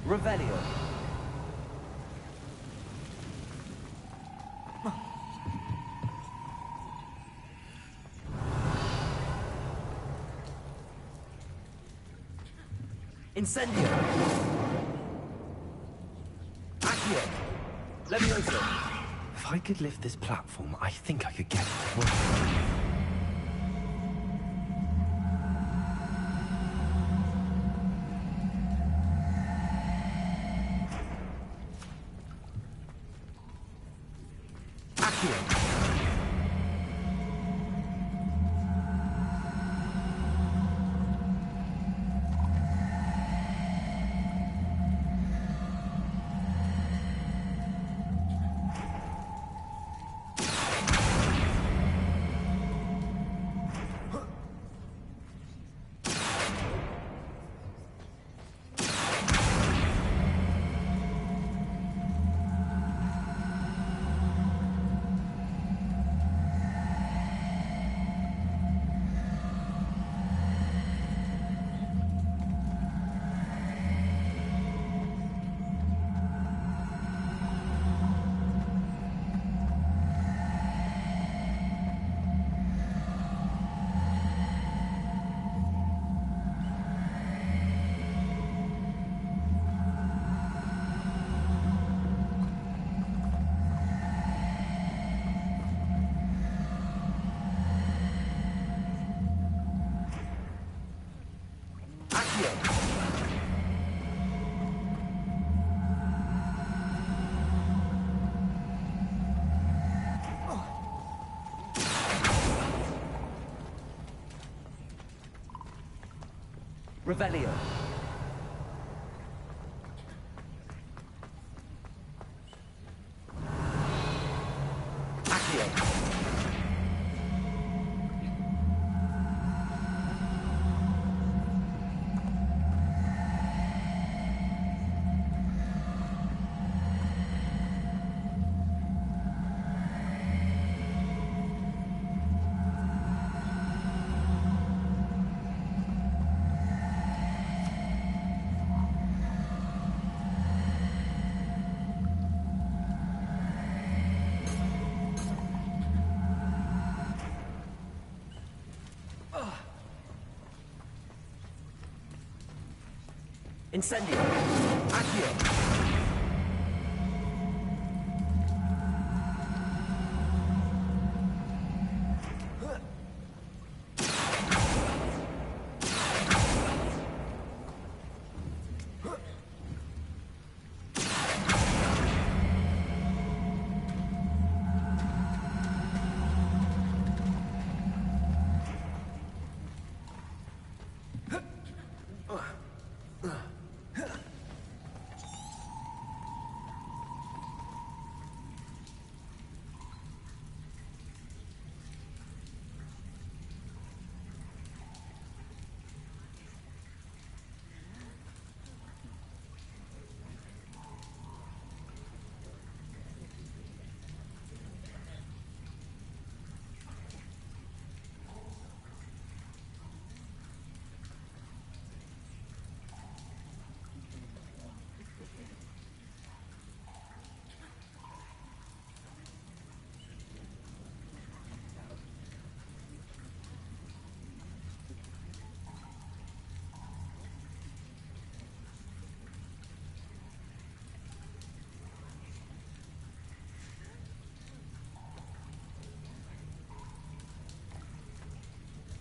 Revelio. Incendio. Accio. Levioso. If I could lift this platform, I think I could get it to work. Revelio. Accio. Incendio. Accio.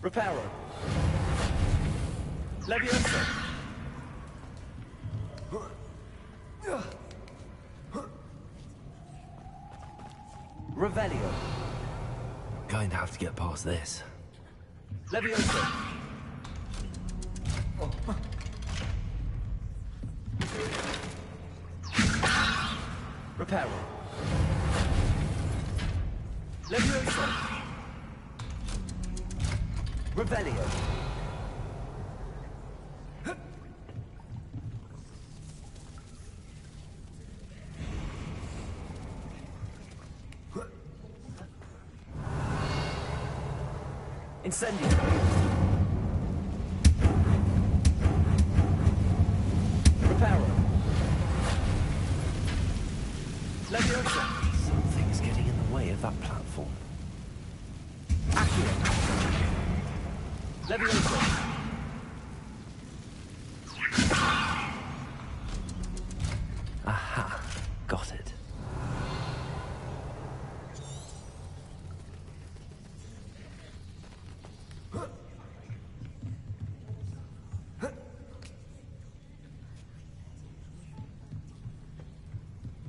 Reparo. Levioso. Revelio. Going to have to get past this. Levioso. Reparo. Levioso. Revelio. Incendio. Reparo. Leviosa. Something's getting in the way of that platform. Accio. Leviosa. Aha. Got it.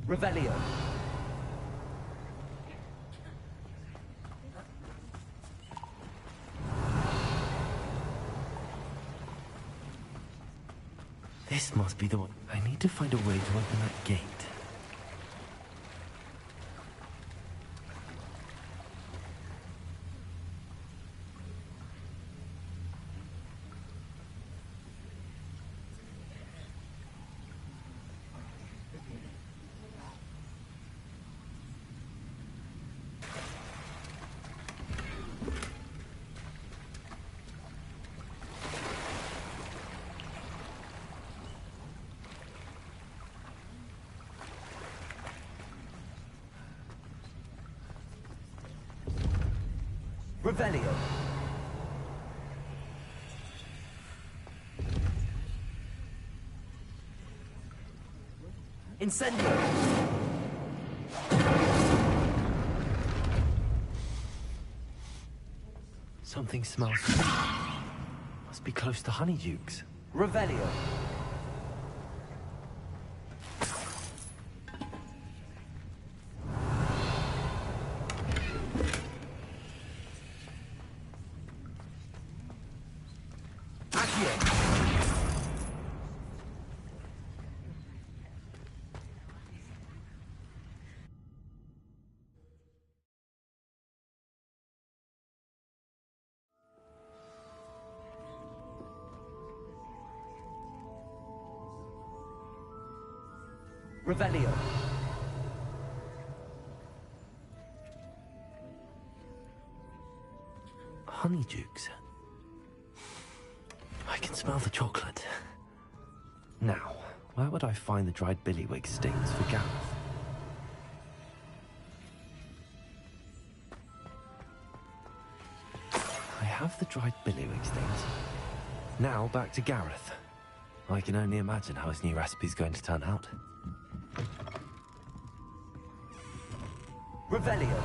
Revelio. This must be the one. I need to find a way to open that gate. Revelio. Incendio. Something smells. Must be close to Honeydukes. Revelio. Accio. Revelio. Honeydukes. I can smell the chocolate. Now, where would I find the dried billywig stings for Gareth? I have the dried billywig stings. Now back to Gareth. I can only imagine how his new recipe's going to turn out. Revelio.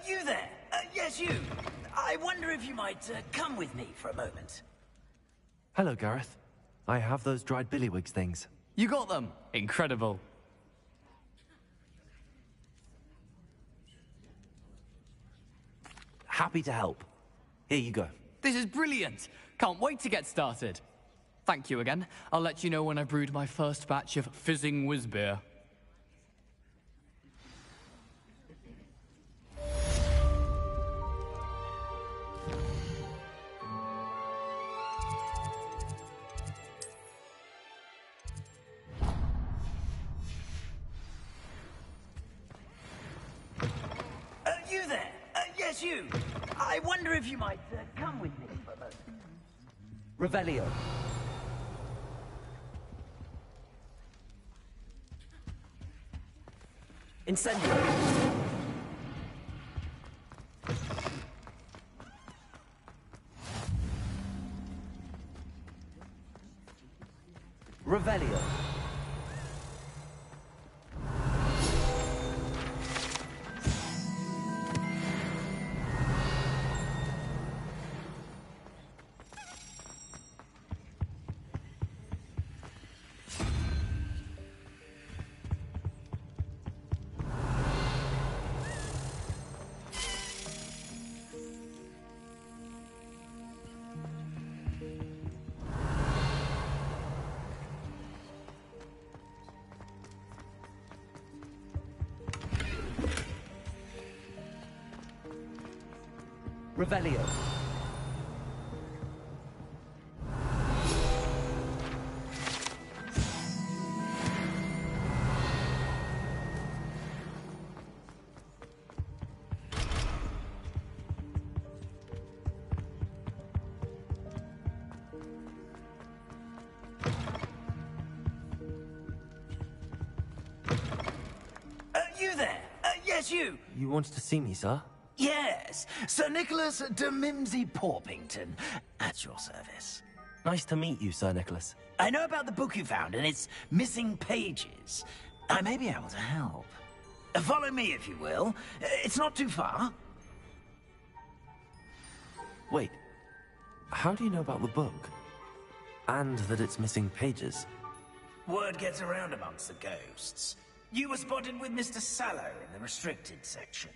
You there? Yes, you. I wonder if you might come with me for a moment. Hello, Gareth. I have those dried billywig things. You got them! Incredible. Happy to help. Here you go. This is brilliant! Can't wait to get started. Thank you again. I'll let you know when I brewed my first batch of fizzing whiz-beer. You there? Yes, you. I wonder if you might come with me for a moment. Revelio. Incendio. Revelio. Revelio. You there? Yes, you. You wanted to see me, sir? Yes, Sir Nicholas de Mimsy Porpington, at your service. Nice to meet you, Sir Nicholas. I know about the book you found and its missing pages. I may be able to help. Follow me, if you will. It's not too far. Wait, how do you know about the book? And that it's missing pages? Word gets around amongst the ghosts. You were spotted with Mr. Sallow in the restricted section.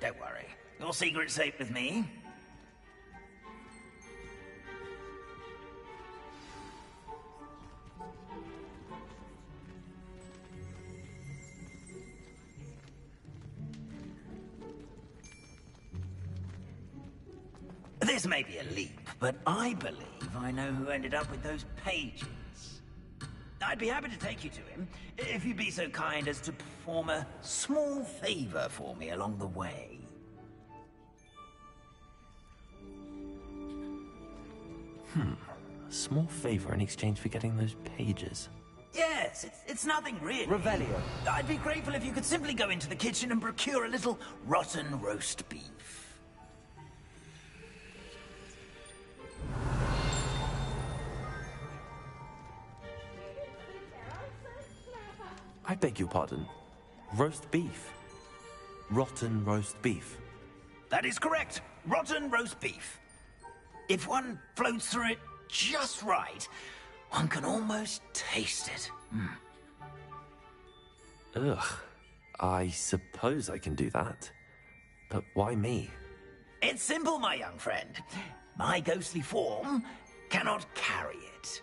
Don't worry, your secret's safe with me. This may be a leap, but I believe I know who ended up with those pages. I'd be happy to take you to him, if you'd be so kind as to perform a small favor for me along the way. A small favor in exchange for getting those pages. Yes, it's nothing really. Revelio. I'd be grateful if you could simply go into the kitchen and procure a little rotten roast beef. I beg your pardon. Roast beef. Rotten roast beef. That is correct. Rotten roast beef. If one floats through it just right, one can almost taste it. Ugh. I suppose I can do that. But why me? It's simple, my young friend. My ghostly form cannot carry it.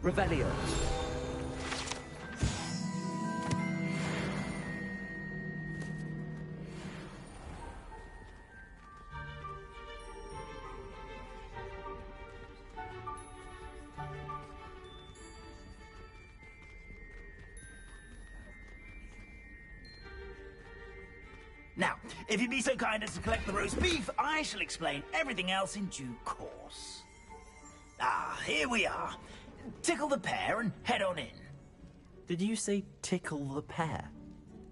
Revelio. Now, if you'd be so kind as to collect the roast beef, I shall explain everything else in due course. Ah, here we are. Tickle the pear and head on in. Did you say tickle the pear?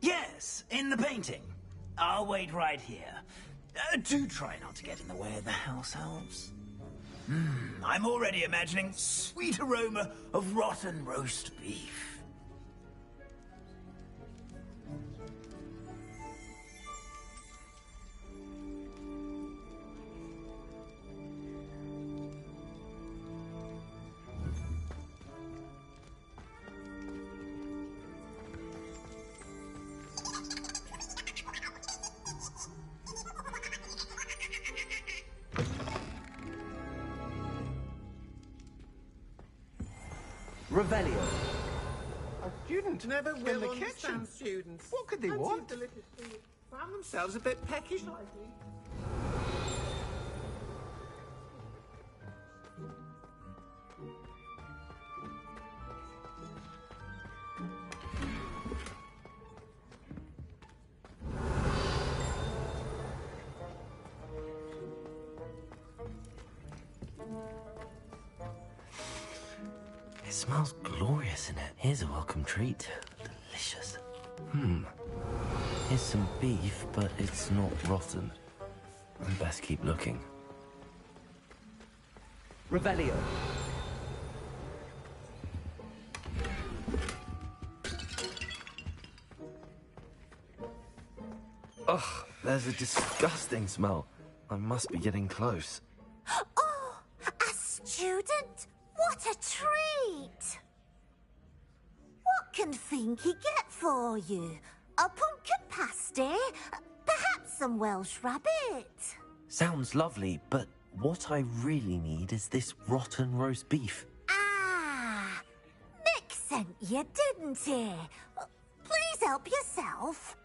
Yes, in the painting. I'll wait right here. Do try not to get in the way of the house elves. I'm already imagining sweet aroma of rotten roast beef. Revelio. A student never will in the understand kitchen. students. What could they And want? these delicious foods found themselves a bit peckish lately. It smells glorious in it. Here's a welcome treat. Delicious. Here's some beef, but it's not rotten. I'd best keep looking. Revelio. Ugh, there's a disgusting smell. I must be getting close. Oh, a student? What a treat! What can Finky get for you? A pumpkin pasty? Perhaps some Welsh rabbit? Sounds lovely, but what I really need is this rotten roast beef. Ah, Nick sent you, didn't he? Please help yourself.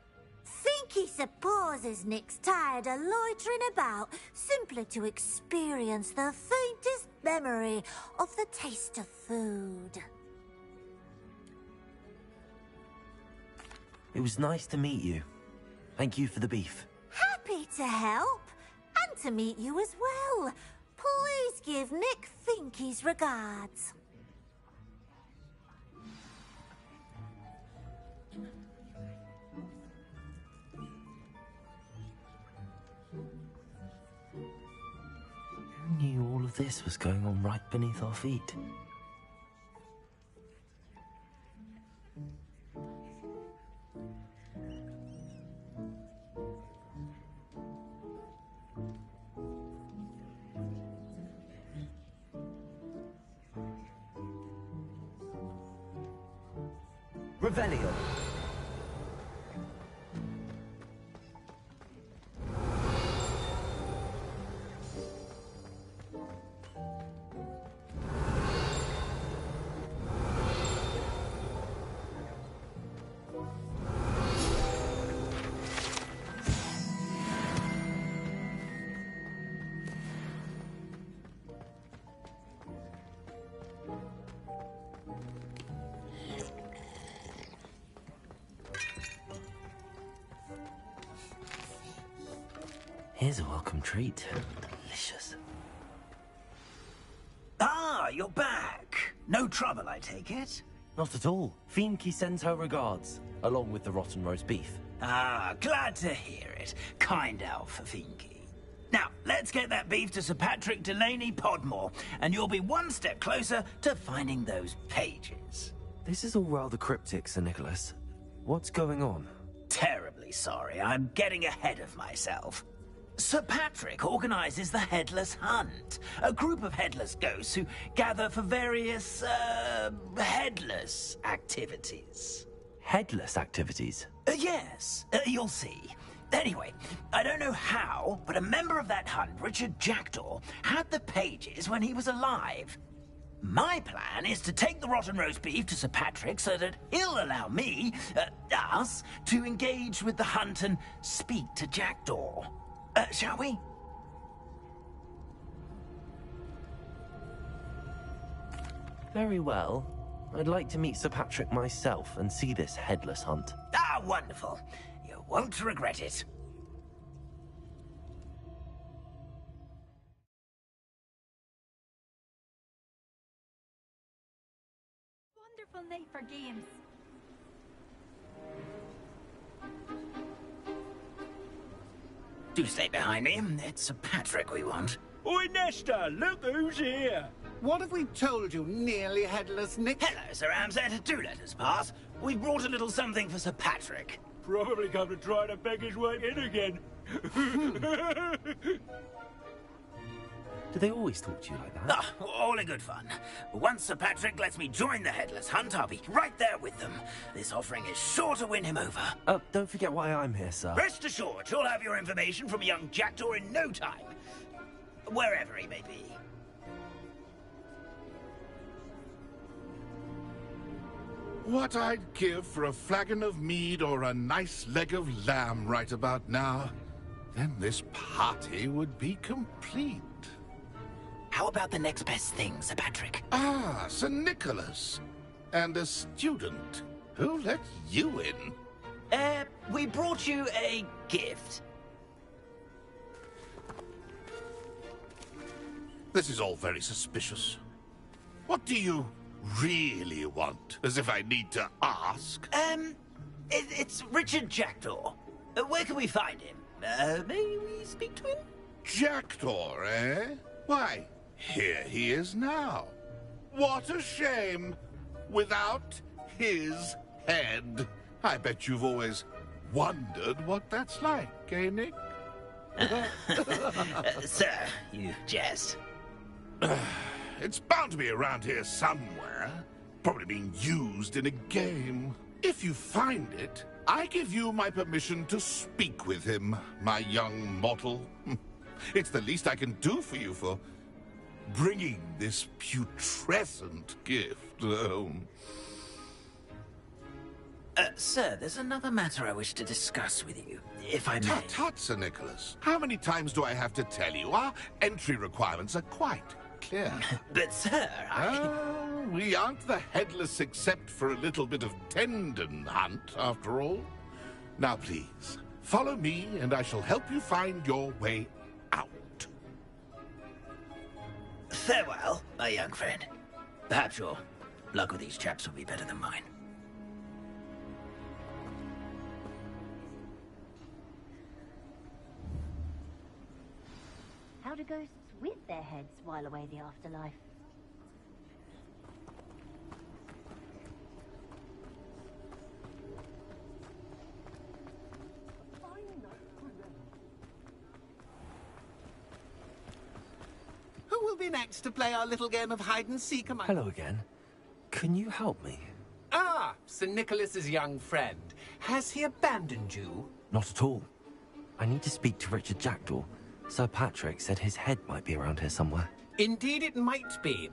Finky supposes Nick's tired of loitering about simply to experience the faintest memory of the taste of food. It was nice to meet you. Thank you for the beef. Happy to help, and to meet you as well. Please give Nick Finky's regards. this was going on right beneath our feet. Revelio. Here's a welcome treat. Delicious. Ah, you're back. No trouble, I take it? Not at all. Fienke sends her regards, along with the rotten roast beef. Ah, glad to hear it. Kind elf, Fienke. Now, let's get that beef to Sir Patrick Delaney Podmore, and you'll be one step closer to finding those pages. This is all rather cryptic, Sir Nicholas. What's going on? Terribly sorry, I'm getting ahead of myself. Sir Patrick organizes the Headless Hunt, a group of headless ghosts who gather for various, headless activities. Headless activities? Yes, you'll see. Anyway, I don't know how, but a member of that hunt, Richard Jackdaw, had the pages when he was alive. My plan is to take the rotten roast beef to Sir Patrick so that he'll allow me, us, to engage with the hunt and speak to Jackdaw. Shall we? Very well. I'd like to meet Sir Patrick myself and see this headless hunt. Ah, wonderful. You won't regret it. Wonderful night for games. Do stay behind me. It's Sir Patrick we want. Oi, Nesta, look who's here. What have we told you, nearly headless Nick? Hello, Sir Ramsett. Do let us pass. We've brought a little something for Sir Patrick. Probably come to try to beg his way in again. Do they always talk to you like that? Ah, all in good fun. Once Sir Patrick lets me join the Headless Hunt, I'll be right there with them. This offering is sure to win him over. Don't forget why I'm here, sir. Rest assured, you'll have your information from young Jackdaw in no time. Wherever he may be. What I'd give for a flagon of mead or a nice leg of lamb right about now. Then this party would be complete. How about the next best thing, Sir Patrick? Ah, Sir Nicholas. And a student. Who let you in? We brought you a gift. This is all very suspicious. What do you really want? As if I need to ask. It's Richard Jackdaw. Where can we find him? May we speak to him? Jackdaw, eh? Why, here he is now. What a shame. Without his head. I bet you've always wondered what that's like, eh, Nick? Sir, you jest. It's bound to be around here somewhere. Probably being used in a game. If you find it, I give you my permission to speak with him, my young mortal. It's the least I can do for you for bringing this putrescent gift home. Sir, there's another matter I wish to discuss with you, if I may. Tut, tut, Sir Nicholas. How many times do I have to tell you? Our entry requirements are quite clear. But, sir, we aren't the headless except for a little bit of tendon hunt, after all. Now, please, follow me, and I shall help you find your way out. Farewell, my young friend. Perhaps your luck with these chaps will be better than mine. How do ghosts with their heads while away the afterlife? Who will be next to play our little game of hide-and-seek among... Hello again. Can you help me? Ah, Sir Nicholas's young friend. Has he abandoned you? Not at all. I need to speak to Richard Jackdaw. Sir Patrick said his head might be around here somewhere. Indeed it might be.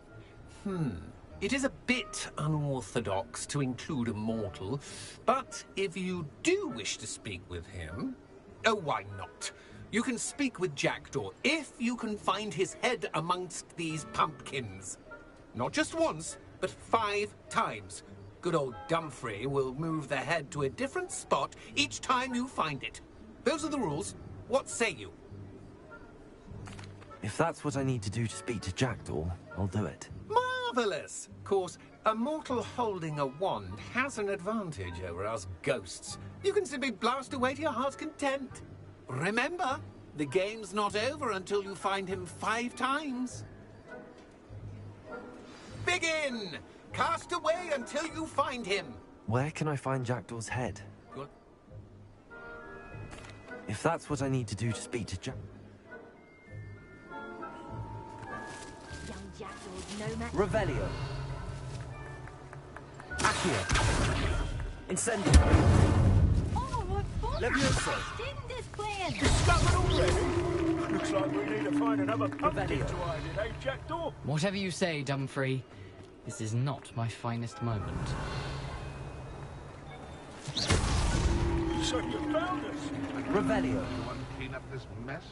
It is a bit unorthodox to include a mortal, but if you do wish to speak with him... Oh, why not? You can speak with Jackdaw if you can find his head amongst these pumpkins. Not just once, but 5 times. Good old Dumfrey will move the head to a different spot each time you find it. Those are the rules. What say you? If that's what I need to do to speak to Jackdaw, I'll do it. Marvellous! Of course, a mortal holding a wand has an advantage over us ghosts. You can simply blast away to your heart's content. Remember, the game's not over until you find him 5 times. Begin! Cast away until you find him. Where can I find Jackdaw's head? Good. If that's what I need to do to speak to Young Jackdaw's no match. Revelio. Accio. Incendio. Oh, what Levioso. didn't this plan? Discovered already? Looks like we need to find another pumpkin to hide in, eh, Jackdaw? Whatever you say, Dumfrey. This is not my finest moment. So you found us? Revelio. You want to clean up this mess?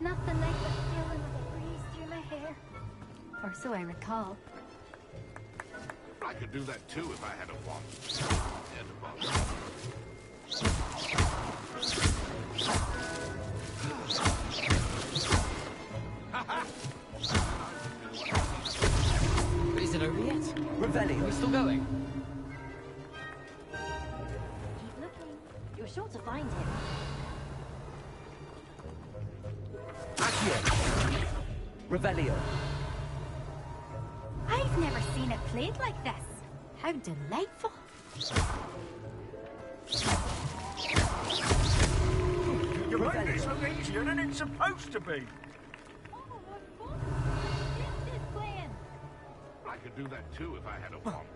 Nothing like the feeling of a breeze through my hair. Or so I recall. I could do that too if I had a wand. And a wand. Is it over yet? Revelio. Are we still going? Keep looking. You're sure to find him. Accio. Revelio. I've never seen it played like this. How delightful. You made this look easier than it's supposed to be. I could do that too if I had a wand.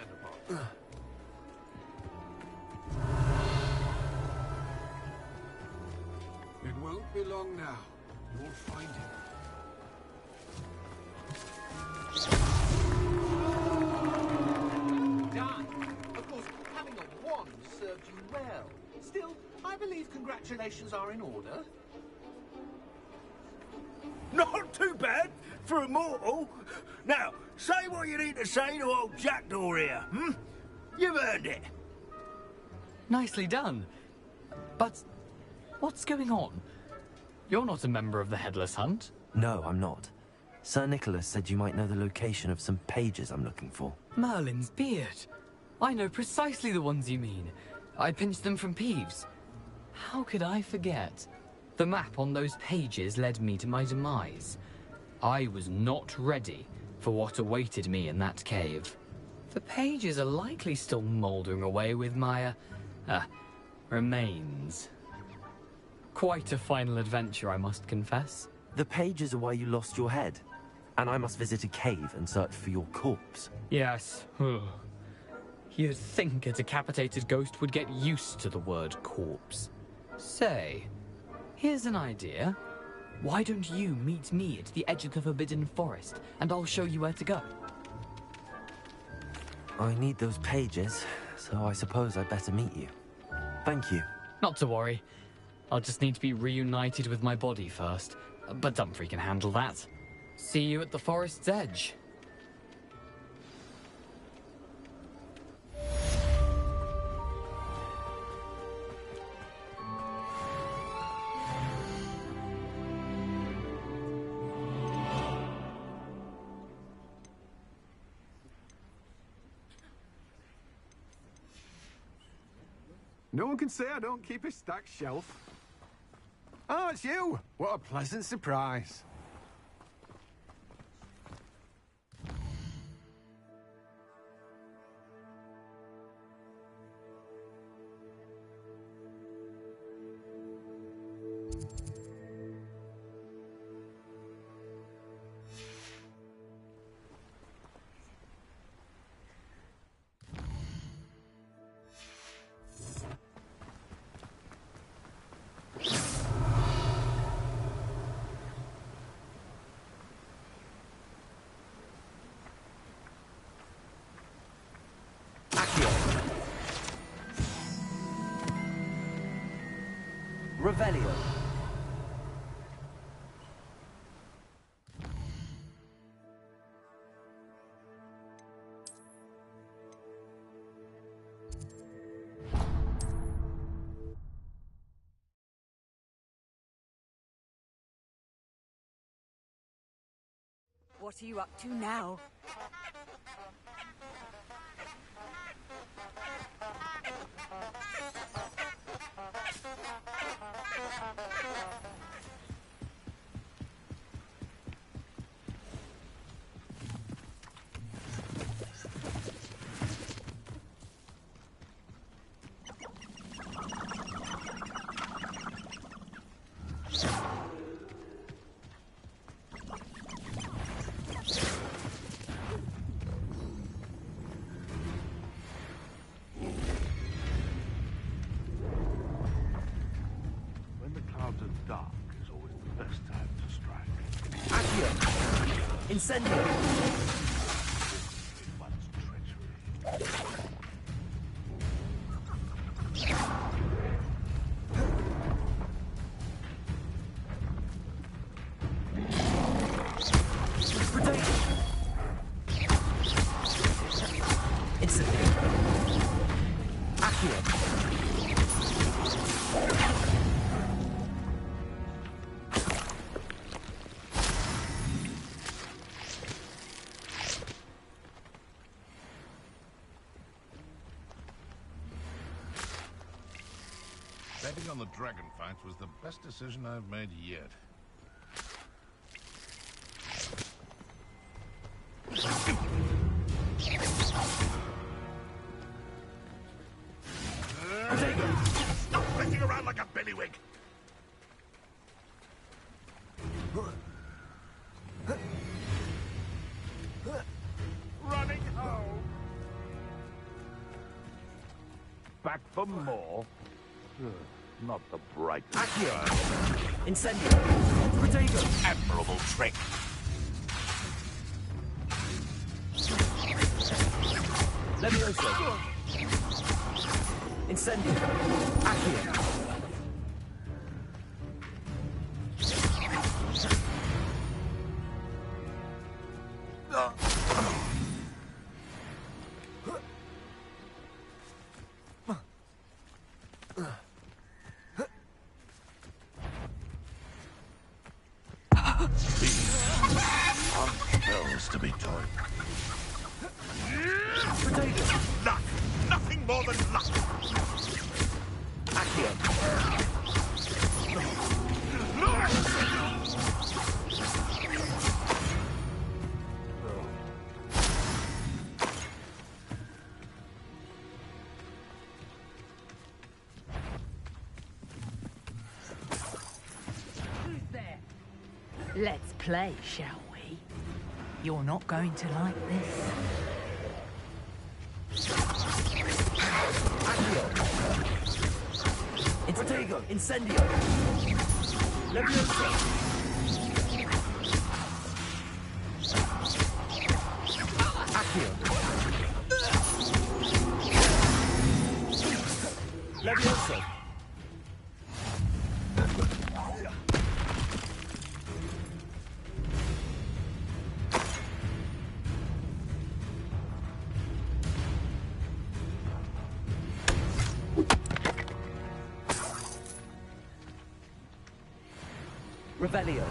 And a wand. It won't be long now. You'll find him. Done. Of course, having a wand served you well. Still, I believe congratulations are in order. Not too bad for a mortal. Now, say what you need to say to old Jackdaw here, You've earned it. Nicely done. But what's going on? You're not a member of the Headless Hunt. No, I'm not. Sir Nicholas said you might know the location of some pages I'm looking for. Merlin's beard. I know precisely the ones you mean. I pinched them from Peeves. How could I forget? The map on those pages led me to my demise. I was not ready for what awaited me in that cave. The pages are likely still mouldering away with my, remains. Quite a final adventure, I must confess. The pages are why you lost your head, and I must visit a cave and search for your corpse. Yes. You'd think a decapitated ghost would get used to the word corpse. Say, here's an idea. Why don't you meet me at the edge of the Forbidden Forest, and I'll show you where to go? I need those pages, so I suppose I'd better meet you. Thank you. Not to worry. I'll just need to be reunited with my body first. But Dumfrey can handle that. See you at the forest's edge. No one can say I don't keep a stacked shelf. Oh, it's you! What a pleasant surprise. Revelio. What are you up to now? When the clouds are dark is always the best time to strike. Accio. Incendio. Betting on the dragon fights was the best decision I've made yet. Stop flicking around like a bellywig! Running home! Back for more? Not the bright. Accio. Incendio. Protego. Admirable trick. Levioso. Incendio. Accio. To be told. Luck! Nothing more than luck! Who's there? Let's play, shall we? You're not going to like this. Protego. Incendio. Levioso. Accio. Levioso. Revelio.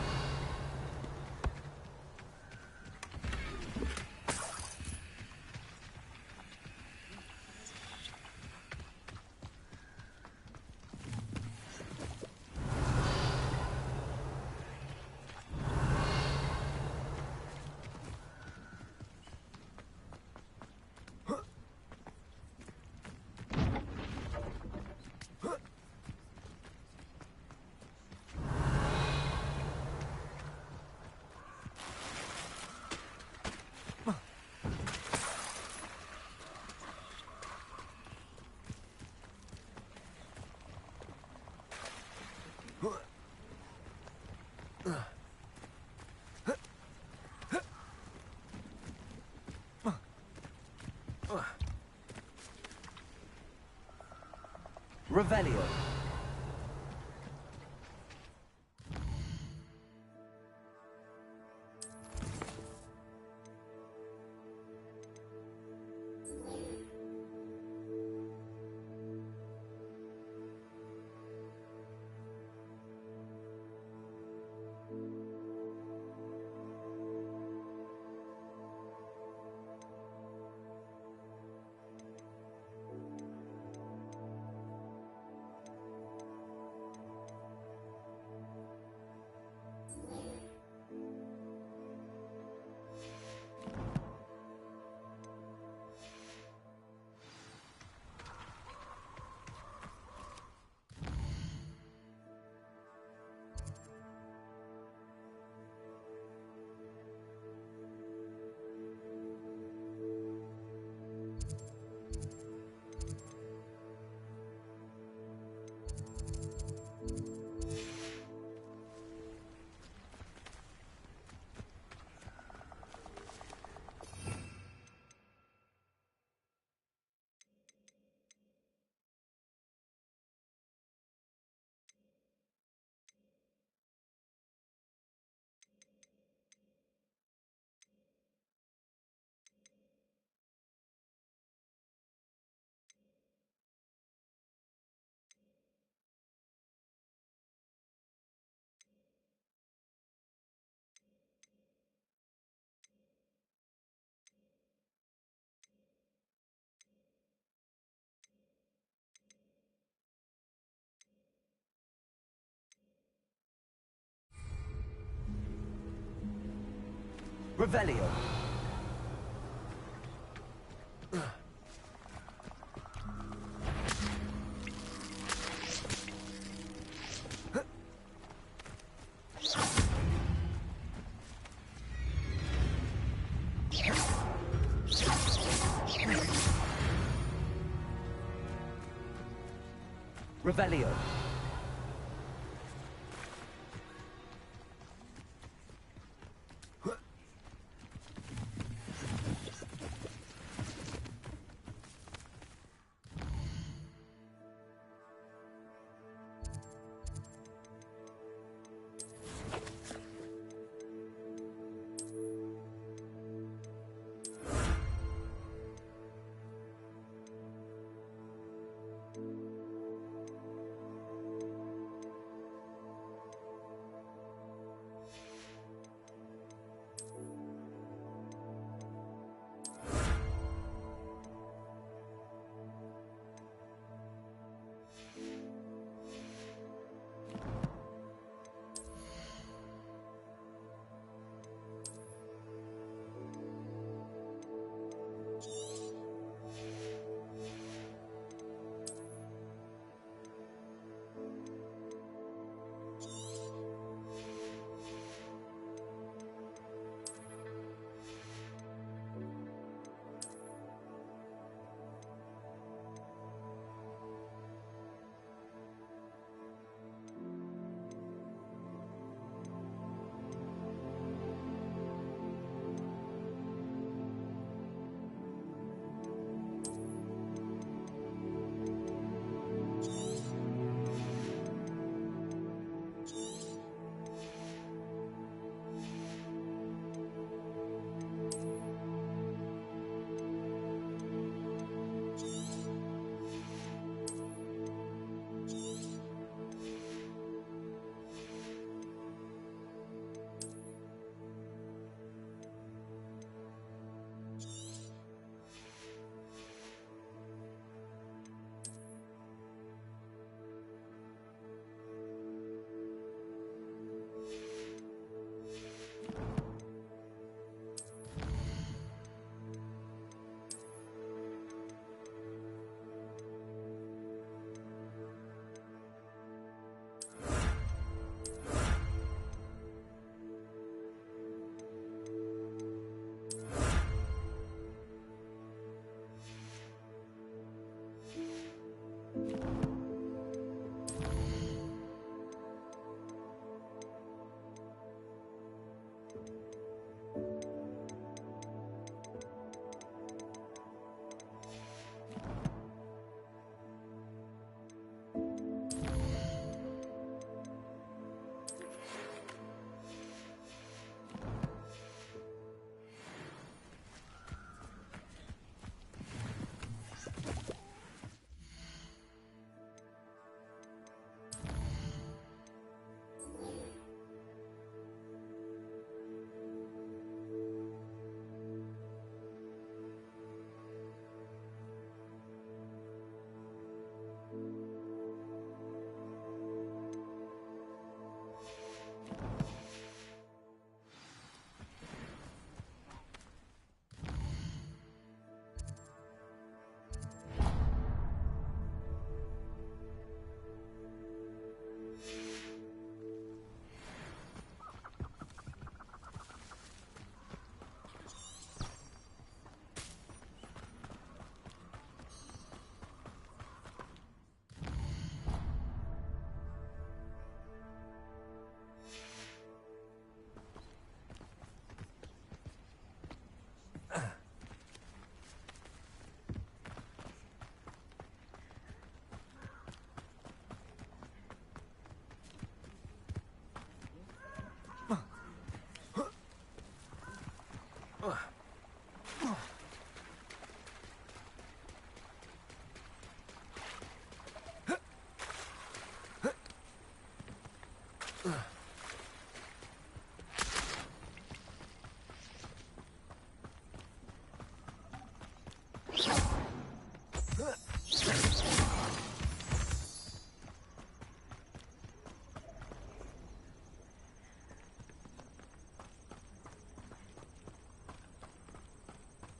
Revelio. Revelio. Revelio.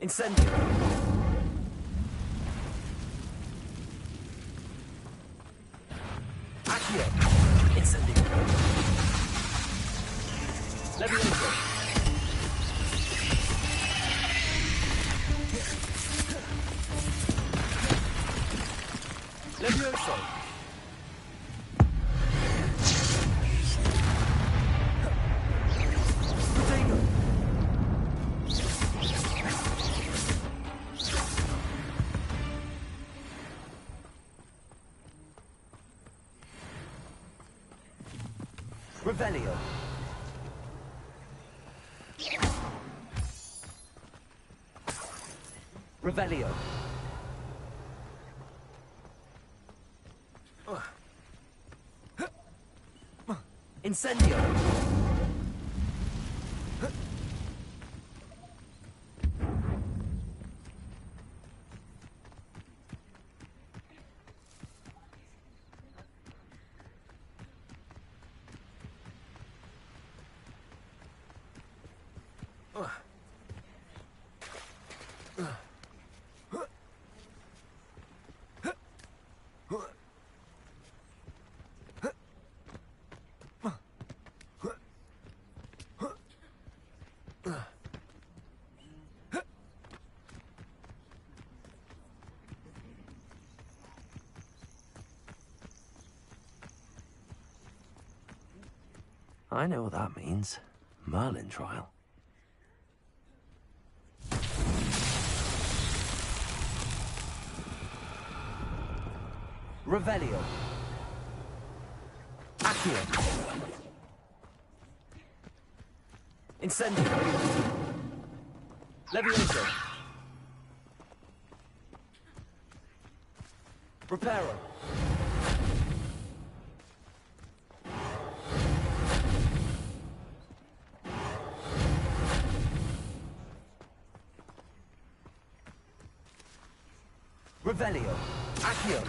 Incendio. Accio. Incendio. Levioso. Levioso. Protego. Revelio. Revelio. Incendio. I know what that means. Merlin trial. Revelio. Accio. Incendio. Levioso. Reparo. Revelio. Accio.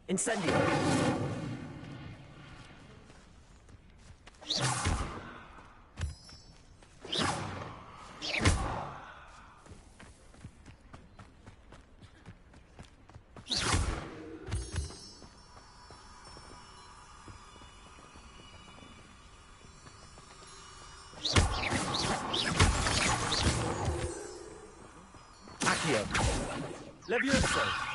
Incendio. Accio. Levioso.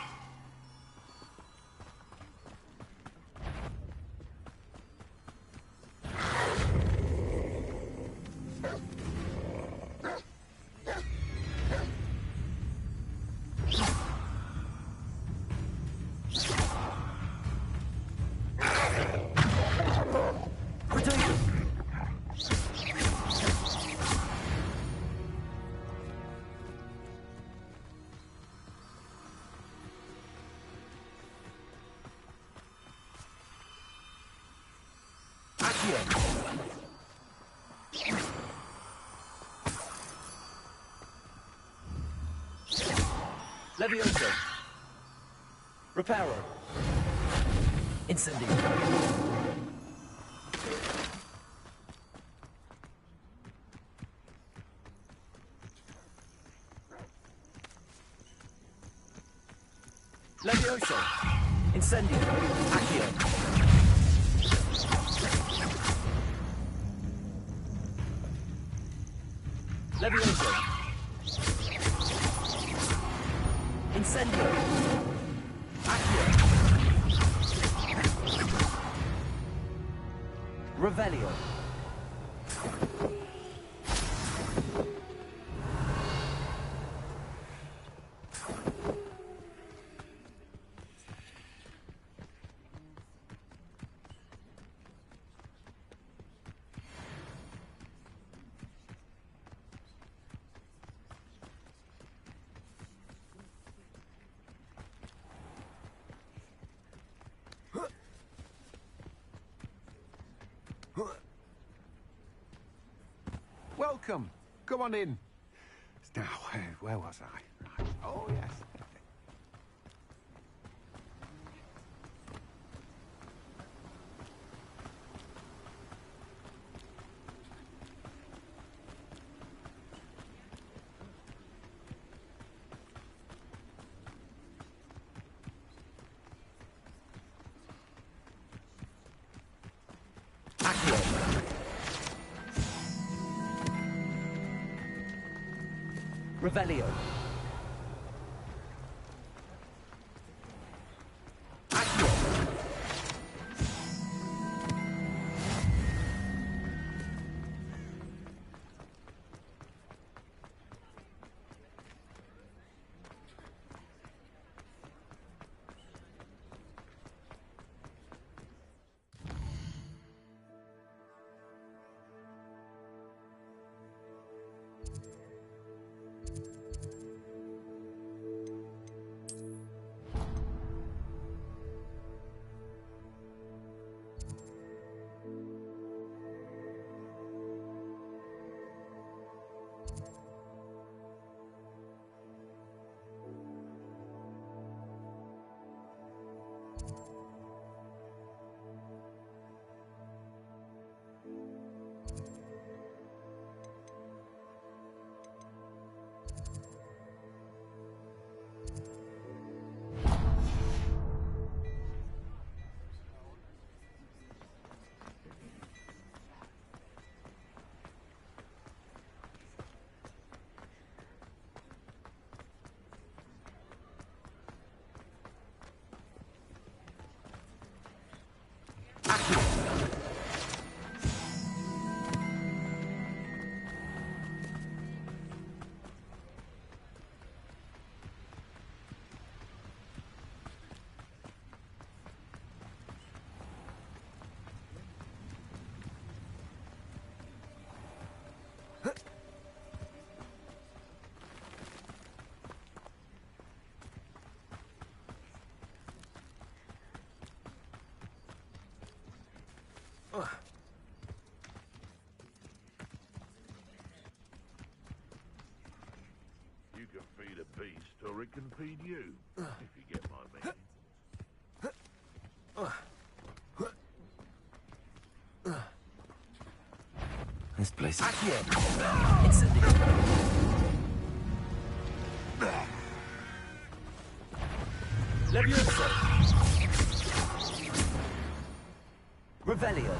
Levioso. Reparo. Incendio. Levioso. Incendio. Accio. Levioso. Incendio. Accio. Revelio. welcome. Come on in. Now, where was I? Right. Oh, yes. Revelio. You can feed a beast, or it can feed you, if you get my meaning. This place is... Levioso. Revelio.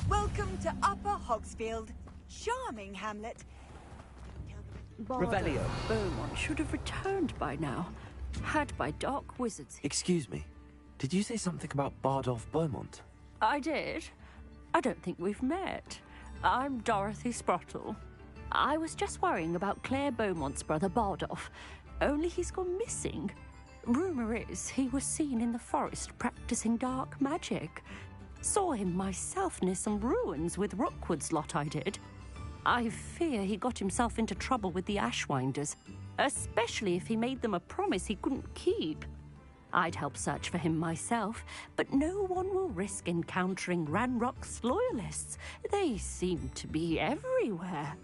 Welcome to Upper Hogsfield. Charming hamlet. Revelio. Beaumont should have returned by now. Had by dark wizards. Excuse me. Did you say something about Bardolph Beaumont? I did. I don't think we've met. I'm Dorothy Sprottle. I was just worrying about Claire Beaumont's brother Bardolph. Only he's gone missing. Rumour is he was seen in the forest practicing dark magic. Saw him myself near some ruins with Rookwood's lot I did. I fear he got himself into trouble with the Ashwinders, especially if he made them a promise he couldn't keep. I'd help search for him myself, but no one will risk encountering Ranrock's loyalists. They seem to be everywhere.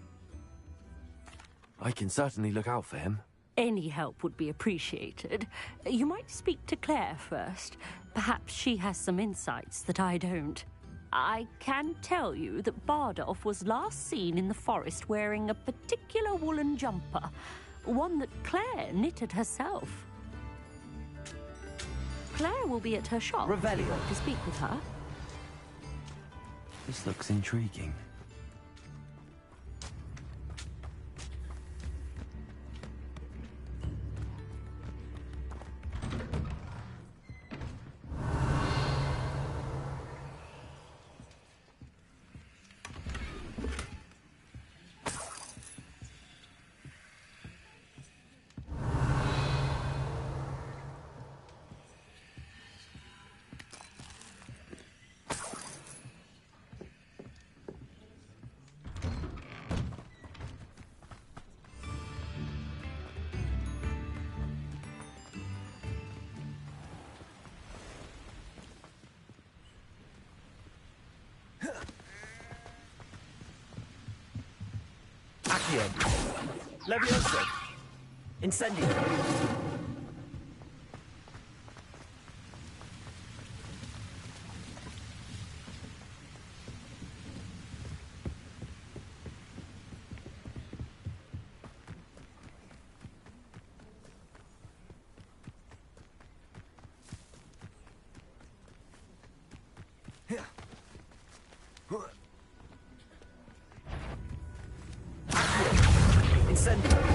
I can certainly look out for him. Any help would be appreciated. You might speak to Claire first. Perhaps she has some insights that I don't. I can tell you that Bardolph was last seen in the forest wearing a particular woolen jumper, one that Claire knitted herself. Claire will be at her shop. Revelio. To speak with her. This looks intriguing. Accio. Levioso. Incendio. Incendio.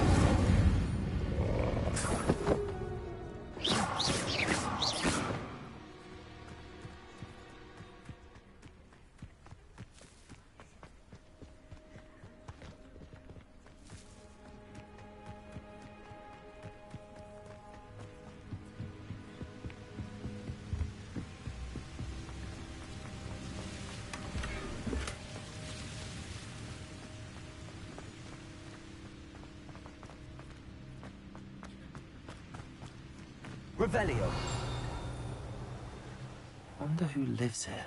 Revelio. Wonder who lives here.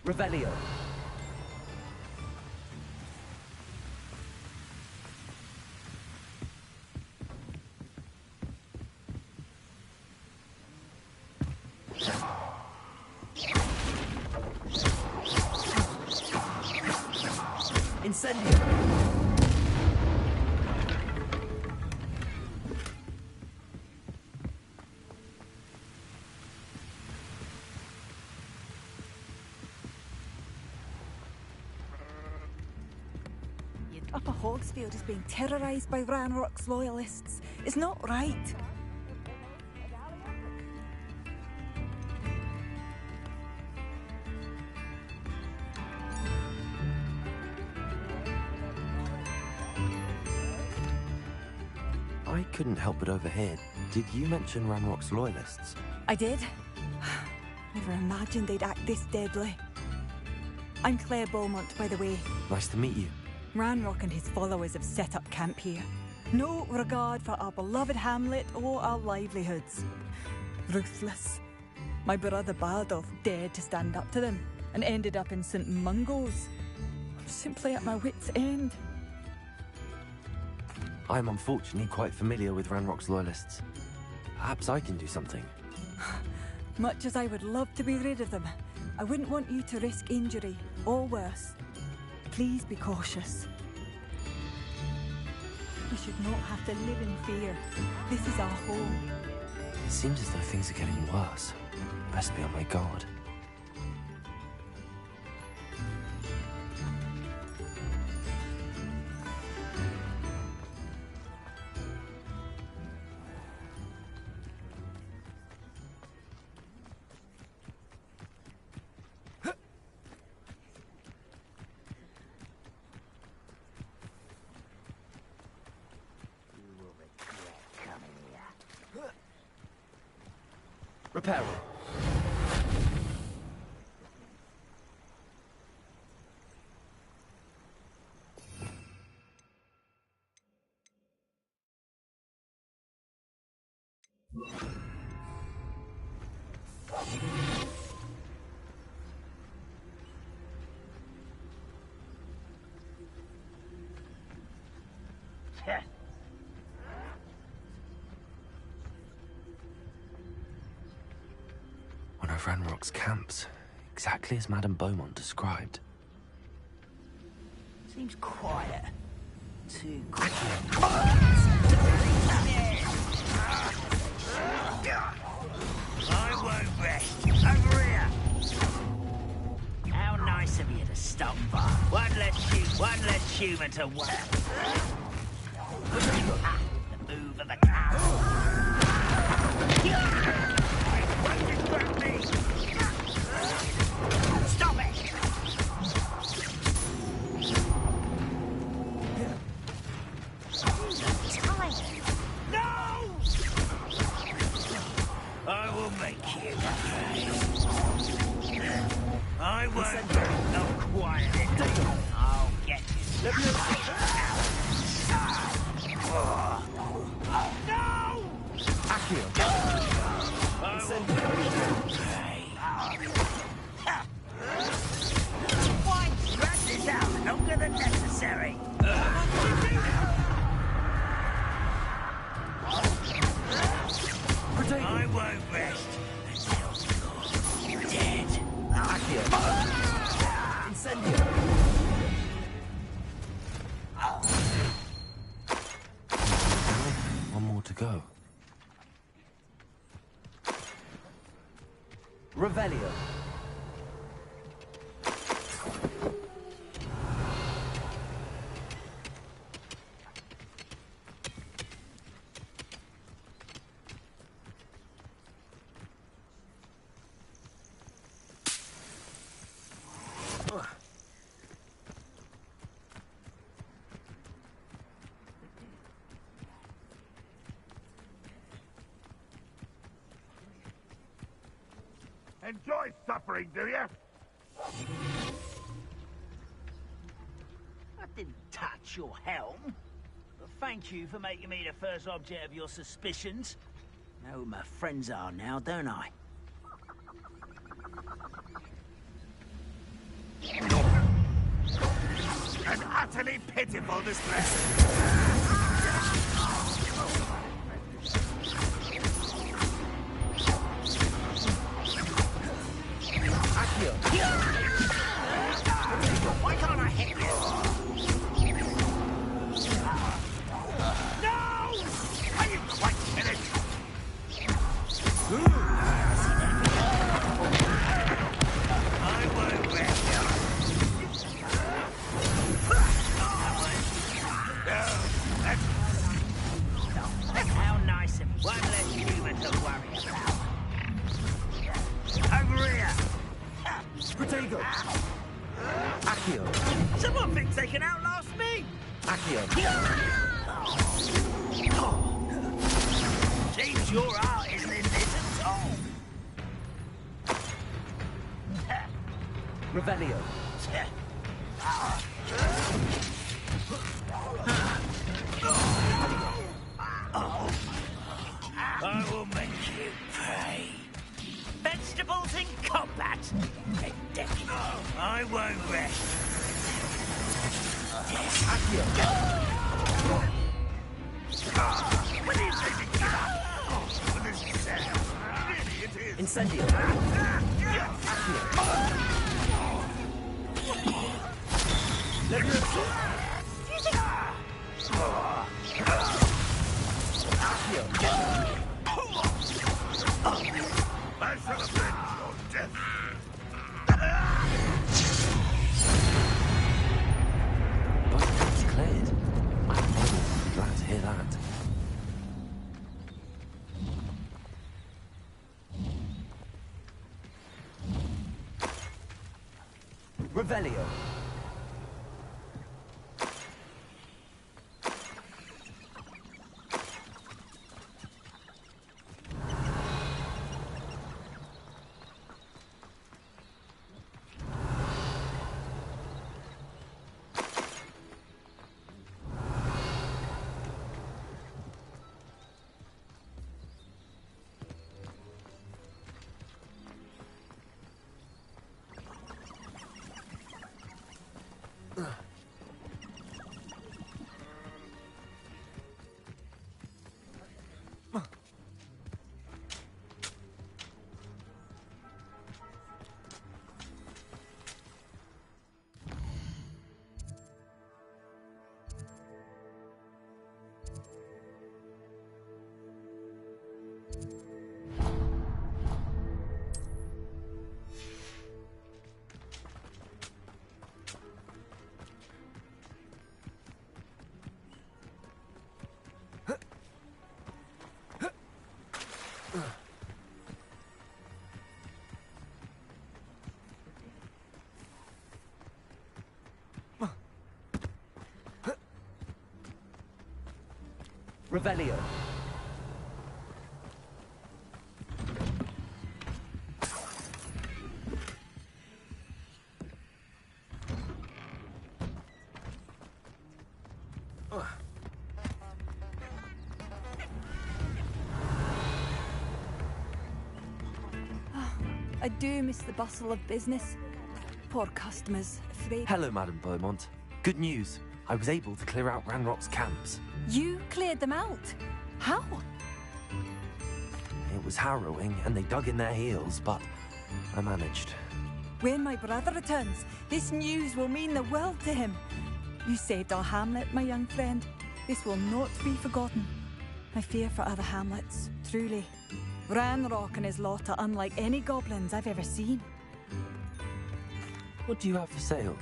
Revelio. Incendio. Upper Hogsfield is being terrorised by Ranrock's loyalists. It's not right. I couldn't help but overhear. Did you mention Ranrock's loyalists? I did. Never imagined they'd act this deadly. I'm Claire Beaumont, by the way. Nice to meet you. Ranrock and his followers have set up camp here. No regard for our beloved hamlet or our livelihoods. Ruthless. My brother Bardolph dared to stand up to them and ended up in St. Mungo's. I'm simply at my wit's end. I'm unfortunately quite familiar with Ranrock's loyalists. Perhaps I can do something. Much as I would love to be rid of them, I wouldn't want you to risk injury, or worse. Please be cautious. We should not have to live in fear. This is our home. It seems as though things are getting worse. Best be on my guard. Reparo. One of Ranrock's camps, exactly as Madame Beaumont described. Seems quiet. Too quiet. I won't rest. Over here. How nice of you to stop by. One less human to work. The move of the cow. Won't distract me. Stop it. No! I will make you pay. I won't not quiet it. I'll get you. No! Accio. Why drag this out longer than necessary? I won't rest until you're dead. Accio. Incendio. One more to go. Revelio. Enjoy suffering, do you? I didn't touch your helm. But thank you for making me the first object of your suspicions. Know who my friends are now, don't I? An utterly pitiful display. Why can't I hit you? No! Are you quite finished? I won't rest. How nice of one less human to worry about. Over here. Protego. Accio. Someone thinks they can outlast me. Accio. Seems your art isn't in this at all. Revelio. I will make you pay. Vegetables in combat. I won't rest. When you say to give up? When this is said, really it is. Incendio. I shall avenge your death. But it's cleared. I'm glad to hear that. Revelio. Revelio. I do miss the bustle of business. Poor customers, afraid. Hello, Madam Beaumont. Good news. I was able to clear out Ranrock's camps. You cleared them out? How? It was harrowing, and they dug in their heels, but I managed. When my brother returns, this news will mean the world to him. You saved our hamlet, my young friend. This will not be forgotten. I fear for other hamlets, truly. Ranrock and his lot are unlike any goblins I've ever seen. What do you have for sale?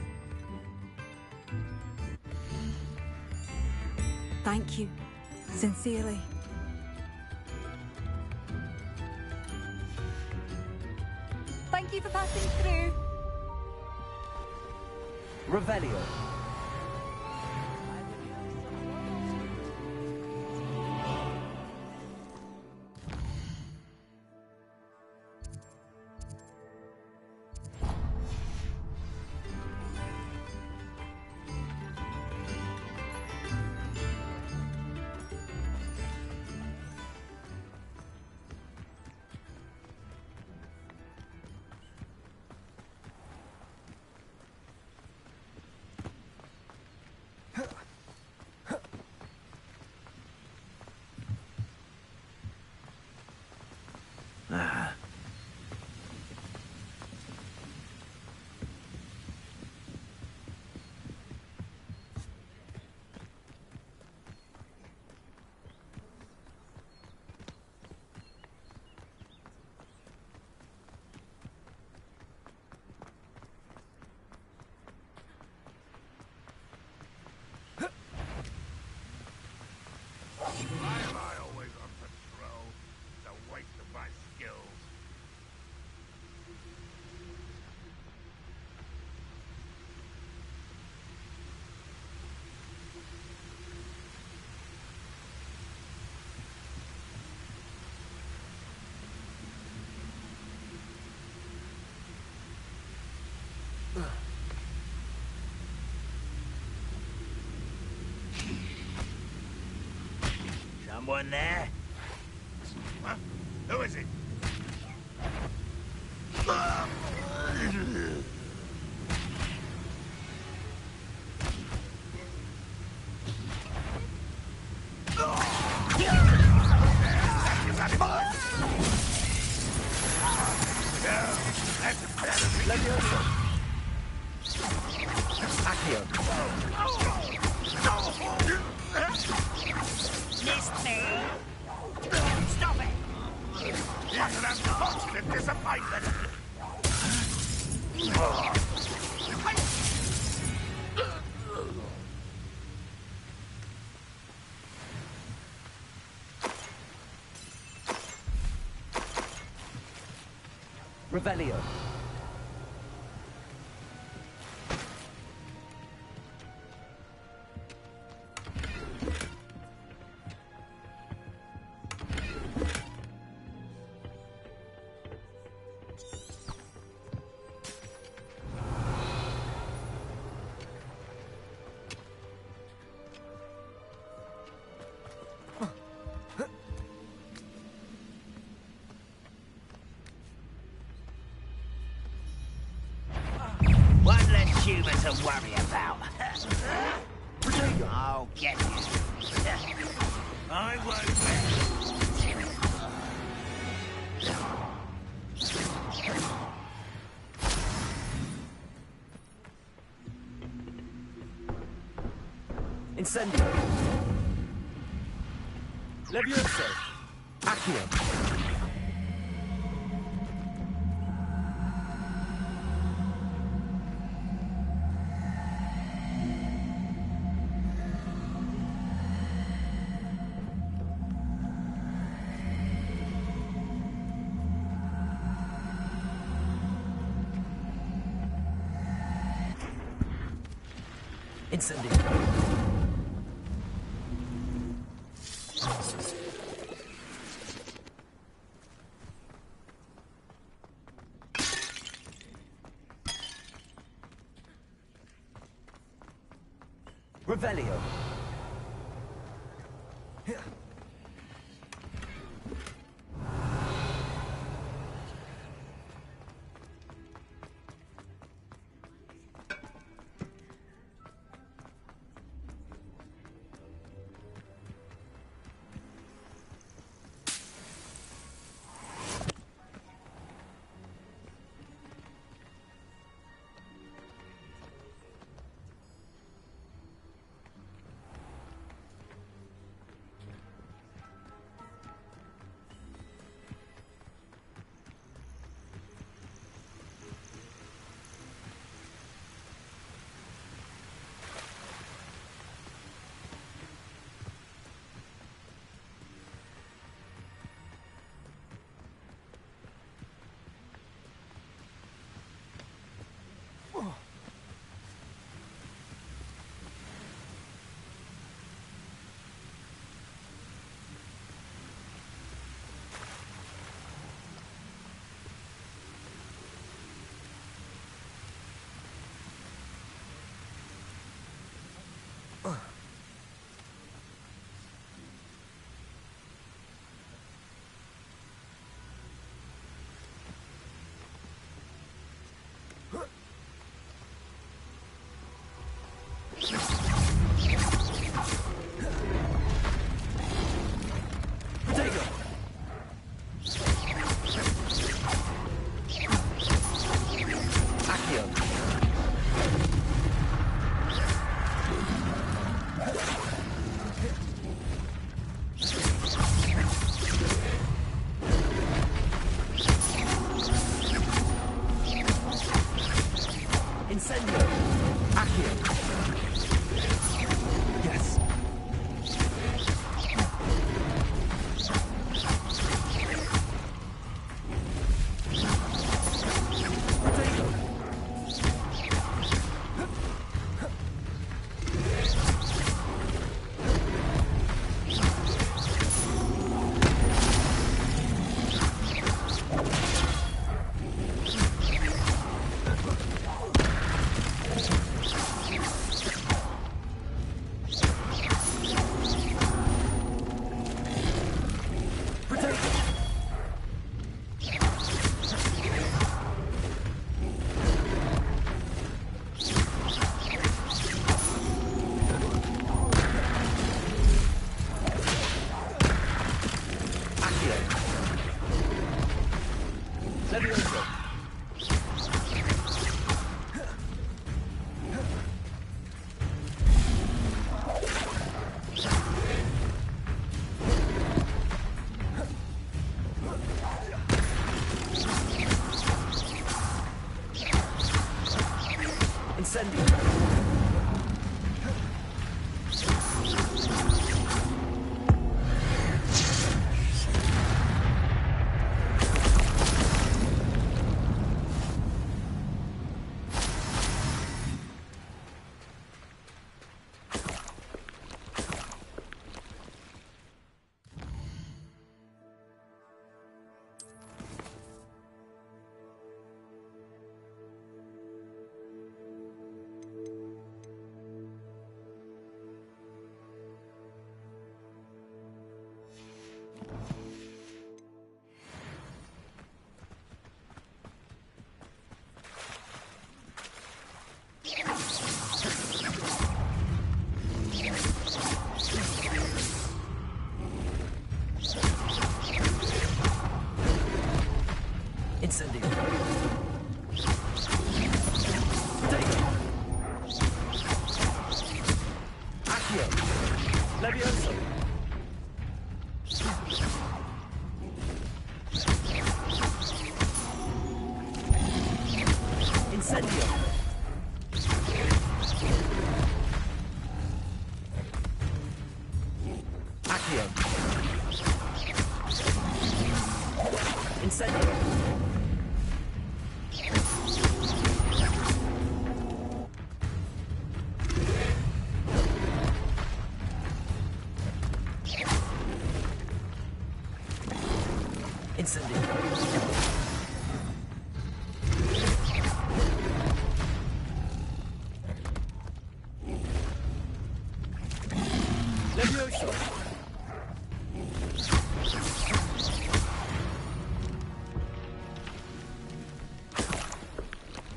Thank you. Sincerely. Thank you for passing through. Revelio. Why am I always on patrol? It's a waste of my skills. Someone there? Huh? Who is it? Levioso. Accio. Missed me? Stop it! What an unfortunate disappointment! Revelio. One less human to worry about. I'll get you. I won't Incendio. Levioso. Accio. Incendio. Revelio.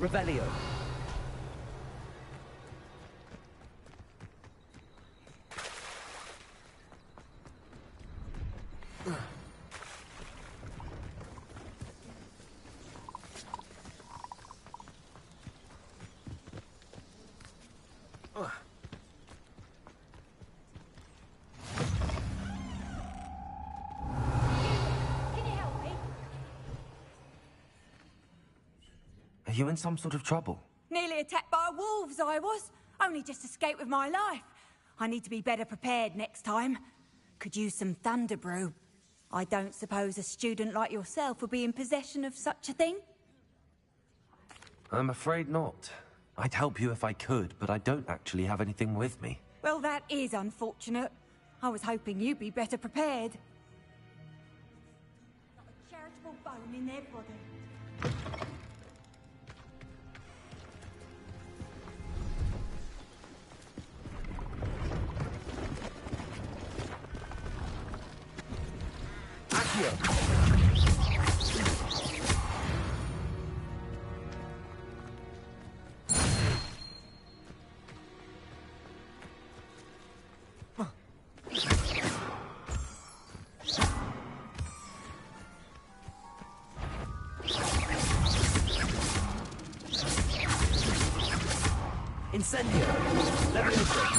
Revelio. Are you in some sort of trouble? Nearly attacked by wolves, I was. Only just escaped with my life. I need to be better prepared next time. Could use some thunder brew. I don't suppose a student like yourself would be in possession of such a thing? I'm afraid not. I'd help you if I could, but I don't actually have anything with me. Well, that is unfortunate. I was hoping you'd be better prepared. Not a charitable bone in their body. Incendio. Levioso.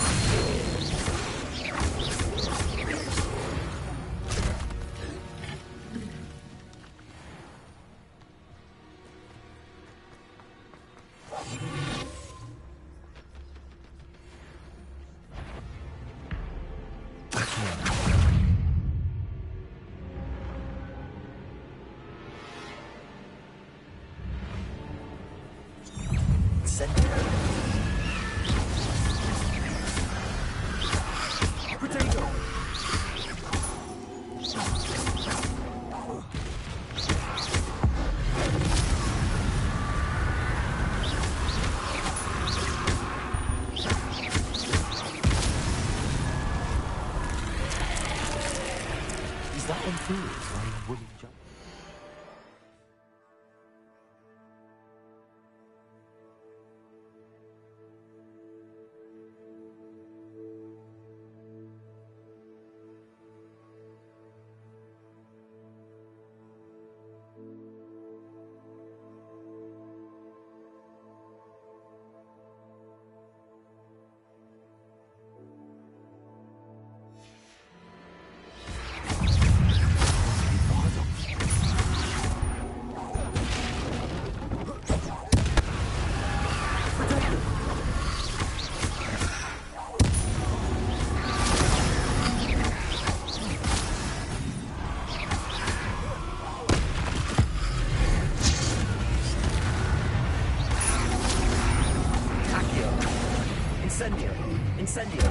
Incendio!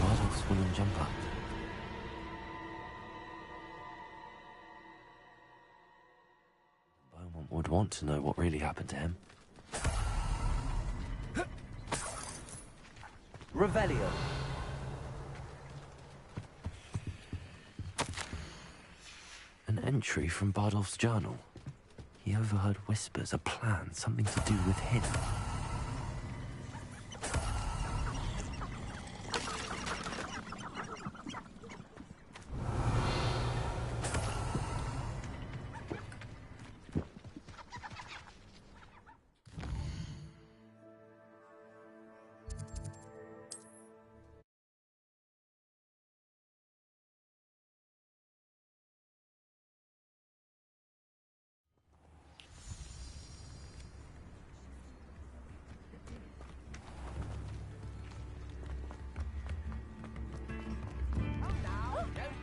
Bardolph's wooden jumper. Beaumont would want to know what really happened to him. Revelio. An entry from Bardolph's journal. He overheard whispers, a plan, something to do with him.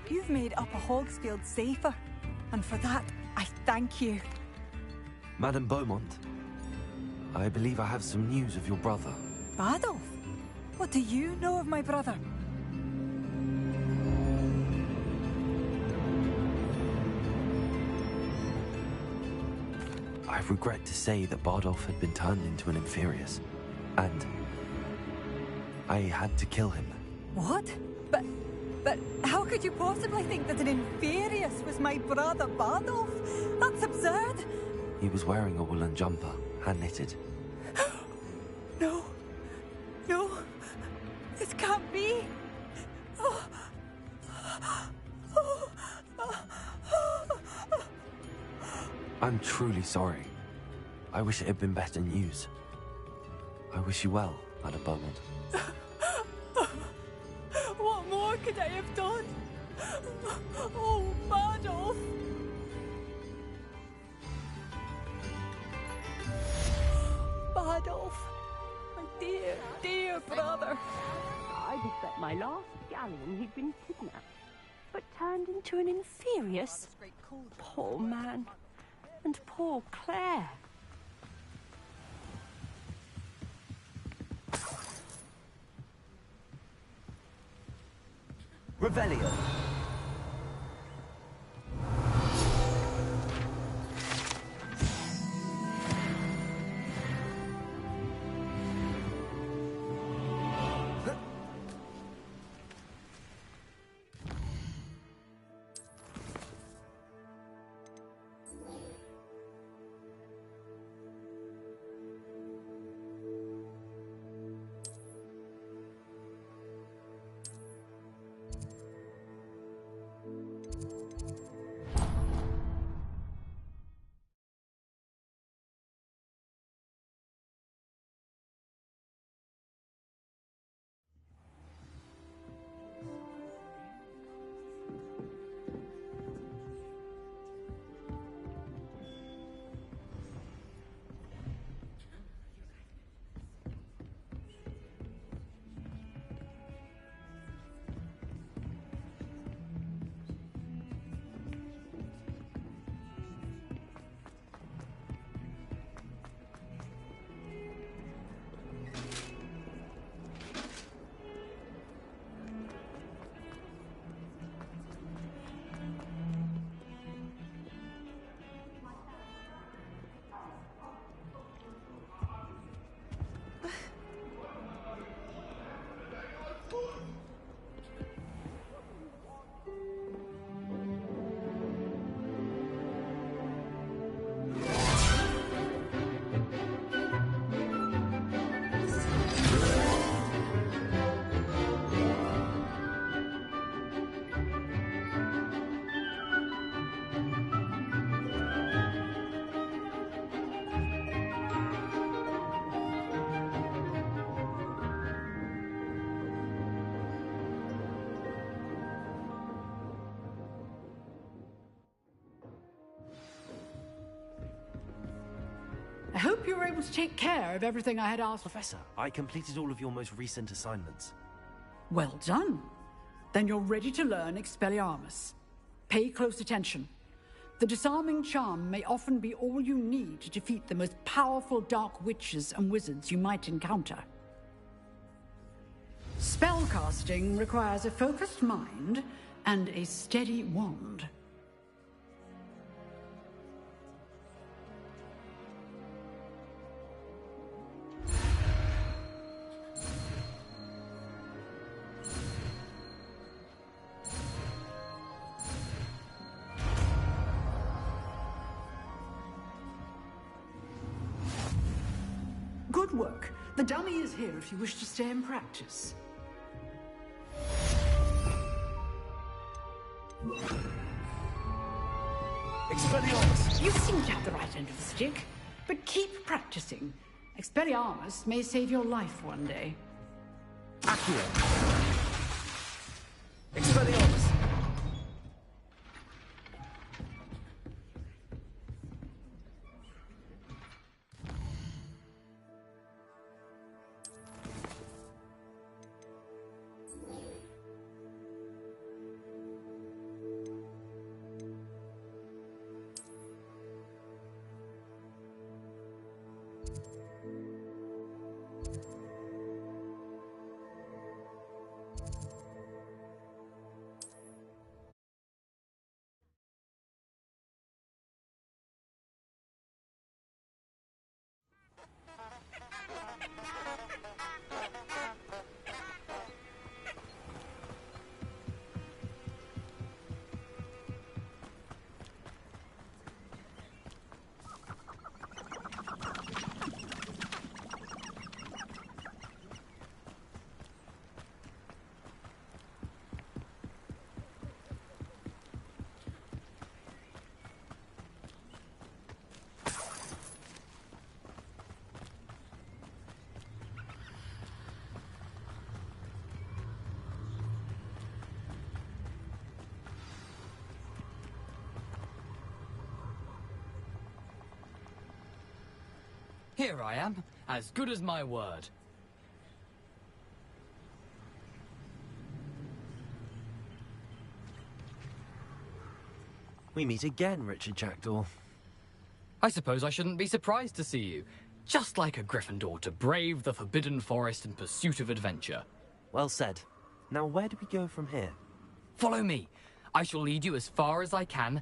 You've made Upper Hogsfield safer, and for that, I thank you. Madame Beaumont, I believe I have some news of your brother. Bardolph? What do you know of my brother? I regret to say that Bardolph had been turned into an Inferius, and I had to kill him. What? But how could you possibly think that an Inferius was my brother Bardolph? That's absurd. He was wearing a woolen jumper, hand-knitted. No. No. This can't be. I'm truly sorry. I wish it had been better news. I wish you well, Madame Beaumont. What more could I have done? Oh, Bardolph! Bardolph, my dear, dear brother. I'd have bet my last galleon he'd been kidnapped, but turned into an inferior. Poor man. And poor Claire. Revelio. I hope you were able to take care of everything I had asked. Professor, I completed all of your most recent assignments. Well done. Then you're ready to learn Expelliarmus. Pay close attention. The disarming charm may often be all you need to defeat the most powerful dark witches and wizards you might encounter. Spellcasting requires a focused mind and a steady wand. Good work. The dummy is here if you wish to stay and practice. Expelliarmus! You seem to have the right end of the stick, but keep practicing. Expelliarmus may save your life one day. Accio. Expelliarmus! Here I am, as good as my word. We meet again, Richard Jackdaw. I suppose I shouldn't be surprised to see you. Just like a Gryffindor to brave the Forbidden Forest in pursuit of adventure. Well said. Now where do we go from here? Follow me. I shall lead you as far as I can,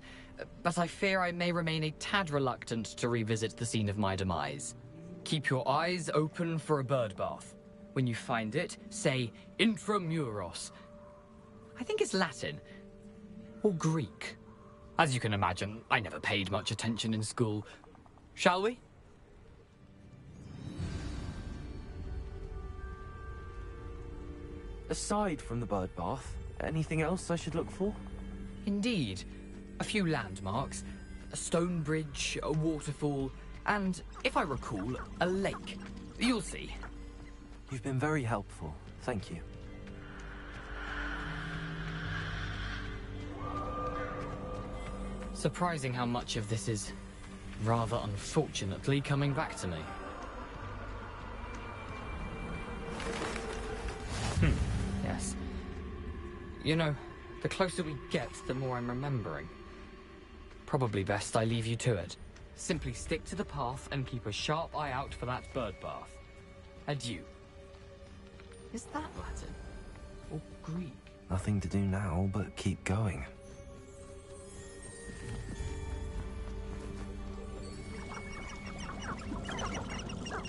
but I fear I may remain a tad reluctant to revisit the scene of my demise. Keep your eyes open for a bird bath. When you find it, say intramuros. I think it's Latin. Or Greek. As you can imagine, I never paid much attention in school. Shall we? Aside from the bird bath, anything else I should look for? Indeed. A few landmarks, a stone bridge, a waterfall, and, if I recall, a lake. You'll see. You've been very helpful. Thank you. Surprising how much of this is, rather unfortunately, coming back to me. Yes. You know, the closer we get, the more I'm remembering. Probably best I leave you to it. Simply stick to the path and keep a sharp eye out for that bird bath. Adieu. Is that Latin? Or Greek? Nothing to do now but keep going.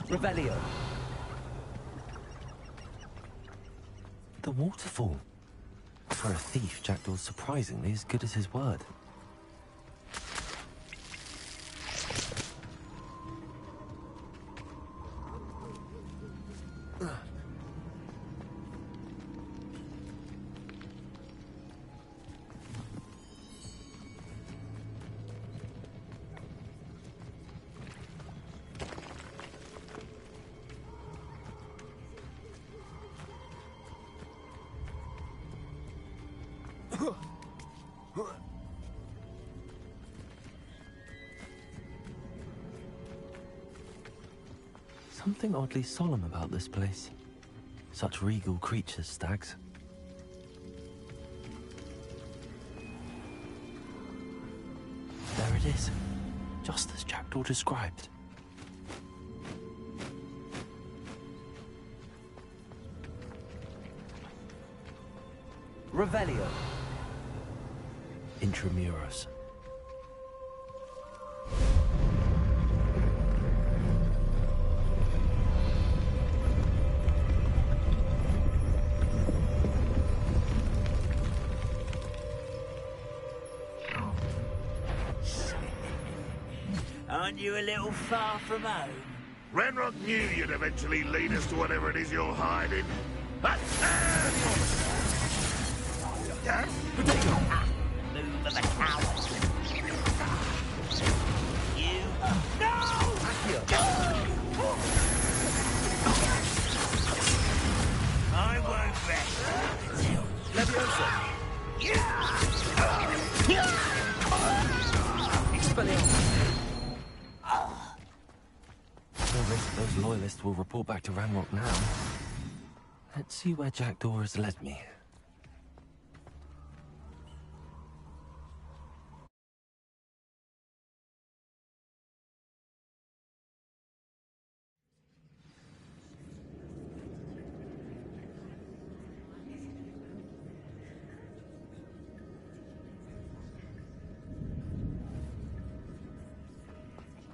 Revelio. The waterfall. For a thief, Jackdaw's surprisingly as good as his word. Something oddly solemn about this place. Such regal creatures, stags. There it is, just as Jackdaw described. Revelio. Intramuros. Aren't you a little far from home? Renrock knew you'd eventually lead us to whatever it is you're hiding. Move of a coward. You... I won't rest. Leviosa. No risk those loyalists will report back to Ranrock now. Let's see where Jackdaw has led me.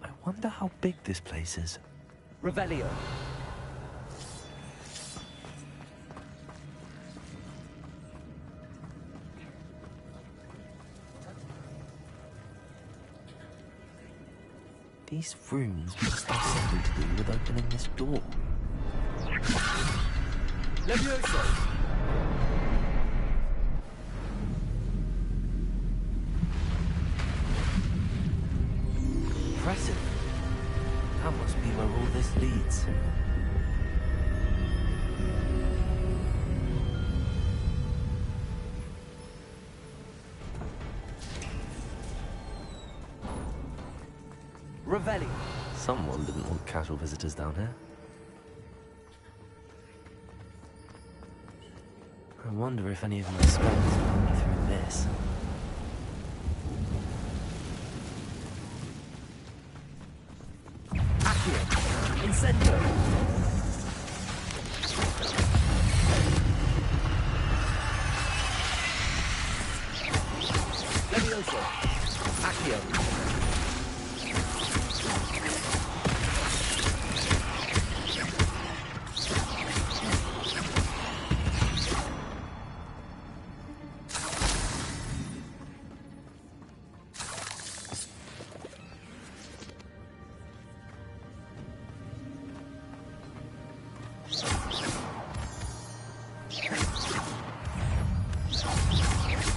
I wonder how big this place is. Revelio. These rooms must have something to do with opening this door. Leviosa. Impressive. That must be where all this leads. Revelio. Someone didn't want casual visitors down here. I wonder if any of my spells got me through this. Accio. Incendio. Levioso. Accio.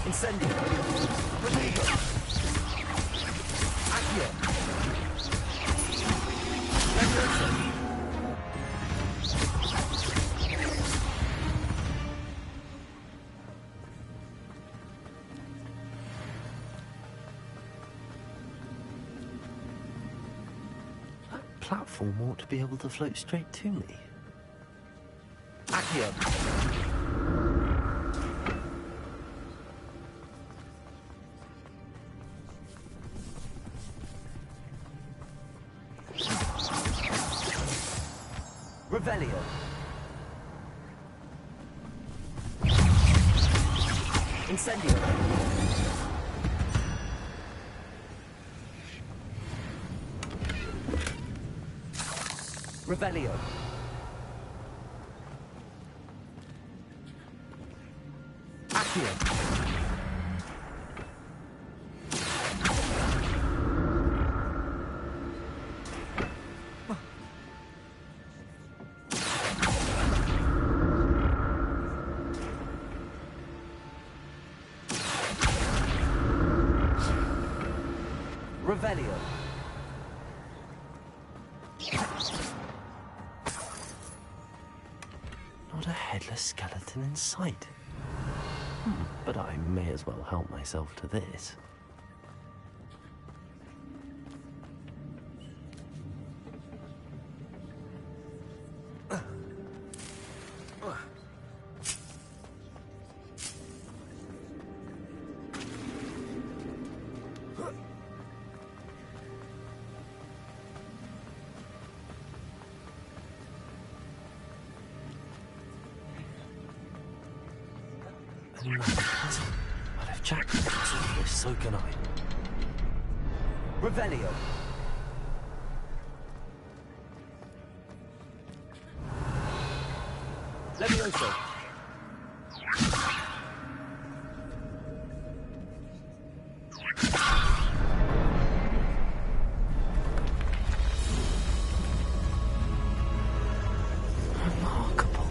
Incendio. Protego. Accio. Levioso. That platform ought to be able to float straight to me. Accio. Revelio. Incendio. Revelio. Accio. Revelio. Not a headless skeleton in sight. But I may as well help myself to this. But if Jack can do this, so can I. Revelio. Levioso. Remarkable.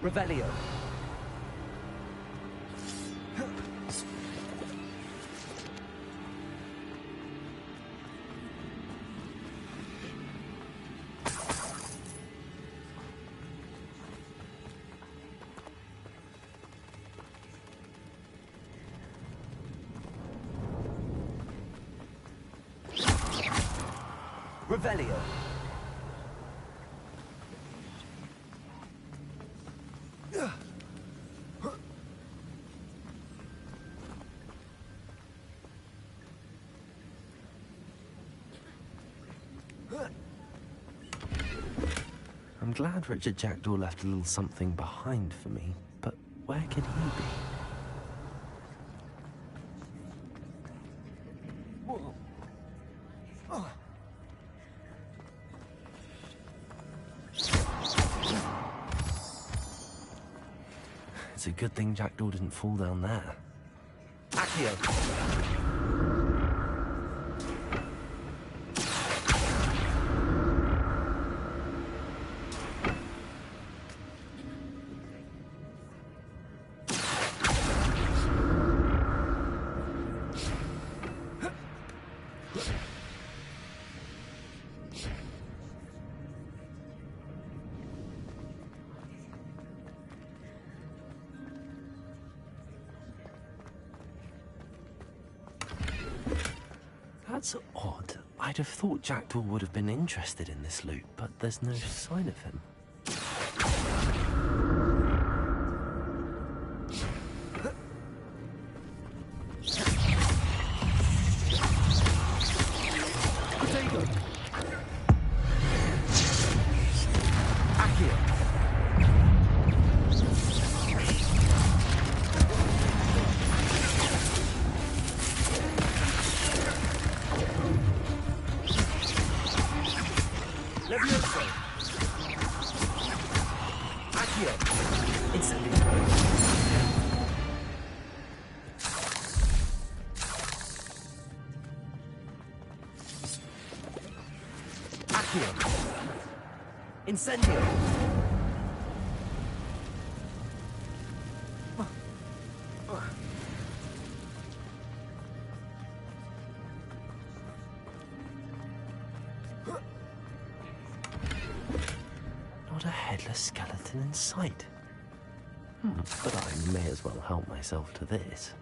Revelio. Revelio. I'm glad Richard Jackdaw left a little something behind for me, but where could he be? It's a good thing Jackdaw didn't fall down there. Accio. That's odd. I'd have thought Jackdaw would have been interested in this loot, but there's no sign of him. Incendio! Not a headless skeleton in sight. But I may as well help myself to this.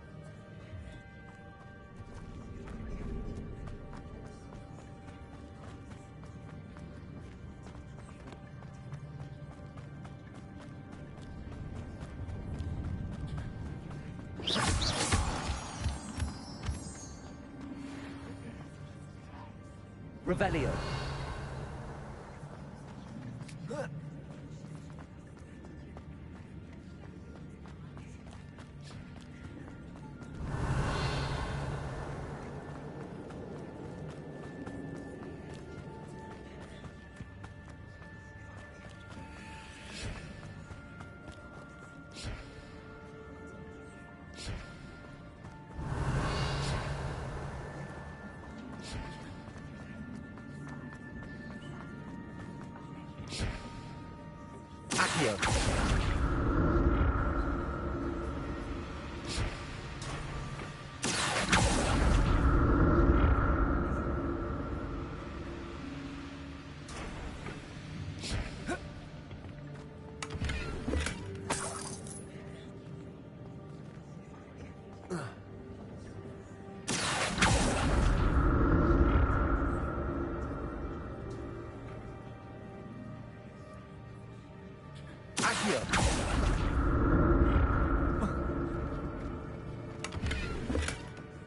Revelio.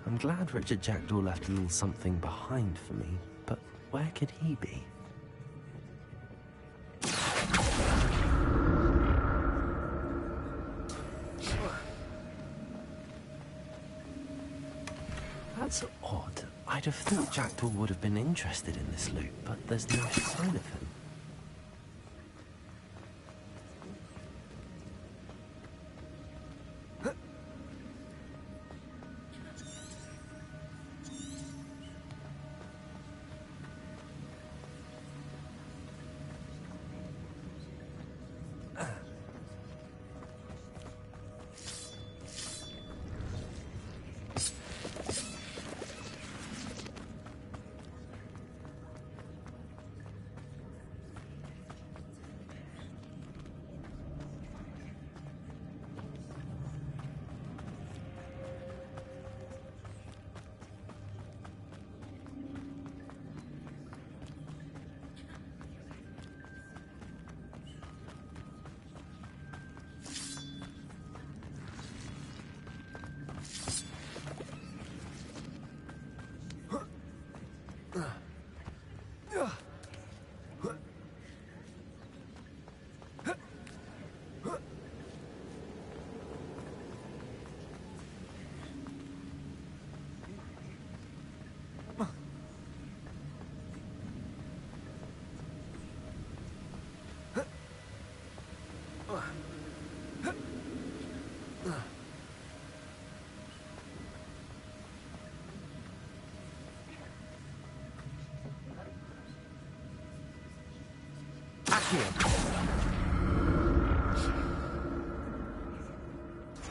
I'm glad Richard Jackdaw left a little something behind for me, but where could he be? That's odd. I'd have thought Jackdaw would have been interested in this loot, but there's no sign of him.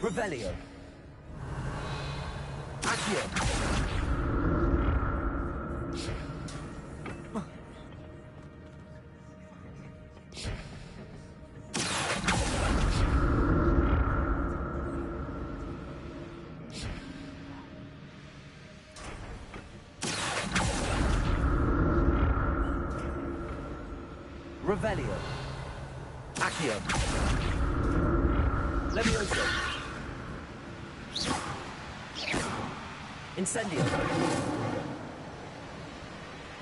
Revelio. Accio. Revelio. Accio. Levioso. Incendio.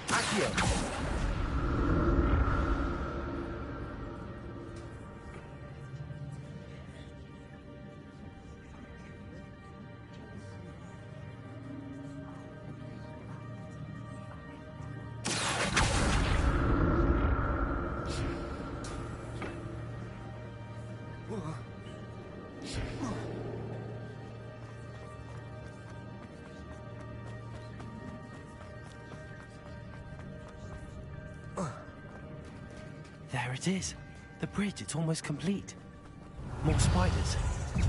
Accio. There it is. The bridge, it's almost complete. More spiders.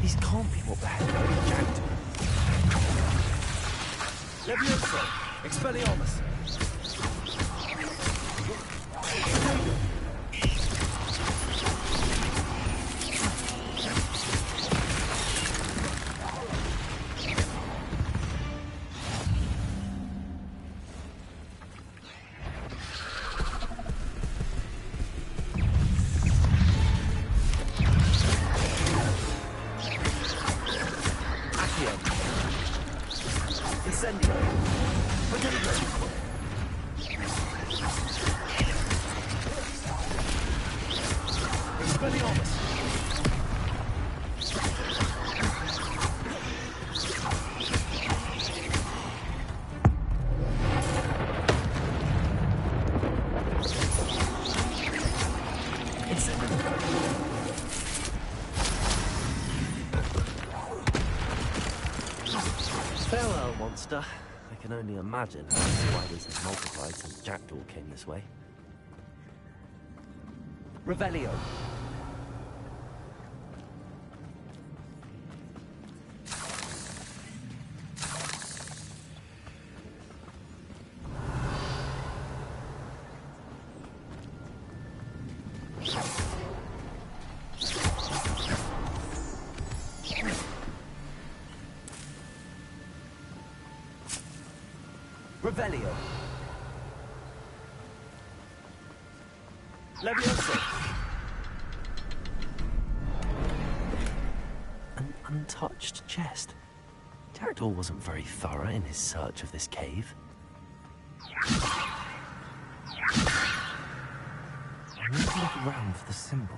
These can't be what the hell they jacked. Levioso. Expelliarmus. Farewell, monster. I can only imagine how spiders have multiplied since Jackdaw came this way. Revelio. Revelio. Levioso. An untouched chest. Jackdaw wasn't very thorough in his search of this cave. I need to look around for the symbol.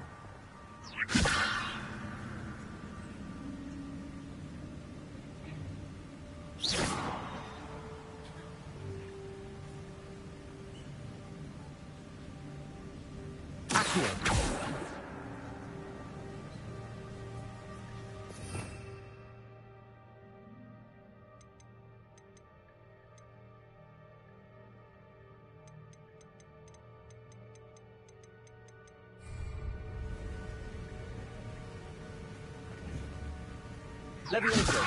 Levioso.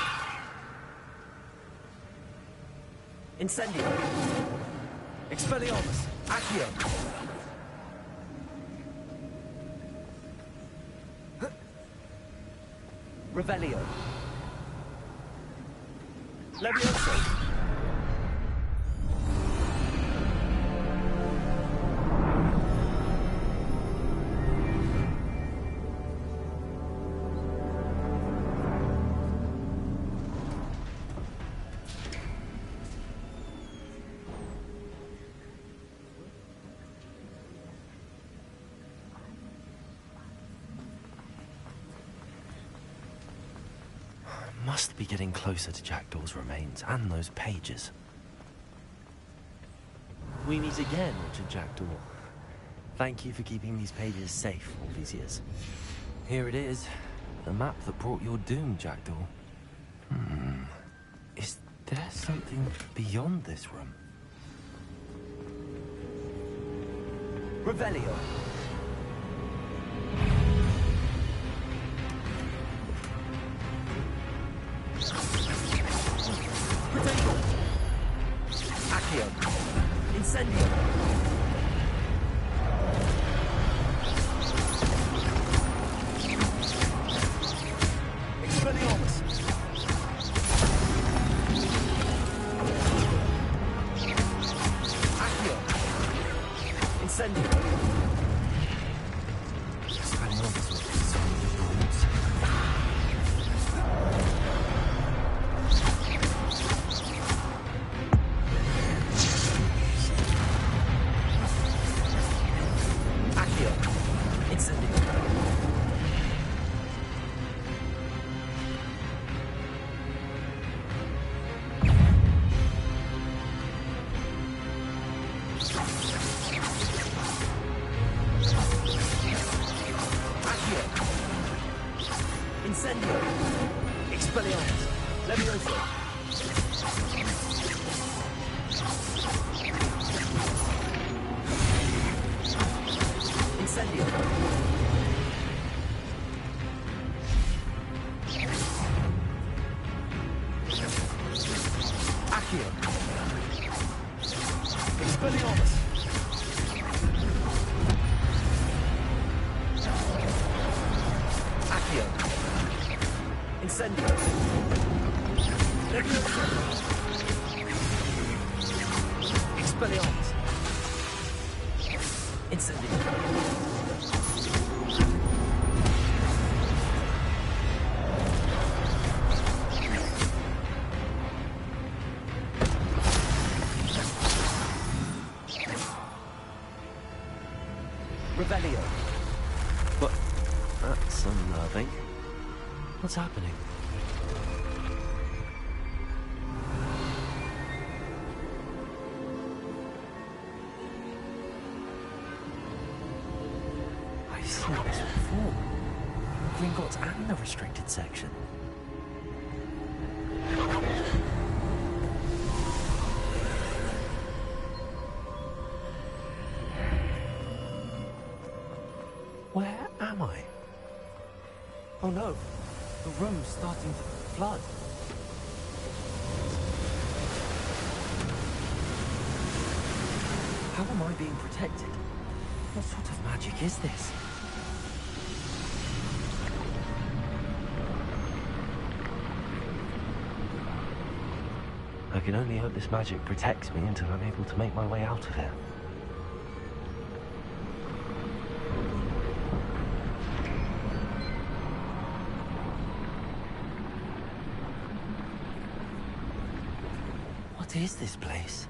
Incendio. Expelliarmus. Accio. Revelio. Levioso. Must be getting closer to Jackdaw's remains and those pages. We meet again, Richard Jackdaw. Thank you for keeping these pages safe all these years. Here it is, the map that brought your doom, Jackdaw. Is there something beyond this room? Revelio. Accio. Incendio. Expelliarmus. Accio. Incendio. Incendio. Accio. Expelliarmus. Accio. Incendio. Levioso. Expelliarmus. Incendio. Revelio. But that's unnerving. What's happening? I've seen this before. Gringotts and the restricted section. Where am I? Oh no, the room's starting to flood. How am I being protected? What sort of magic is this? I can only hope this magic protects me until I'm able to make my way out of here. What is this place?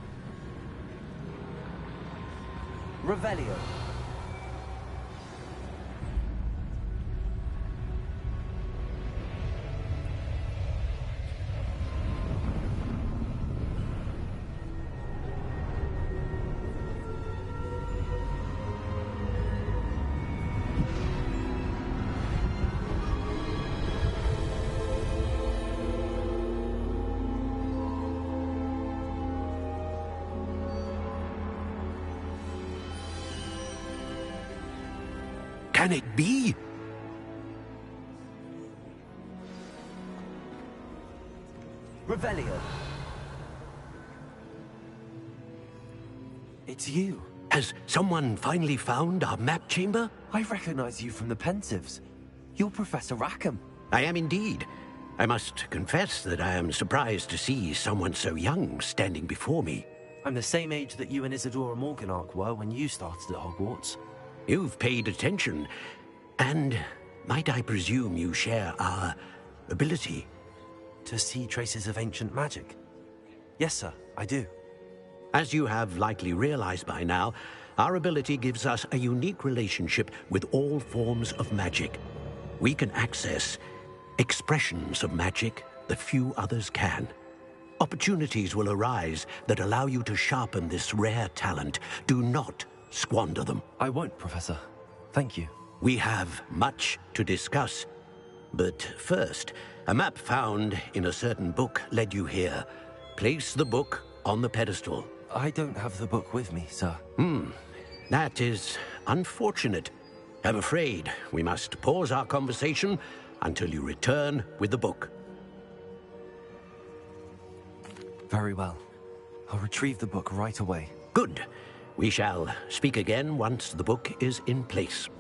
Revelio. Can it be? Revelio. It's you. Has someone finally found our map chamber? I recognize you from the Pensives. You're Professor Rackham. I am indeed. I must confess that I am surprised to see someone so young standing before me. I'm the same age that you and Isadora Morganach were when you started at Hogwarts. You've paid attention, and might I presume you share our ability? To see traces of ancient magic? Yes, sir, I do. As you have likely realized by now, our ability gives us a unique relationship with all forms of magic. We can access expressions of magic that few others can. Opportunities will arise that allow you to sharpen this rare talent. Do not squander them. I won't, Professor. Thank you. We have much to discuss. But first, a map found in a certain book led you here. Place the book on the pedestal. I don't have the book with me, sir. That is unfortunate. I'm afraid we must pause our conversation until you return with the book. Very well. I'll retrieve the book right away. Good. We shall speak again once the book is in place.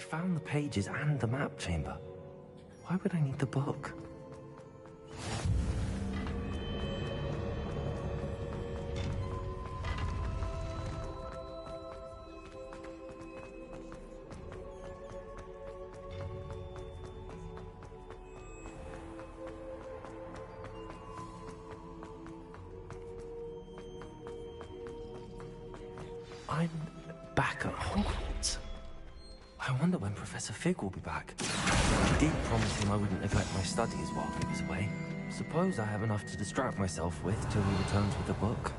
I found the pages and the map chamber. Why would I need the book? I'm back at Hogwarts. I wonder when Professor Fig will be back. I did promise him I wouldn't neglect my studies while he was away. Suppose I have enough to distract myself with till he returns with the book.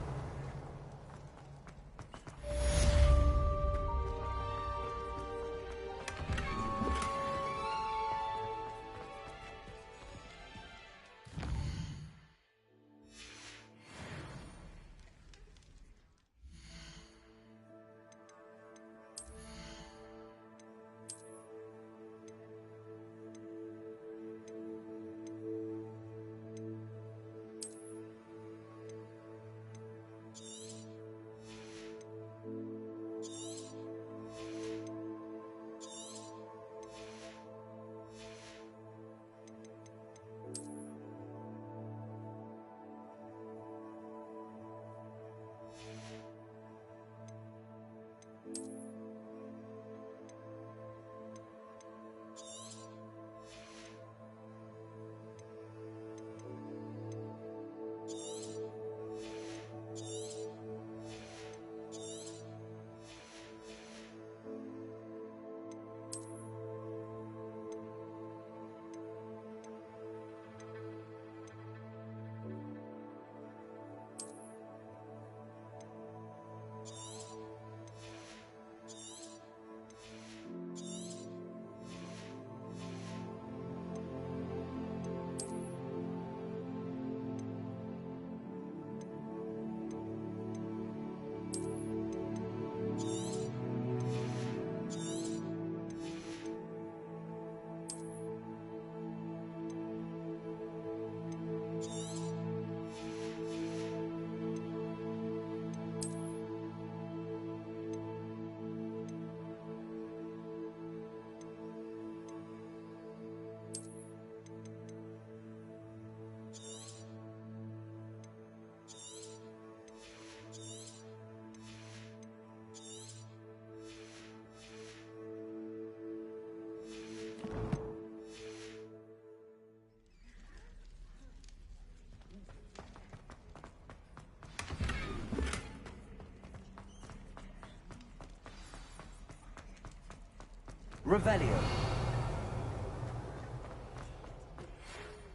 Revelio.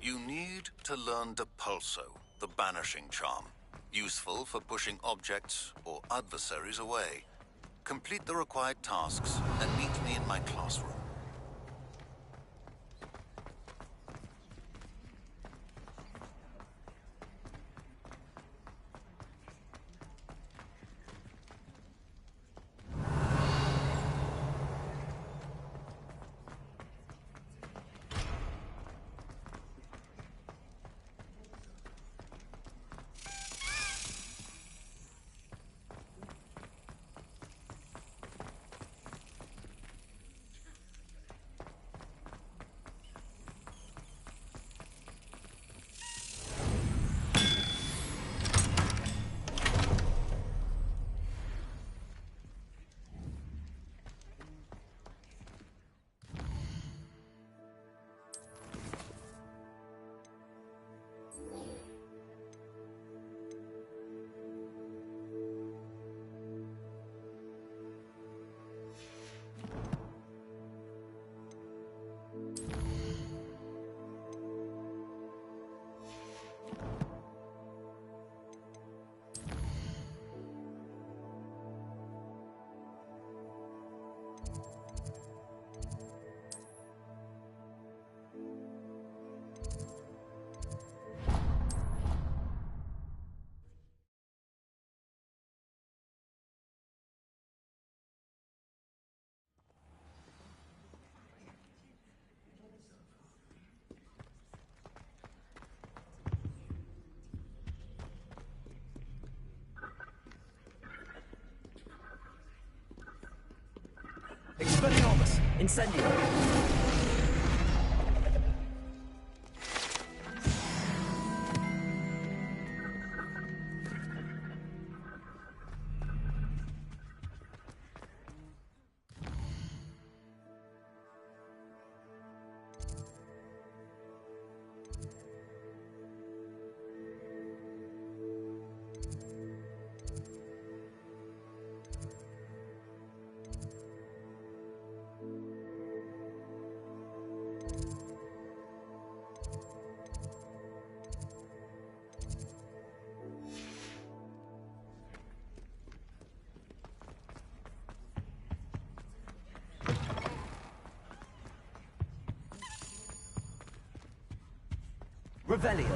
You need to learn Depulso, the banishing charm. Useful for pushing objects or adversaries away. Complete the required tasks and meet me in my classroom. Expelliarmus! Incendio. Revelio.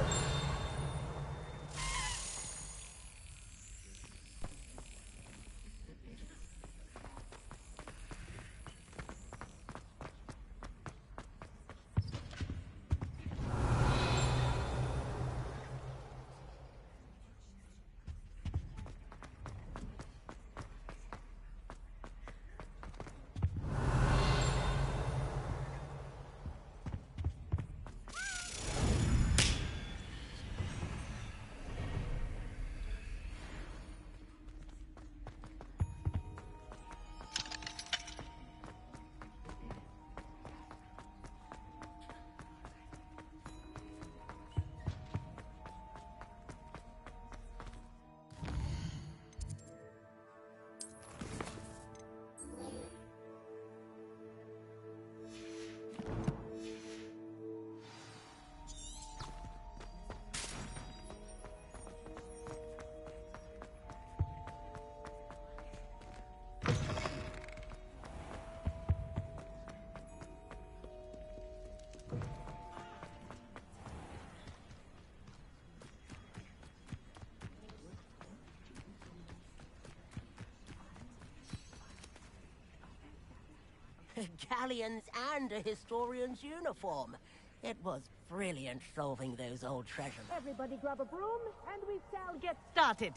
Galleons and a historian's uniform. It was brilliant solving those old treasures. Everybody grab a broom, and we shall get started.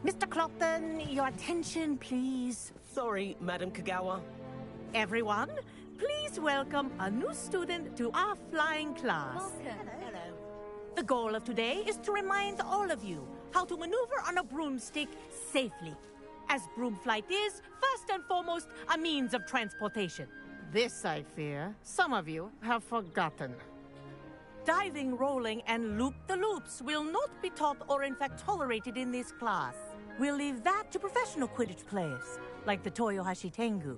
Mr. Clopton, your attention, please. Sorry, Madam Kagawa. Everyone, please welcome a new student to our flying class. Hello. The goal of today is to remind all of you how to maneuver on a broomstick safely, as broom flight is, first and foremost, a means of transportation. This, I fear, some of you have forgotten. Diving, rolling, and loop-the-loops will not be taught or in fact tolerated in this class. We'll leave that to professional Quidditch players, like the Toyohashi Tengu.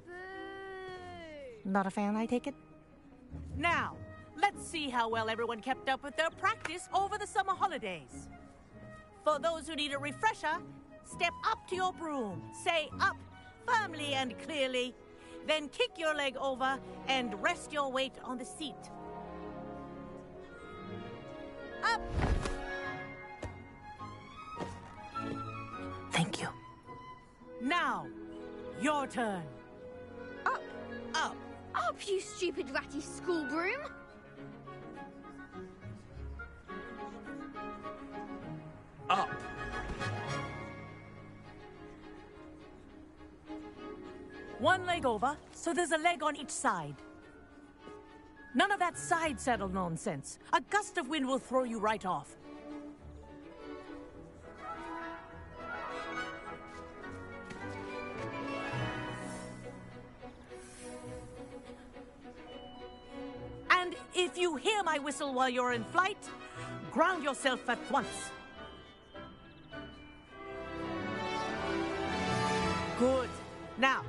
Not a fan, I take it? Now, let's see how well everyone kept up with their practice over the summer holidays. For those who need a refresher, step up to your broom, say up firmly and clearly, then kick your leg over and rest your weight on the seat. Up! Thank you. Now, your turn. Up! Up! Up, you stupid ratty school broom! Up. One leg over, so there's a leg on each side. None of that side saddle nonsense. A gust of wind will throw you right off. And if you hear my whistle while you're in flight, ground yourself at once. Good. Now,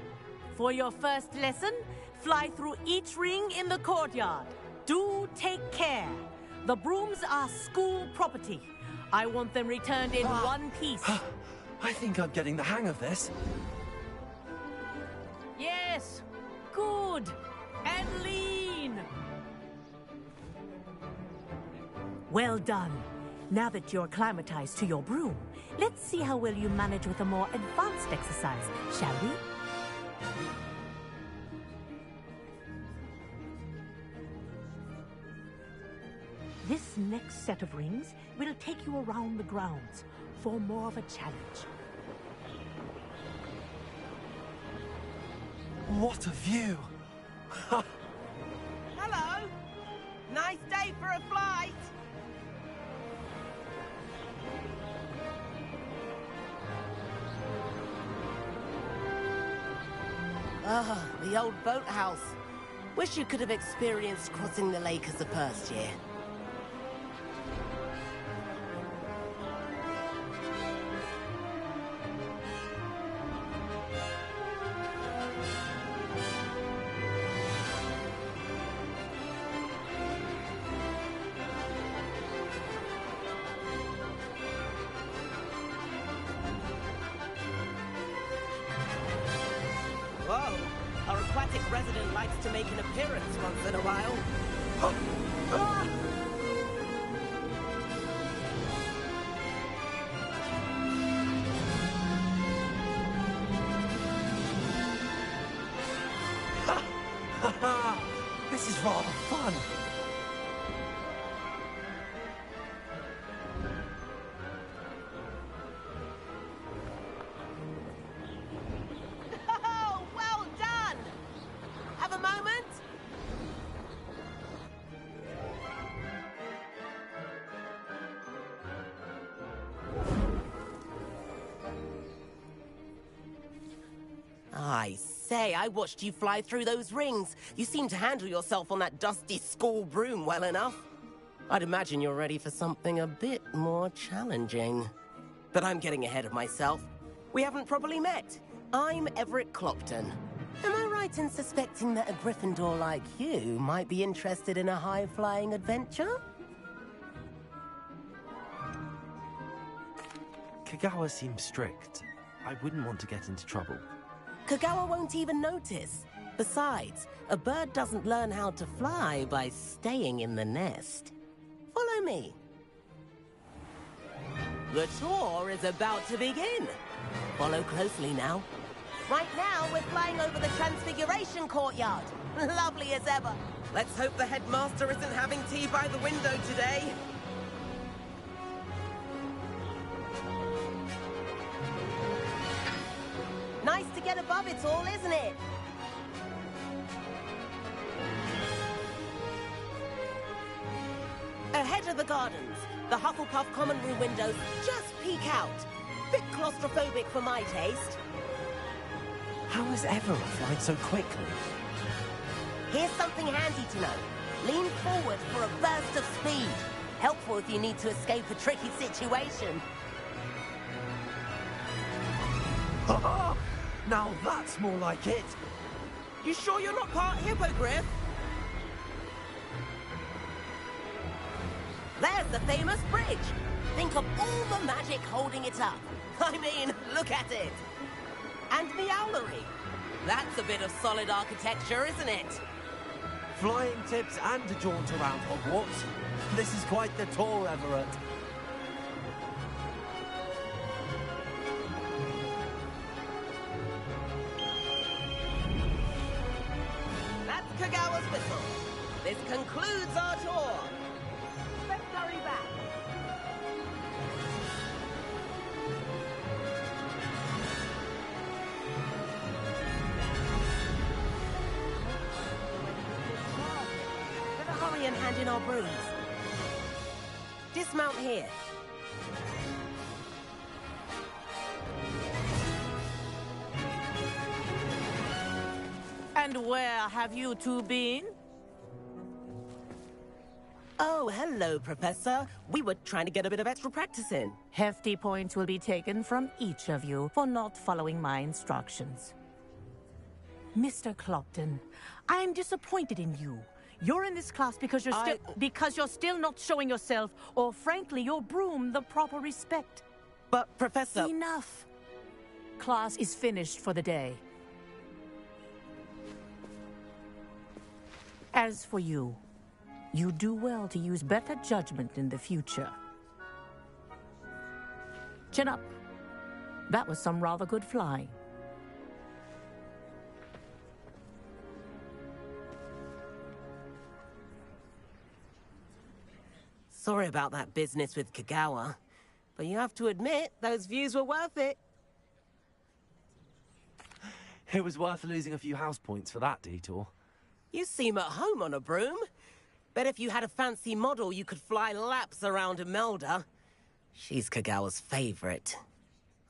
for your first lesson, fly through each ring in the courtyard. Do take care. The brooms are school property. I want them returned in one piece. I think I'm getting the hang of this. Yes. Good. And lean. Well done. Now that you're acclimatized to your broom, let's see how well you manage with a more advanced exercise, shall we? This next set of rings will take you around the grounds for more of a challenge. What a view! Hello! Nice day for a flight! Ah, the old boathouse. Wish you could have experienced crossing the lake as the first year. Whoa! Our aquatic resident likes to make an appearance once in a while. Ah! This is rather fun. Oh, well done! Have a moment? I say, I watched you fly through those rings. You seem to handle yourself on that dusty school broom well enough. I'd imagine you're ready for something a bit more challenging. But I'm getting ahead of myself. We haven't properly met. I'm Everett Clopton. Am I right in suspecting that a Gryffindor like you might be interested in a high-flying adventure? Kagawa seems strict. I wouldn't want to get into trouble. Kagawa won't even notice. Besides, a bird doesn't learn how to fly by staying in the nest. Follow me. The tour is about to begin. Follow closely now. Right now, we're flying over the Transfiguration Courtyard. Lovely as ever. Let's hope the headmaster isn't having tea by the window today. Nice to get above it all, isn't it? Ahead of the gardens, the Hufflepuff common room windows just peek out. Bit claustrophobic for my taste. How is Everett flying so quickly? Here's something handy to know. Lean forward for a burst of speed. Helpful if you need to escape a tricky situation. Now that's more like it. You sure you're not part hippogriff? There's the famous bridge. Think of all the magic holding it up. I mean, look at it. And the owlery. That's a bit of solid architecture, isn't it? Flying tips and a jaunt around Hogwarts. This is quite the tour, Everett. That's Kagawa's whistle. This concludes our tour. Let's hurry back. Better hurry and hand in our brooms. Dismount here. And where have you two been? Oh, hello, Professor. We were trying to get a bit of extra practice in. Hefty points will be taken from each of you for not following my instructions. Mr. Clopton, I am disappointed in you. You're in this class because you're still not showing yourself, or frankly, your broom the proper respect. But, Professor... Enough. Class is finished for the day. As for you, you do well to use better judgment in the future. Chin up. That was some rather good flying. Sorry about that business with Kagawa, but you have to admit, those views were worth it. It was worth losing a few house points for that detour. You seem at home on a broom. Bet if you had a fancy model, you could fly laps around Imelda. She's Kagawa's favorite.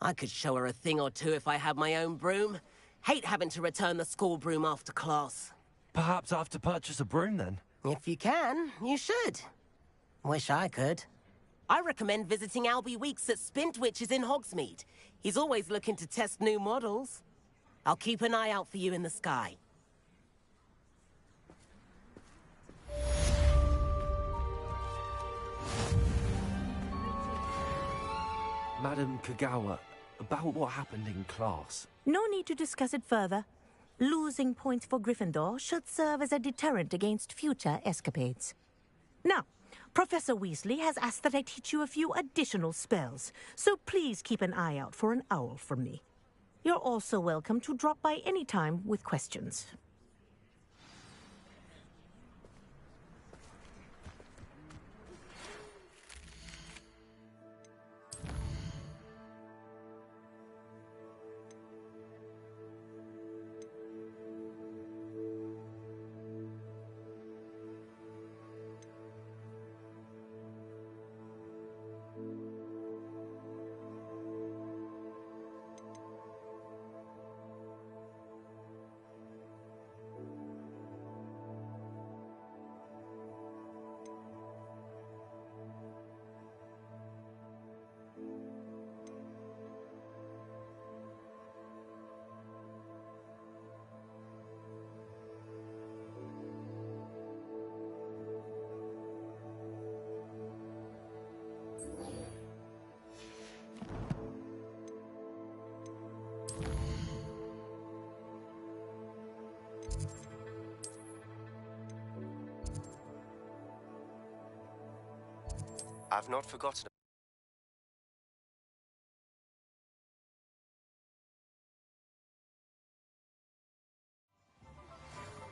I could show her a thing or two if I had my own broom. Hate having to return the school broom after class. Perhaps I have to purchase a broom then? If you can, you should. Wish I could. I recommend visiting Albie Weeks at Spintwitches in Hogsmeade. He's always looking to test new models. I'll keep an eye out for you in the sky. Madam Kagawa, about what happened in class. No need to discuss it further. Losing points for Gryffindor should serve as a deterrent against future escapades. Now, Professor Weasley has asked that I teach you a few additional spells, so please keep an eye out for an owl from me. You're also welcome to drop by any time with questions. I've not forgotten.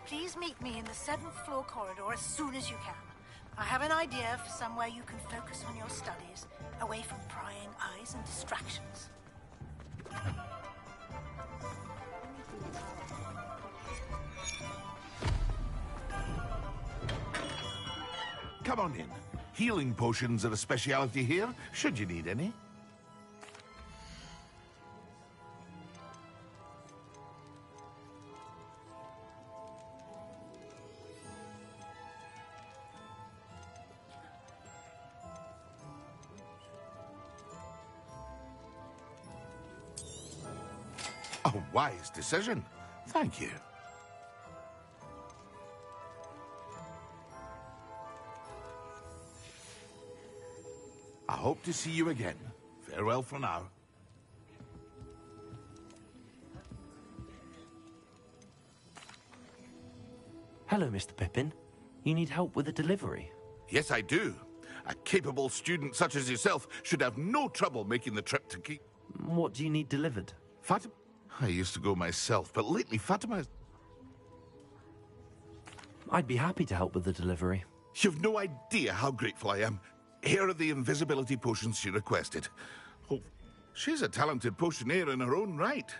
Please meet me in the 7th floor corridor as soon as you can. I have an idea for somewhere you can focus on your studies, away from prying eyes and distractions. Come on in. Healing potions are a speciality here, should you need any. A wise decision. Thank you. I hope to see you again. Farewell for now. Hello, Mr. Pippin. You need help with a delivery? Yes, I do. A capable student such as yourself should have no trouble making the trip to keep... What do you need delivered? Fatima? I used to go myself, but lately Fatima... I'd be happy to help with the delivery. You've no idea how grateful I am. Here are the invisibility potions she requested. Oh, she's a talented potioneer in her own right.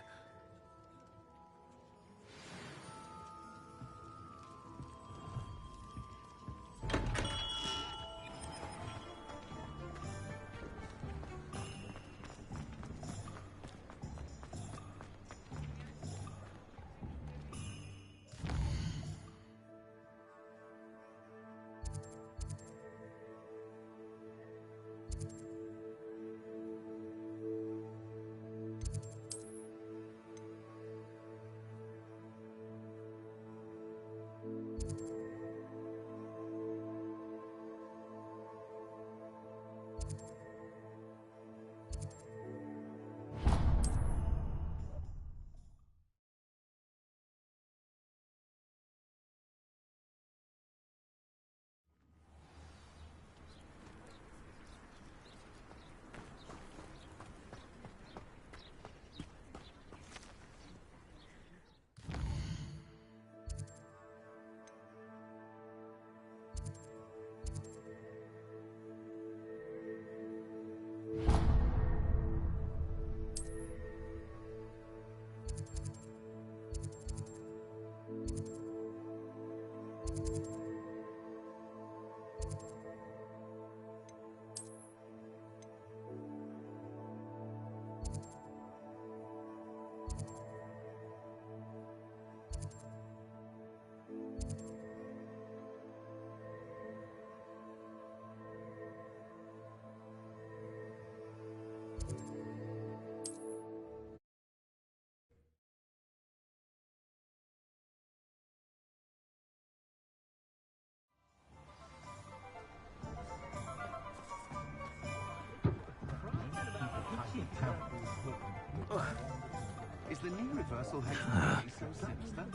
universal hexagon.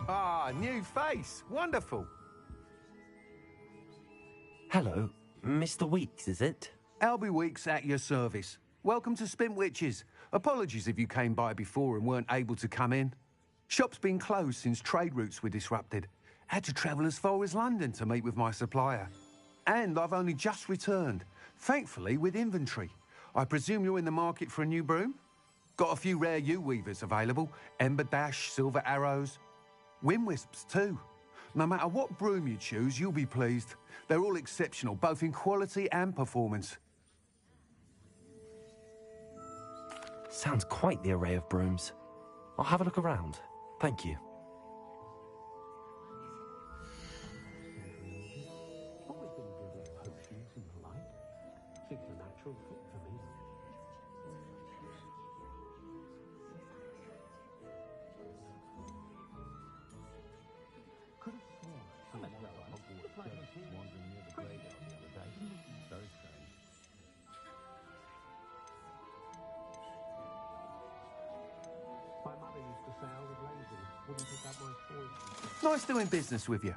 Ah, new face. Wonderful. Hello, Mr. Weeks, is it? Albie Weeks at your service. Welcome to Spintwitches. Apologies if you came by before and weren't able to come in. Shop's been closed since trade routes were disrupted. Had to travel as far as London to meet with my supplier. And I've only just returned, thankfully with inventory. I presume you're in the market for a new broom? Got a few rare U-weavers available. Ember Dash, Silver Arrows. Wind Wisps too. No matter what broom you choose, you'll be pleased. They're all exceptional, both in quality and performance. Sounds quite the array of brooms. I'll have a look around. Thank you. Nice doing business with you.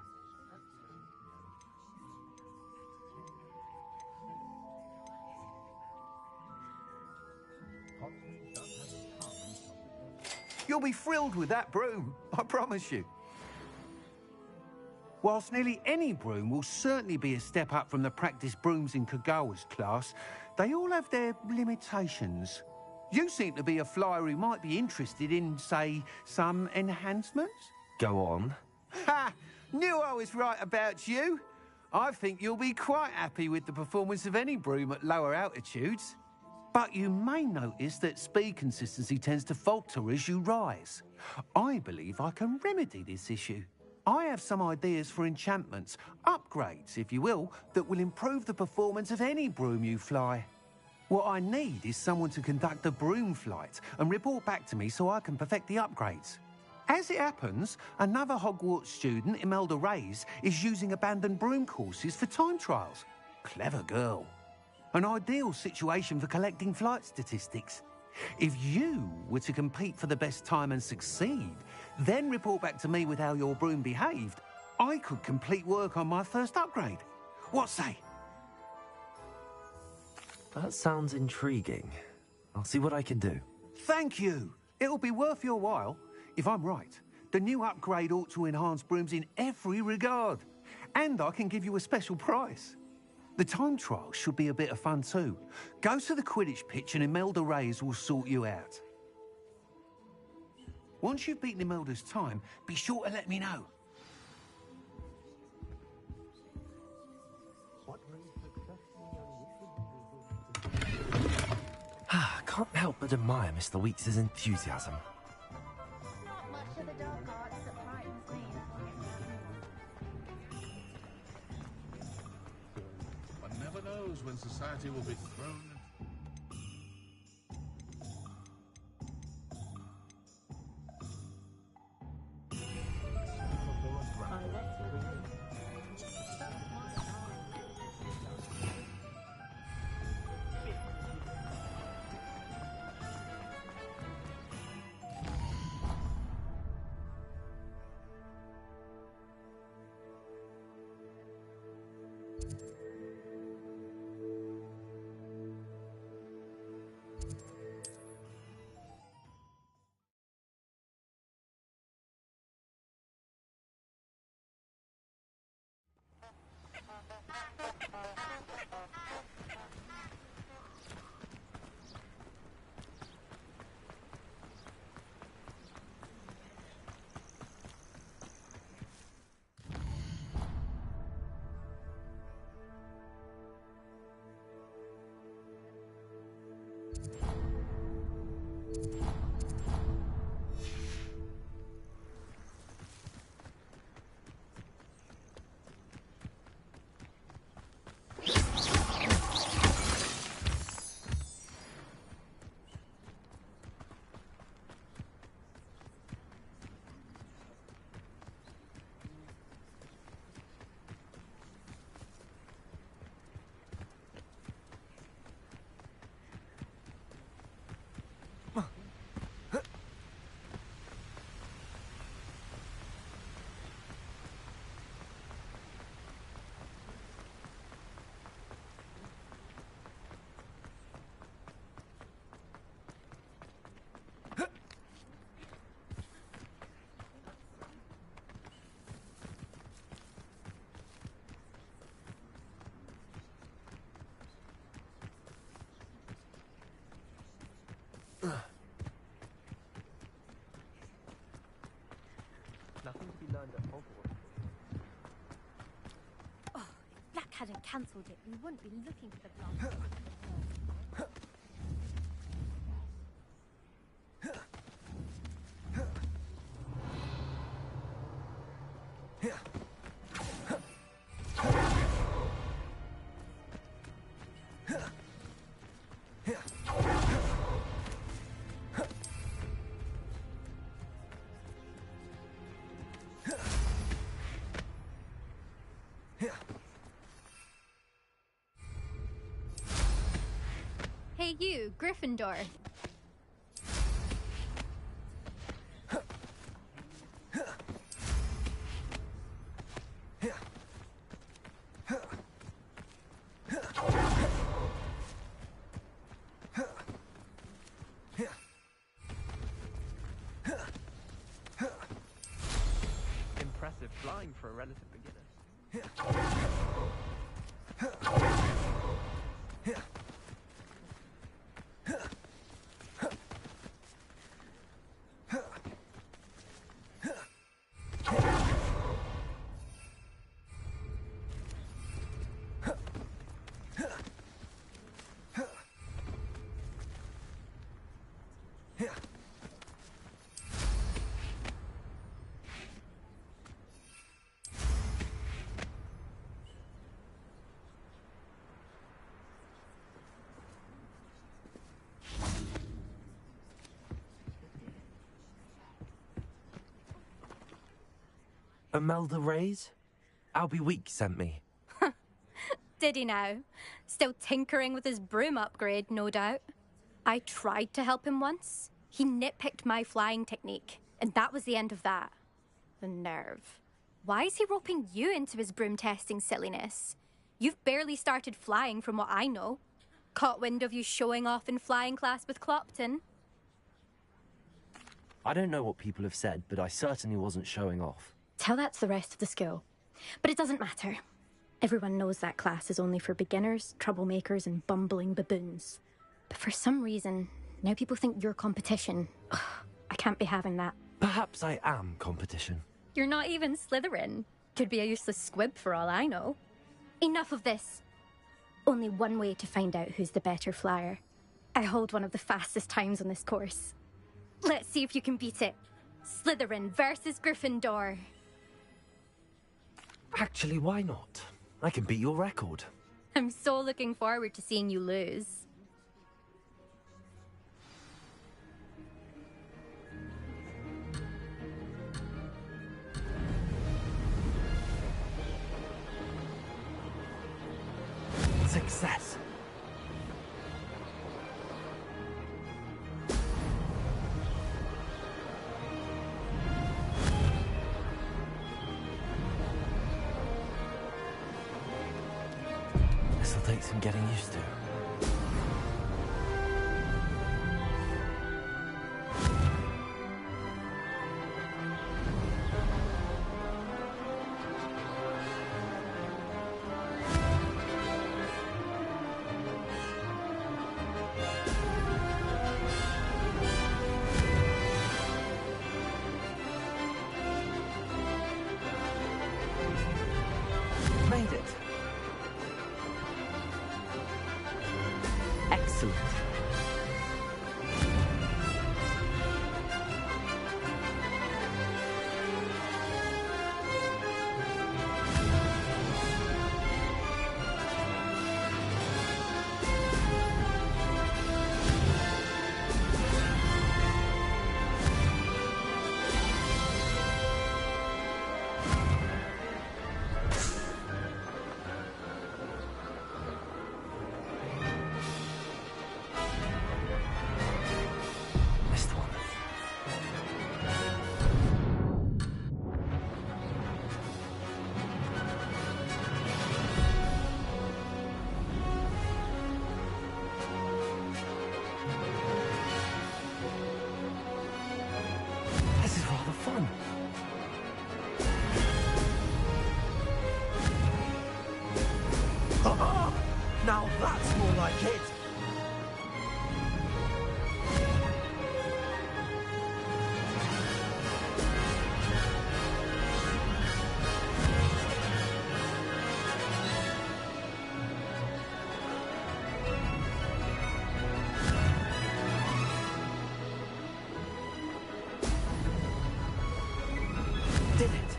You'll be thrilled with that broom, I promise you. Whilst nearly any broom will certainly be a step up from the practice brooms in Kagawa's class, they all have their limitations. You seem to be a flyer who might be interested in, say, some enhancements? Go on. Ha! Knew I was right about you. I think you'll be quite happy with the performance of any broom at lower altitudes. But you may notice that speed consistency tends to falter as you rise. I believe I can remedy this issue. I have some ideas for enchantments, upgrades, if you will, that will improve the performance of any broom you fly. What I need is someone to conduct a broom flight and report back to me so I can perfect the upgrades. As it happens, another Hogwarts student, Imelda Reyes, is using abandoned broom courses for time trials. Clever girl. An ideal situation for collecting flight statistics. If you were to compete for the best time and succeed, then report back to me with how your broom behaved, I could complete work on my first upgrade. What say? That sounds intriguing. I'll see what I can do. Thank you. It'll be worth your while. If I'm right, the new upgrade ought to enhance brooms in every regard. And I can give you a special price. The time trial should be a bit of fun too. Go to the Quidditch pitch and Imelda Reyes will sort you out. Once you've beaten Imelda's time, be sure to let me know. Can't help but admire Mr. Weeks' enthusiasm. Not much of the dark arts that frightens me. One never knows when society will be thrown. Nothing to be learned at Hogwarts. Oh, if Black hadn't cancelled it, we wouldn't be looking for the blonde. Hey you, Gryffindor. Impressive flying for a relative beginner. Imelda Reyes? Albie Week sent me. Did he now? Still tinkering with his broom upgrade, no doubt. I tried to help him once. He nitpicked my flying technique, and that was the end of that. The nerve. Why is he roping you into his broom testing silliness? You've barely started flying from what I know. Caught wind of you showing off in flying class with Clopton. I don't know what people have said, but I certainly wasn't showing off. Tell that to the rest of the school. But it doesn't matter. Everyone knows that class is only for beginners, troublemakers, and bumbling baboons. But for some reason, now people think you're competition. Ugh, I can't be having that. Perhaps I am competition. You're not even Slytherin. Could be a useless squib for all I know. Enough of this. Only one way to find out who's the better flyer. I hold one of the fastest times on this course. Let's see if you can beat it. Slytherin versus Gryffindor. Actually, why not? I can beat your record. I'm so looking forward to seeing you lose. Success. This'll take some getting used to. Made it. Did it!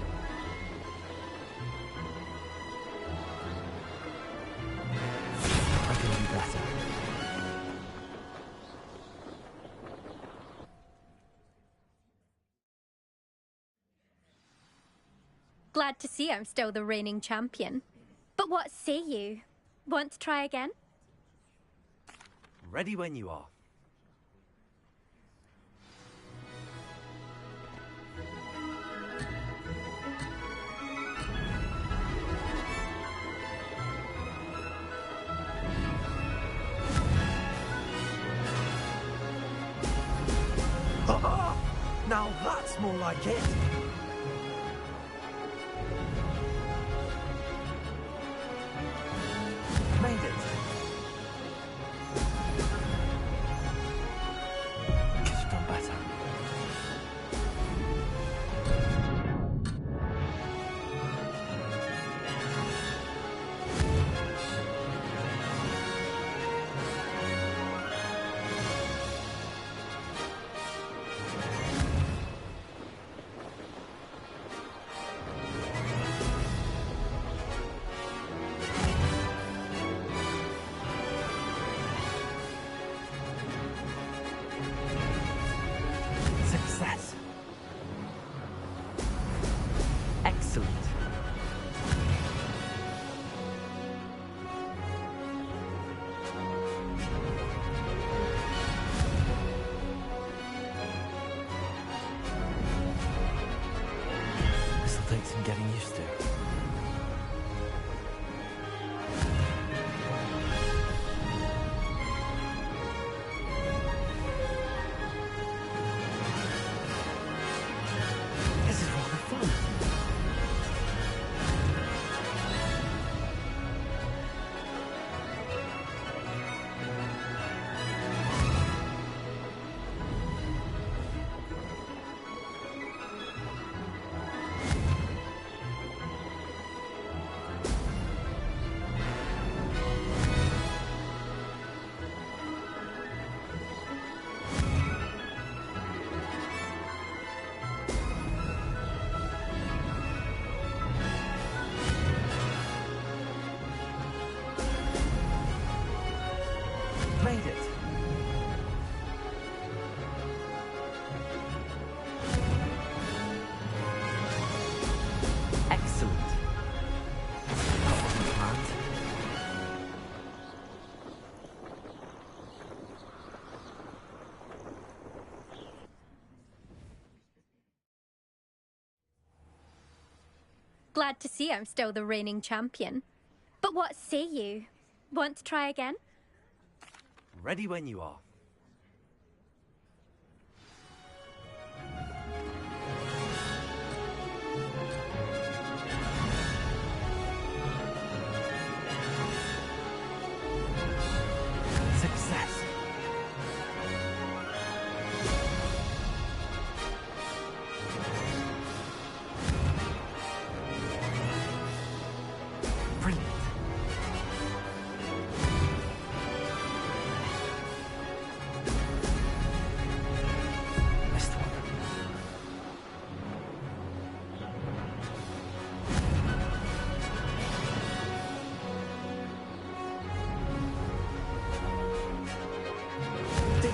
I can do better. Glad to see I'm still the reigning champion. But what say you? Want to try again? Ready when you are. Now that's more like it. Made it. Could have done better. Success. Excellent. This'll take some getting used to. This is rather fun. Made it. Excellent. That wasn't planned. Glad to see I'm still the reigning champion. But what say you? Want to try again? Ready when you are. Success. Brilliant. Missed one. Did it.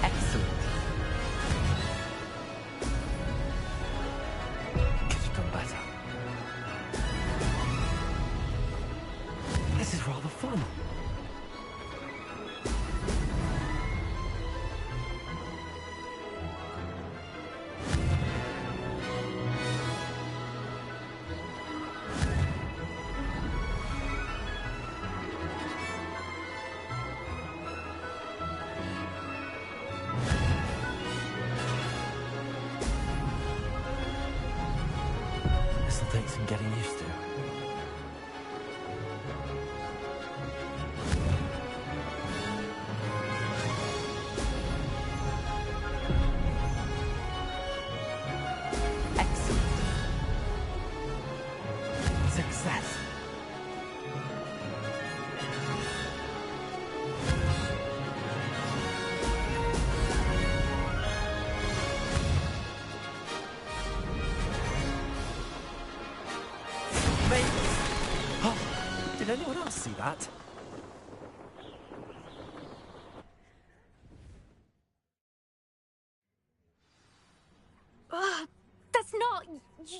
Excellent. Could have done better. This is rather fun. This'll take some getting used to. I'll see that. Ugh, that's not...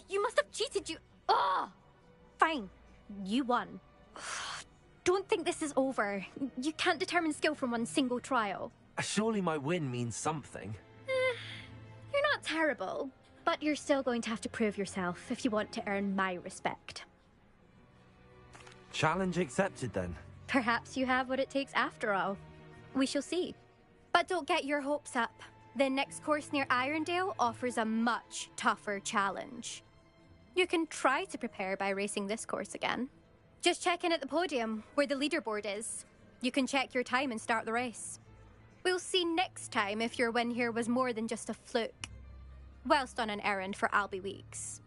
You must have cheated, you... Ugh! Fine. You won. Don't think this is over. You can't determine skill from one single trial. Surely my win means something. You're not terrible, but you're still going to have to prove yourself if you want to earn my respect. Challenge accepted, then. Perhaps you have what it takes after all. We shall see. But don't get your hopes up. The next course near Irondale offers a much tougher challenge. You can try to prepare by racing this course again. Just check in at the podium, where the leaderboard is. You can check your time and start the race. We'll see next time if your win here was more than just a fluke. Whilst on an errand for Albie Weeks.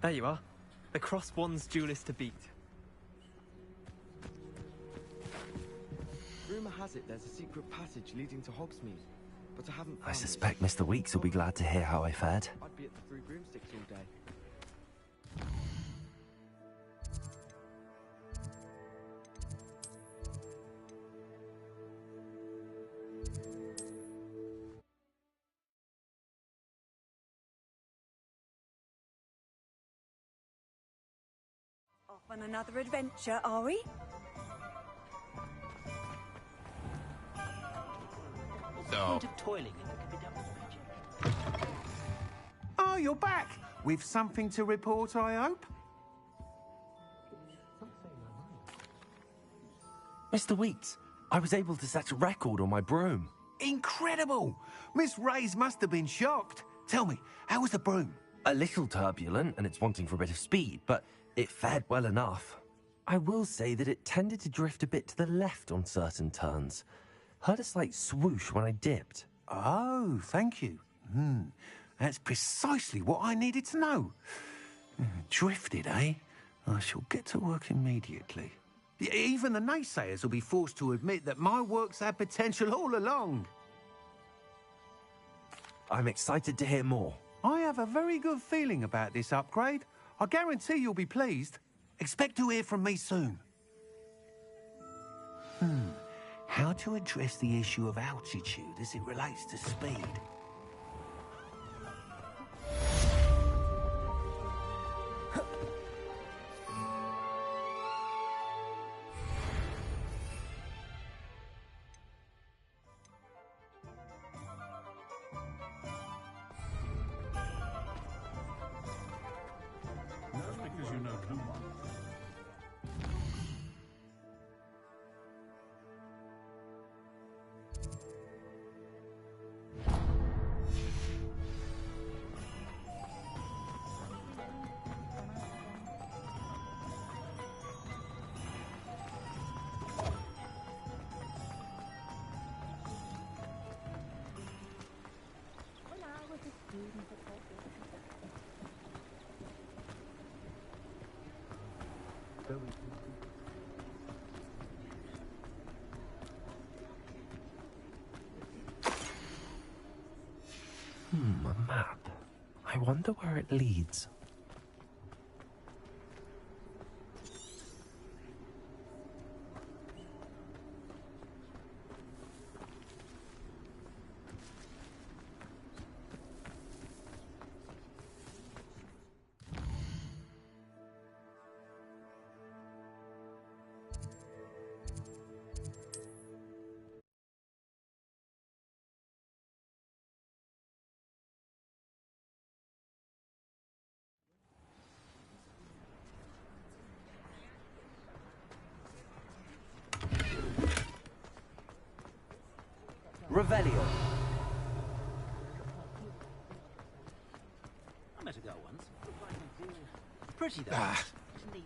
There you are. The Cross Wands duelist to beat. Rumour has it there's a secret passage leading to Hogsmeade, but I haven't found I suspect Mr. Weeks will be glad to hear how I fared. I'd be at the Three Broomsticks all day. Off on another adventure, are we? No. Oh, you're back! With something to report, I hope? Mr. Weeks, I was able to set a record on my broom. Incredible! Miss Reyes must have been shocked. Tell me, how was the broom? A little turbulent, and it's wanting for a bit of speed, but it fared well enough. I will say that it tended to drift a bit to the left on certain turns. Heard a slight swoosh when I dipped. Oh, thank you. That's precisely what I needed to know. Drifted, eh? I shall get to work immediately. Even the naysayers will be forced to admit that my work's had potential all along. I'm excited to hear more. I have a very good feeling about this upgrade. I guarantee you'll be pleased. Expect to hear from me soon. How to address the issue of altitude as it relates to speed? That's because you know Luma. A map. I wonder where it leads. Revelio. I met a girl once. Pretty though. Neat.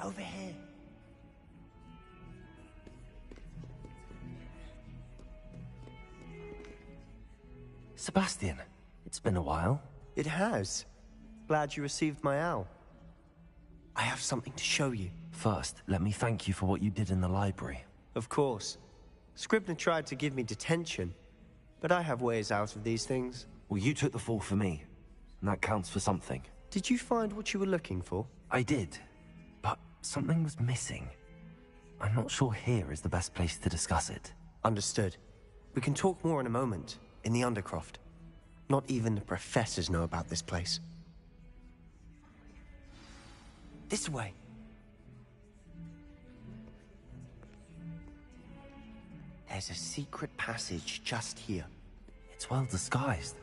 Over here. Sebastian, it's been a while. It has. Glad you received my owl. I have something to show you. First, let me thank you for what you did in the library. Of course. Scribner tried to give me detention, but I have ways out of these things. Well, you took the fall for me, and that counts for something. Did you find what you were looking for? I did, but something was missing. I'm not sure here is the best place to discuss it. Understood. We can talk more in a moment, in the Undercroft. Not even the professors know about this place. This way. There's a secret passage just here. It's well disguised.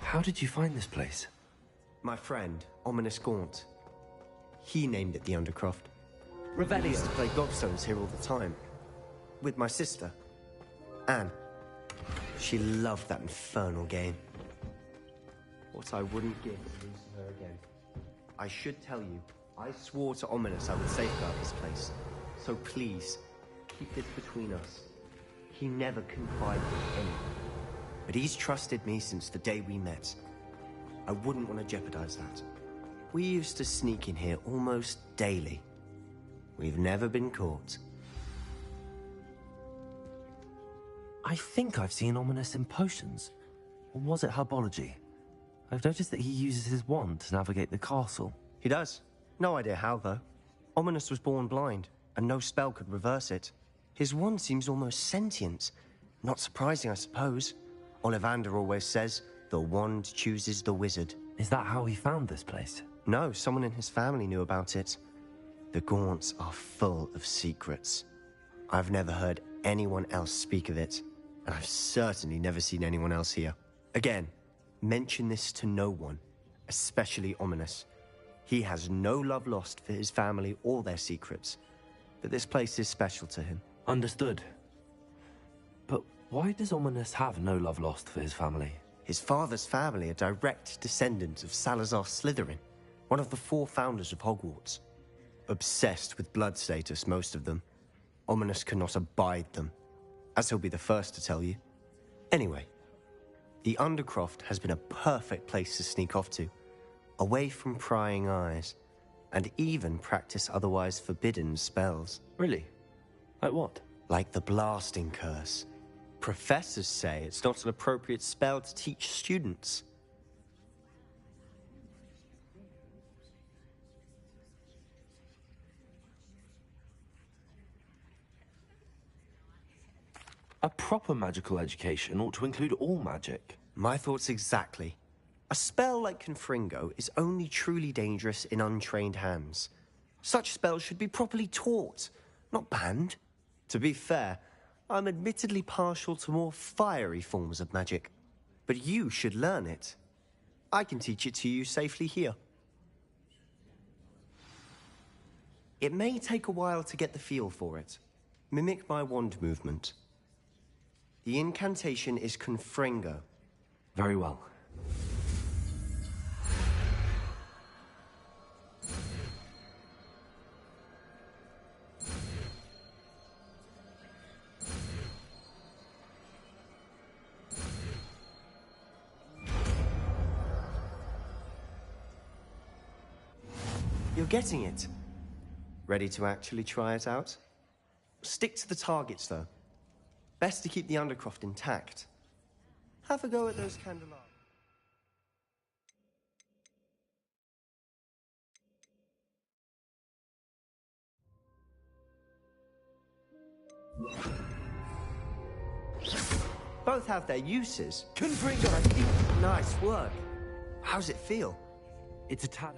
How did you find this place? My friend, Ominous Gaunt. He named it the Undercroft. Revelli used to play gobstones here all the time. With my sister, Anne. She loved that infernal game. What I wouldn't give to lose her again. I should tell you, I swore to Ominous I would safeguard this place. So please, keep this between us. He never confided in anyone. But he's trusted me since the day we met. I wouldn't want to jeopardize that. We used to sneak in here almost daily. We've never been caught. I think I've seen Ominous in potions. Or was it herbology? I've noticed that he uses his wand to navigate the castle. He does. No idea how, though. Ominous was born blind, and no spell could reverse it. His wand seems almost sentient. Not surprising, I suppose. Ollivander always says, the wand chooses the wizard. Is that how he found this place? No, someone in his family knew about it. The Gaunts are full of secrets. I've never heard anyone else speak of it, and I've certainly never seen anyone else here. Again, mention this to no one, especially Ominous. He has no love lost for his family or their secrets, but this place is special to him. Understood. But why does Ominous have no love lost for his family? His father's family are direct descendants of Salazar Slytherin, one of the 4 founders of Hogwarts. Obsessed with blood status, most of them. Ominous cannot abide them, as he'll be the first to tell you. Anyway, the Undercroft has been a perfect place to sneak off to, away from prying eyes, and even practice otherwise forbidden spells. Really? Like what? Like the Blasting Curse. Professors say it's not an appropriate spell to teach students. A proper magical education ought to include all magic. My thoughts exactly. A spell like Confringo is only truly dangerous in untrained hands. Such spells should be properly taught, not banned. To be fair, I'm admittedly partial to more fiery forms of magic. But you should learn it. I can teach it to you safely here. It may take a while to get the feel for it. Mimic my wand movement. The incantation is Confringo. Very well. You're getting it. Ready to actually try it out? Stick to the targets, though. Best to keep the Undercroft intact. Have a go at those candelabras. Both have their uses. Confringo! Nice work. How's it feel? It's a tad